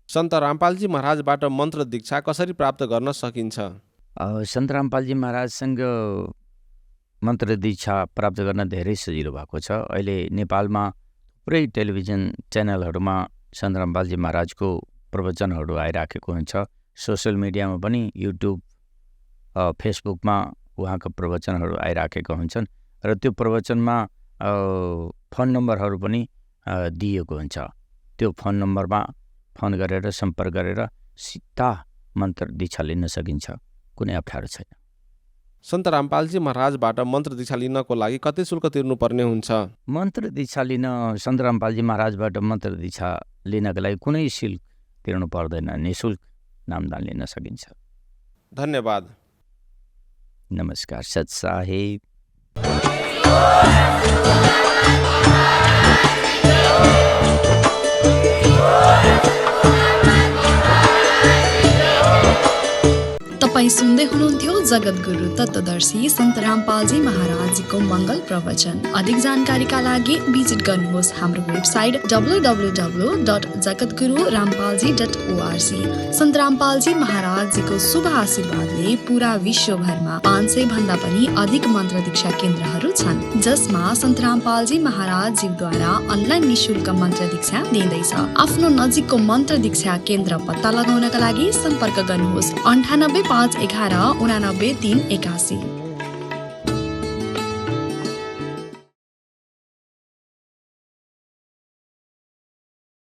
सन्त रामपालजी महाराजबाट मन्त्र दीक्षा कसरी प्राप्त गर्न सकिन्छ? सन्त रामपालजी महाराजसँग मन्त्र दीक्षा प्राप्त गर्न धेरै सजिलो भएको छ। अहिले नेपालमा थुप्रै टेलिभिजन च्यानलहरूमा सन्त रामपालजी महाराजको प्रवचनहरू आइराखेको हुन्छ। सोसियल मिडियामा पनि युट्युब, फेसबुकमा उहाँका प्रवचनहरू आइराखेका हुन्छन् र त्यो प्रवचनमा फोन नम्बरहरू पनि दिएको हुन्छ। त्यो फोन नम्बरमा फोन गरेर सम्पर्क गरेर सिधा मन्त्र दीक्षा लिन सकिन्छ, कुनै अप्ठ्यारो छैन। सन्त रामपालजी महाराजबाट मन्त्र दीक्षा लिनको लागि कति शुल्क तिर्नुपर्ने हुन्छ? मन्त्र दीक्षा लिन, सन्त रामपालजी महाराजबाट मन्त्र दीक्षा लिनका लागि कुनै शुल्क तिर्नु पर्दैन, निःशुल्क नामदान लिन सकिन्छ। धन्यवाद। नमस्कार। सत साहेब। तपाईँ सुन्दै हुनुहुन्थ्यो जगद्गुरु तत्त्वदर्शी सन्त रामपालजी महाराजजीको मङ्गल प्रवचन। अधिक जानकारीका लागि भिजिट गर्नुहोस् हाम्रो वेबसाइट www.jagadgururampalji.org। सन्त रामपालजी महाराजजीको शुभ आशीर्वादले पुरा विश्वभरमा 500 भन्दा पनि अधिक मन्त्र दीक्षा केन्द्रहरू छन्, जसमा सन्त रामपालजी महाराजजीद्वारा अनलाइन निशुल्क मन्त्र दीक्षा दिँदैछ। आफ्नो नजिकको मन्त्र दीक्षा केन्द्र पत्ता लगाउनका लागि सम्पर्क गर्नुहोस् 98 511 89 381।